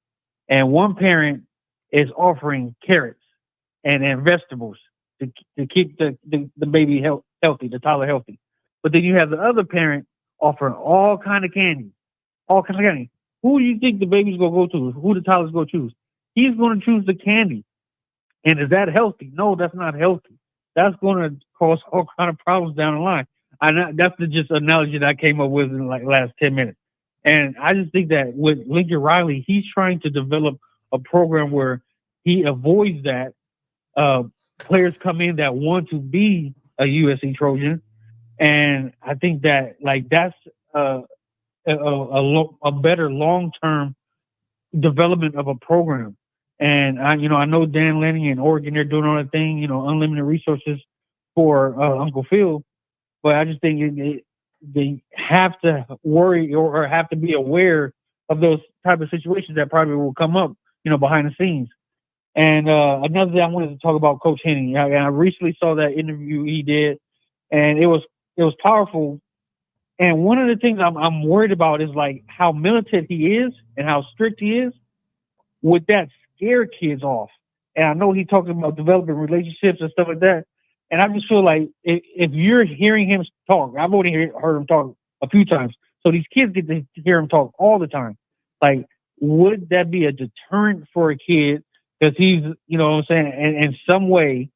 S15: and one parent is offering carrots and vegetables to keep the baby healthy, the toddler healthy, but then you have the other parent offering all kind of candy. Who do you think the baby's gonna go to? Who the toddler's gonna choose? He's gonna choose the candy. And is that healthy? No, that's not healthy. That's gonna cause all kind of problems down the line. That's just analogy that I came up with in the last 10 minutes. And I just think that with Lincoln Riley, he's trying to develop a program where he avoids that. Players come in that want to be a USC Trojan. And I think that that's a better long-term development of a program. And I know Dan Lanning and Oregon, they're doing all that thing, unlimited resources for Uncle Phil. But I just think they have to worry or have to be aware of those type of situations that probably will come up, behind the scenes. And another thing I wanted to talk about Coach Henning. I recently saw that interview he did, and it was powerful. And one of the things I'm worried about is how militant he is and how strict he is. Would that scare kids off? And I know he talks about developing relationships and stuff like that. And I just feel like if you're hearing him talk, I've only heard him talk a few times. So these kids get to hear him talk all the time. Would that be a deterrent for a kid? Because he's, in some way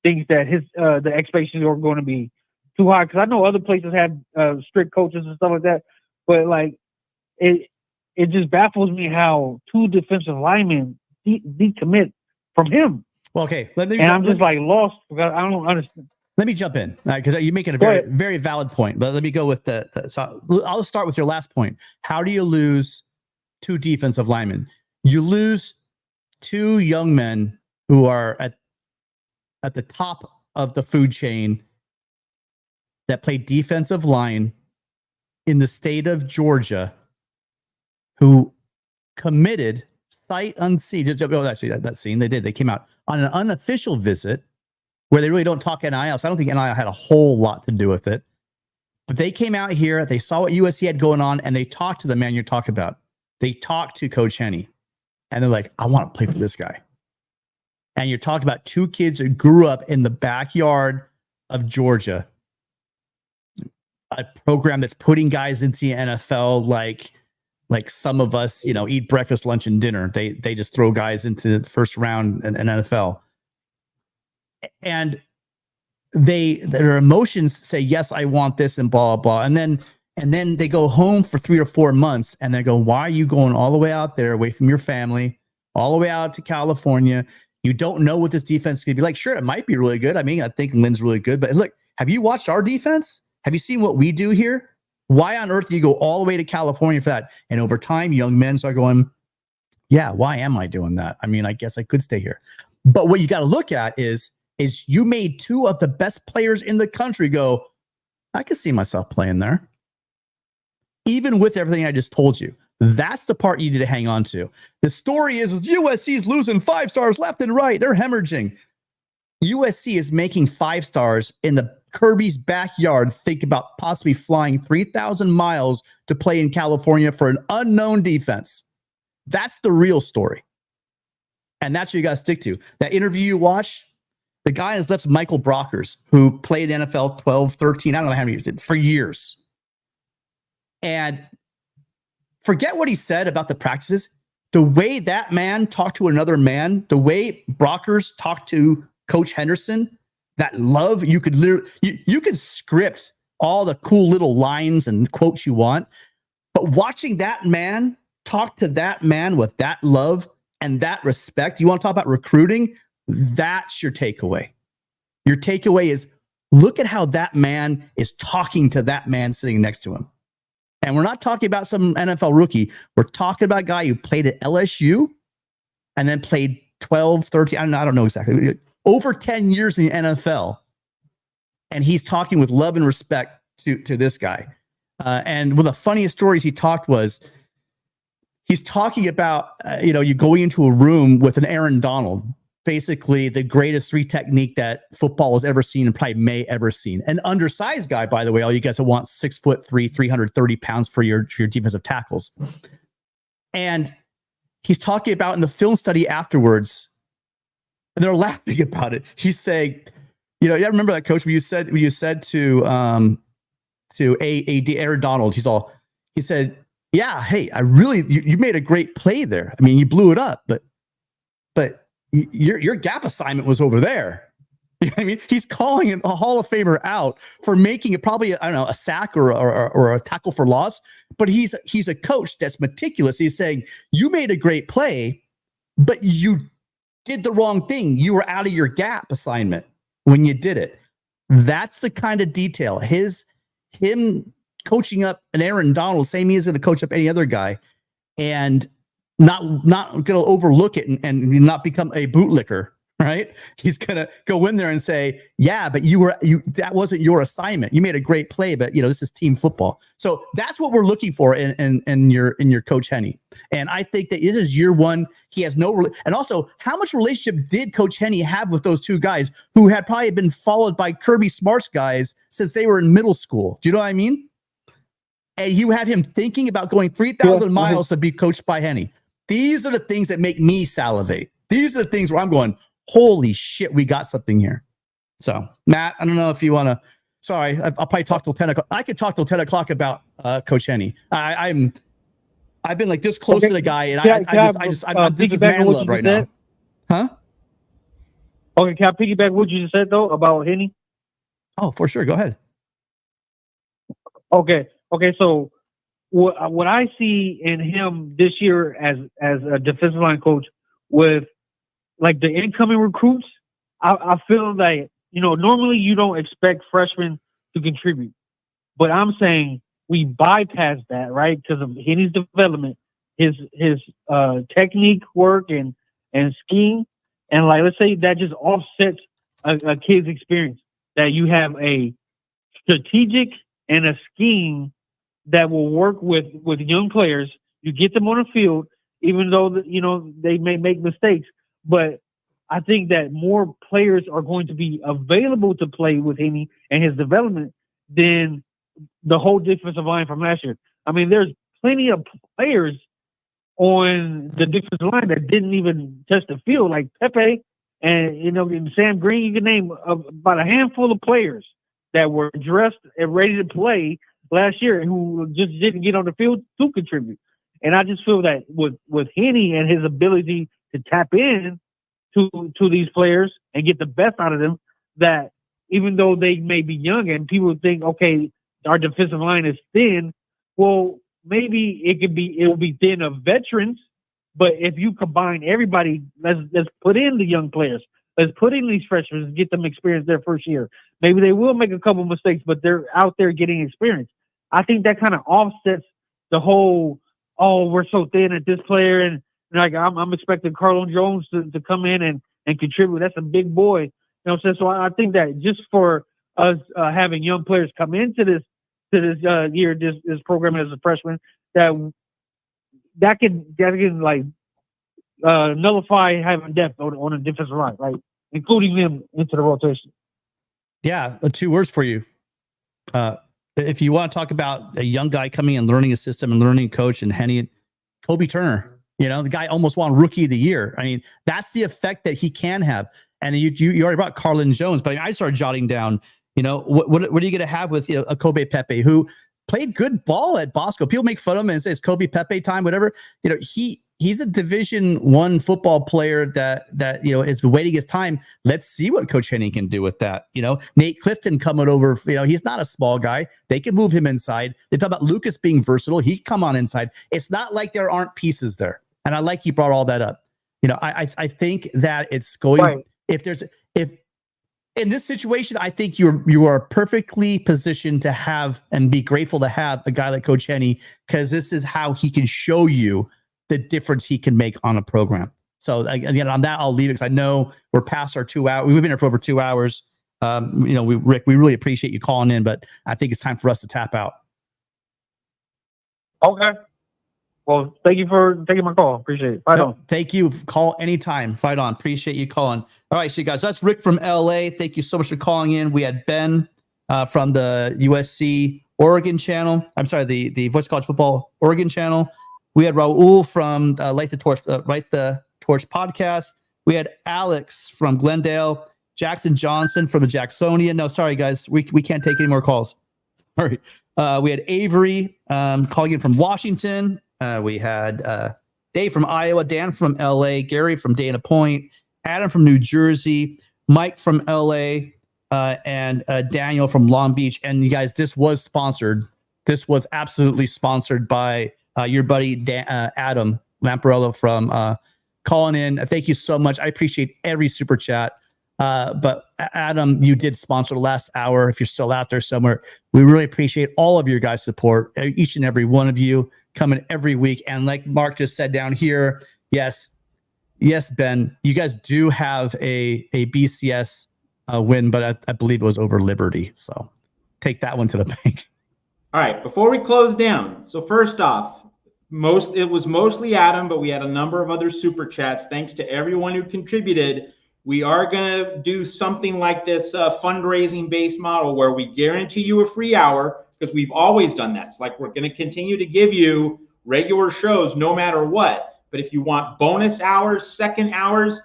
S15: thinks that his the expectations are going to be too high because I know other places have strict coaches and stuff like that, but like it just baffles me how 2 defensive linemen decommit from him.
S2: Well, okay,
S15: I'm just like lost because I don't understand.
S2: Let me jump in because you're making a very, very valid point. But let me go with so I'll start with your last point. How do you lose 2 defensive linemen? You lose 2 young men who are at the top of the food chain that play defensive line in the state of Georgia, who committed sight unseen. Actually, that scene they did. They came out on an unofficial visit where they really don't talk NIL. So I don't think NIL had a whole lot to do with it. But they came out here, they saw what USC had going on, and they talked to the man you're talking about. They talked to Coach Henne, and they're like, I want to play for this guy. And you're talking about 2 kids who grew up in the backyard of Georgia, a program that's putting guys into the NFL like some of us, eat breakfast, lunch, and dinner. They just throw guys into the first round in NFL. And their emotions say, yes, I want this, and blah, blah. And then they go home for 3 or 4 months and they go, why are you going all the way out there away from your family, all the way out to California? You don't know what this defense is going to be like. Sure, it might be really good. I mean, I think Lynn's really good, but look, have you watched our defense? Have you seen what we do here? Why on earth do you go all the way to California for that? And over time, young men start going, yeah, why am I doing that? I mean, I guess I could stay here. But what you got to look at is you made 2 of the best players in the country go, I could see myself playing there. Even with everything I just told you. That's the part you need to hang on to. The story is USC's losing 5 stars left and right. They're hemorrhaging. USC is making 5 stars in the Kirby's backyard think about possibly flying 3,000 miles to play in California for an unknown defense. That's the real story. And that's what you got to stick to. That interview you watched, the guy on his left's Michael Brockers, who played the NFL 12, 13, I don't know how many years, for years. And forget what he said about the practices. The way that man talked to another man, the way Brockers talked to Coach Henderson, that love, you could literally, you could script all the cool little lines and quotes you want. But watching that man talk to that man with that love and that respect, you want to talk about recruiting? That's your takeaway. Your takeaway is look at how that man is talking to that man sitting next to him. And we're not talking about some NFL rookie. We're talking about a guy who played at LSU and then played 12, 13, I don't know exactly, over 10 years in the NFL. And he's talking with love and respect to this guy. And one of the funniest stories he talked was, he's talking about, you going into a room with an Aaron Donald, basically the greatest 3 technique that football has ever seen and probably may ever seen. An undersized guy, by the way, all you guys that want 6'3", 330 pounds for your defensive tackles. And he's talking about in the film study afterwards, and they're laughing about it. He's saying, you remember that, coach, when you said to Aaron Donald, he said, yeah, hey, you made a great play there. I mean, you blew it up, but your gap assignment was over there. You know what I mean? He's calling a Hall of Famer out for making it probably, a sack or a tackle for loss. But he's a coach that's meticulous. He's saying, you made a great play, but you did the wrong thing. You were out of your gap assignment when you did it. That's the kind of detail. Him coaching up an Aaron Donald, same he is going to coach up any other guy, and not going to overlook it and not become a bootlicker, right? He's going to go in there and say, yeah, but that wasn't your assignment. You made a great play, but this is team football. So that's what we're looking for in your Coach Henne. And I think that this is year 1. He has and also, how much relationship did Coach Henne have with those 2 guys who had probably been followed by Kirby Smart's guys since they were in middle school? Do you know what I mean? And you have him thinking about going 3,000 miles to be coached by Henne. These are the things that make me salivate. These are the things where I'm going, holy shit, we got something here. So, Matt, I don't know if you want to. Sorry, I'll probably talk till 10 o'clock. I could talk till 10 o'clock about Coach Henne. I've been like this close to the guy, and I'm this is man love right now. Huh?
S15: Okay, can I piggyback what you just said though about Henne?
S2: Oh, for sure. Go ahead.
S15: Okay. So what I see in him this year as a defensive line coach with like the incoming recruits, I feel like, normally you don't expect freshmen to contribute, but I'm saying we bypass that, right? Because of his development, his technique work and scheme. And like, let's say that just offsets a kid's experience, that you have a strategic and a scheme that will work with young players. You get them on the field, even though they may make mistakes. But I think that more players are going to be available to play with him and his development than the whole defensive line from last year. I mean, there's plenty of players on the defensive line that didn't even touch the field, like Pepe and Sam Green. You can name about a handful of players that were dressed and ready to play last year who just didn't get on the field to contribute. And I just feel that with Henny and his ability to tap in to these players and get the best out of them, that even though they may be young and people think, okay, our defensive line is thin, well, maybe it will be thin of veterans, but if you combine everybody, let's put in the young players. Let's put in these freshmen and get them experience their first year. Maybe they will make a couple mistakes, but they're out there getting experience. I think that kind of offsets the whole, oh, we're so thin at this player, and like I'm expecting Carlon Jones to come in and contribute. That's a big boy. You know what I'm saying? So I think that just for us having young players come into this year, this program as a freshman, that can like nullify having depth on a defensive line, right? Including them into the rotation.
S2: Yeah, 2 words for you. If you want to talk about a young guy coming and learning a system and learning a coach and Henny, Kobe Turner, the guy almost won Rookie of the Year. I mean, that's the effect that he can have. And you already brought Carlon Jones, but I started jotting down, what are you going to have with a Kobe Pepe who played good ball at Bosco? People make fun of him and say it's Kobe Pepe time, whatever. He's a Division I football player that is waiting his time. Let's see what Coach Henny can do with that. Nate Clifton coming over. He's not a small guy. They can move him inside. They talk about Lucas being versatile. He can come on inside. It's not like there aren't pieces there. And I like you brought all that up. I think that it's going. Right. If in this situation, I think you are perfectly positioned to have and be grateful to have a guy like Coach Henny, because this is how he can show you the difference he can make on a program. So again, on that, I'll leave it because I know we're past our 2 hours. We've been here for over 2 hours. Rick, we really appreciate you calling in, but I think it's time for us to tap out.
S15: Okay. Well, thank you for taking my call. Appreciate it. Fight on.
S2: Thank you. Call anytime. Fight on. Appreciate you calling. All right, so you guys, that's Rick from LA. Thank you so much for calling in. We had Ben from the USC Oregon channel. I'm sorry, the Voice of College Football Oregon channel. We had Raul from Light the Torch podcast. We had Alex from Glendale. Jackson Johnson from the Jacksonian. No, sorry guys, we can't take any more calls. All right. We had Avery calling in from Washington. We had Dave from Iowa, Dan from LA, Gary from Dana Point, Adam from New Jersey, Mike from LA, and Daniel from Long Beach. And you guys, this was sponsored. This was absolutely sponsored by your buddy Adam Lamparello from calling in. Thank you so much. I appreciate every super chat. But Adam, you did sponsor the last hour. If you're still out there somewhere, we really appreciate all of your guys' support. Each and every one of you coming every week. And like Mark just said down here, yes, Ben, you guys do have a BCS win, but I believe it was over Liberty. So take that one to the bank.
S3: All right, before we close down, so first off, it was mostly Adam, but we had a number of other super chats. Thanks to everyone who contributed. We are going to do something like this fundraising-based model where we guarantee you a free hour, because we've always done that. It's like we're going to continue to give you regular shows no matter what. But if you want bonus hours, second hours,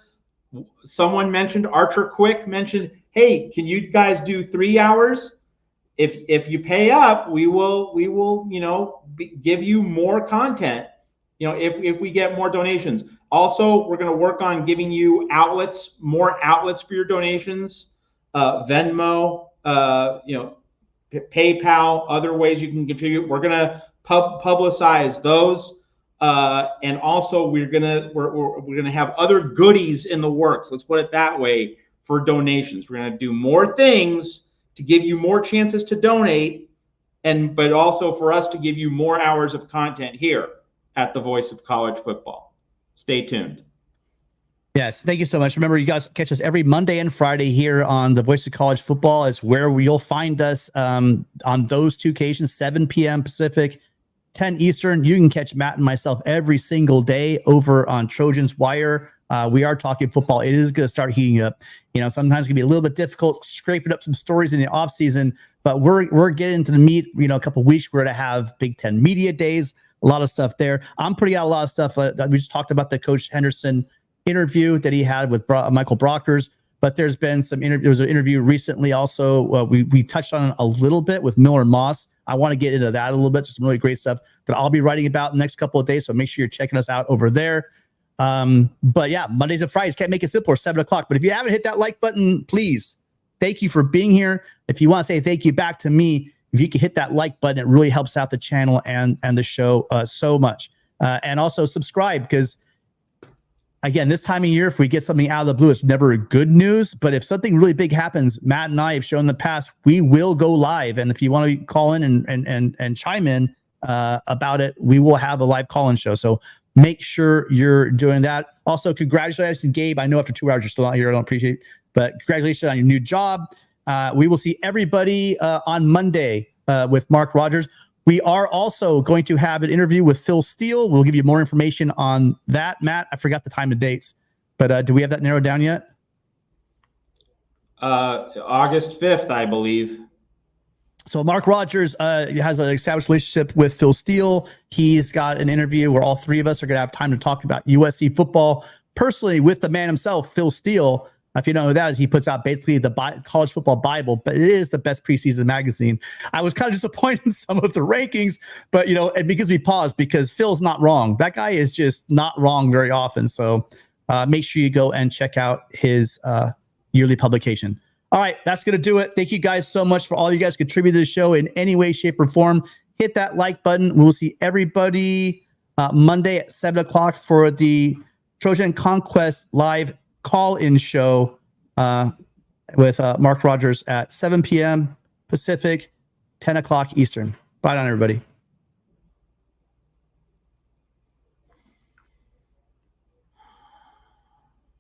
S3: someone mentioned, Archer Quick mentioned, hey, can you guys do 3 hours? If you pay up, we will give you more content, if we get more donations. Also, we're going to work on giving you more outlets for your donations, Venmo, PayPal, other ways you can contribute. We're gonna publicize those, and also we're gonna have other goodies in the works. Let's put it that way for donations. We're gonna do more things to give you more chances to donate, but also for us to give you more hours of content here at the Voice of College Football. Stay tuned.
S2: Yes, thank you so much. Remember, you guys catch us every Monday and Friday here on the Voice of College Football. It's where you'll find us on those two occasions, 7 p.m. Pacific, 10 Eastern. You can catch Matt and myself every single day over on Trojans Wire. We are talking football. It is going to start heating up. Sometimes it's going to be a little bit difficult scraping up some stories in the off season, but we're getting to the meat. A couple of weeks, we're going to have Big Ten Media Days, a lot of stuff there. I'm putting out a lot of stuff that we just talked about, the Coach Henderson interview that he had with Michael Brockers, but there's been there was an interview recently also. We touched on it a little bit with Miller Moss. I want to get into that a little bit. There's some really great stuff that I'll be writing about in the next couple of days. So make sure you're checking us out over there. But yeah, Mondays and Fridays, can't make it simpler, 7 o'clock. But if you haven't hit that like button, please, thank you for being here. If you want to say thank you back to me, if you can hit that like button, it really helps out the channel and the show so much. And also subscribe, because again, this time of year, if we get something out of the blue, it's never good news. But if something really big happens, Matt and I have shown in the past, we will go live. And if you want to call in and chime in about it, we will have a live call-in show. So make sure you're doing that. Also, congratulations, Gabe. I know after 2 hours you're still out here. I don't appreciate it, but congratulations on your new job. We will see everybody on Monday with Mark Rogers. We are also going to have an interview with Phil Steele. We'll give you more information on that. Matt, I forgot the time and dates, but do we have that narrowed down yet?
S3: August 5th, I believe.
S2: So Mark Rogers has an established relationship with Phil Steele. He's got an interview where all three of us are going to have time to talk about USC football personally with the man himself, Phil Steele. If you know who that is, he puts out basically the college football Bible, but it is the best preseason magazine. I was kind of disappointed in some of the rankings, but and because we paused, because Phil's not wrong. That guy is just not wrong very often. So make sure you go and check out his yearly publication. All right, that's going to do it. Thank you guys so much for all you guys contribute to the show in any way, shape, or form. Hit that like button. We'll see everybody Monday at 7 o'clock for the Trojan Conquest live call-in show with Mark Rogers at 7 p.m. Pacific, 10 o'clock Eastern. Bye on everybody.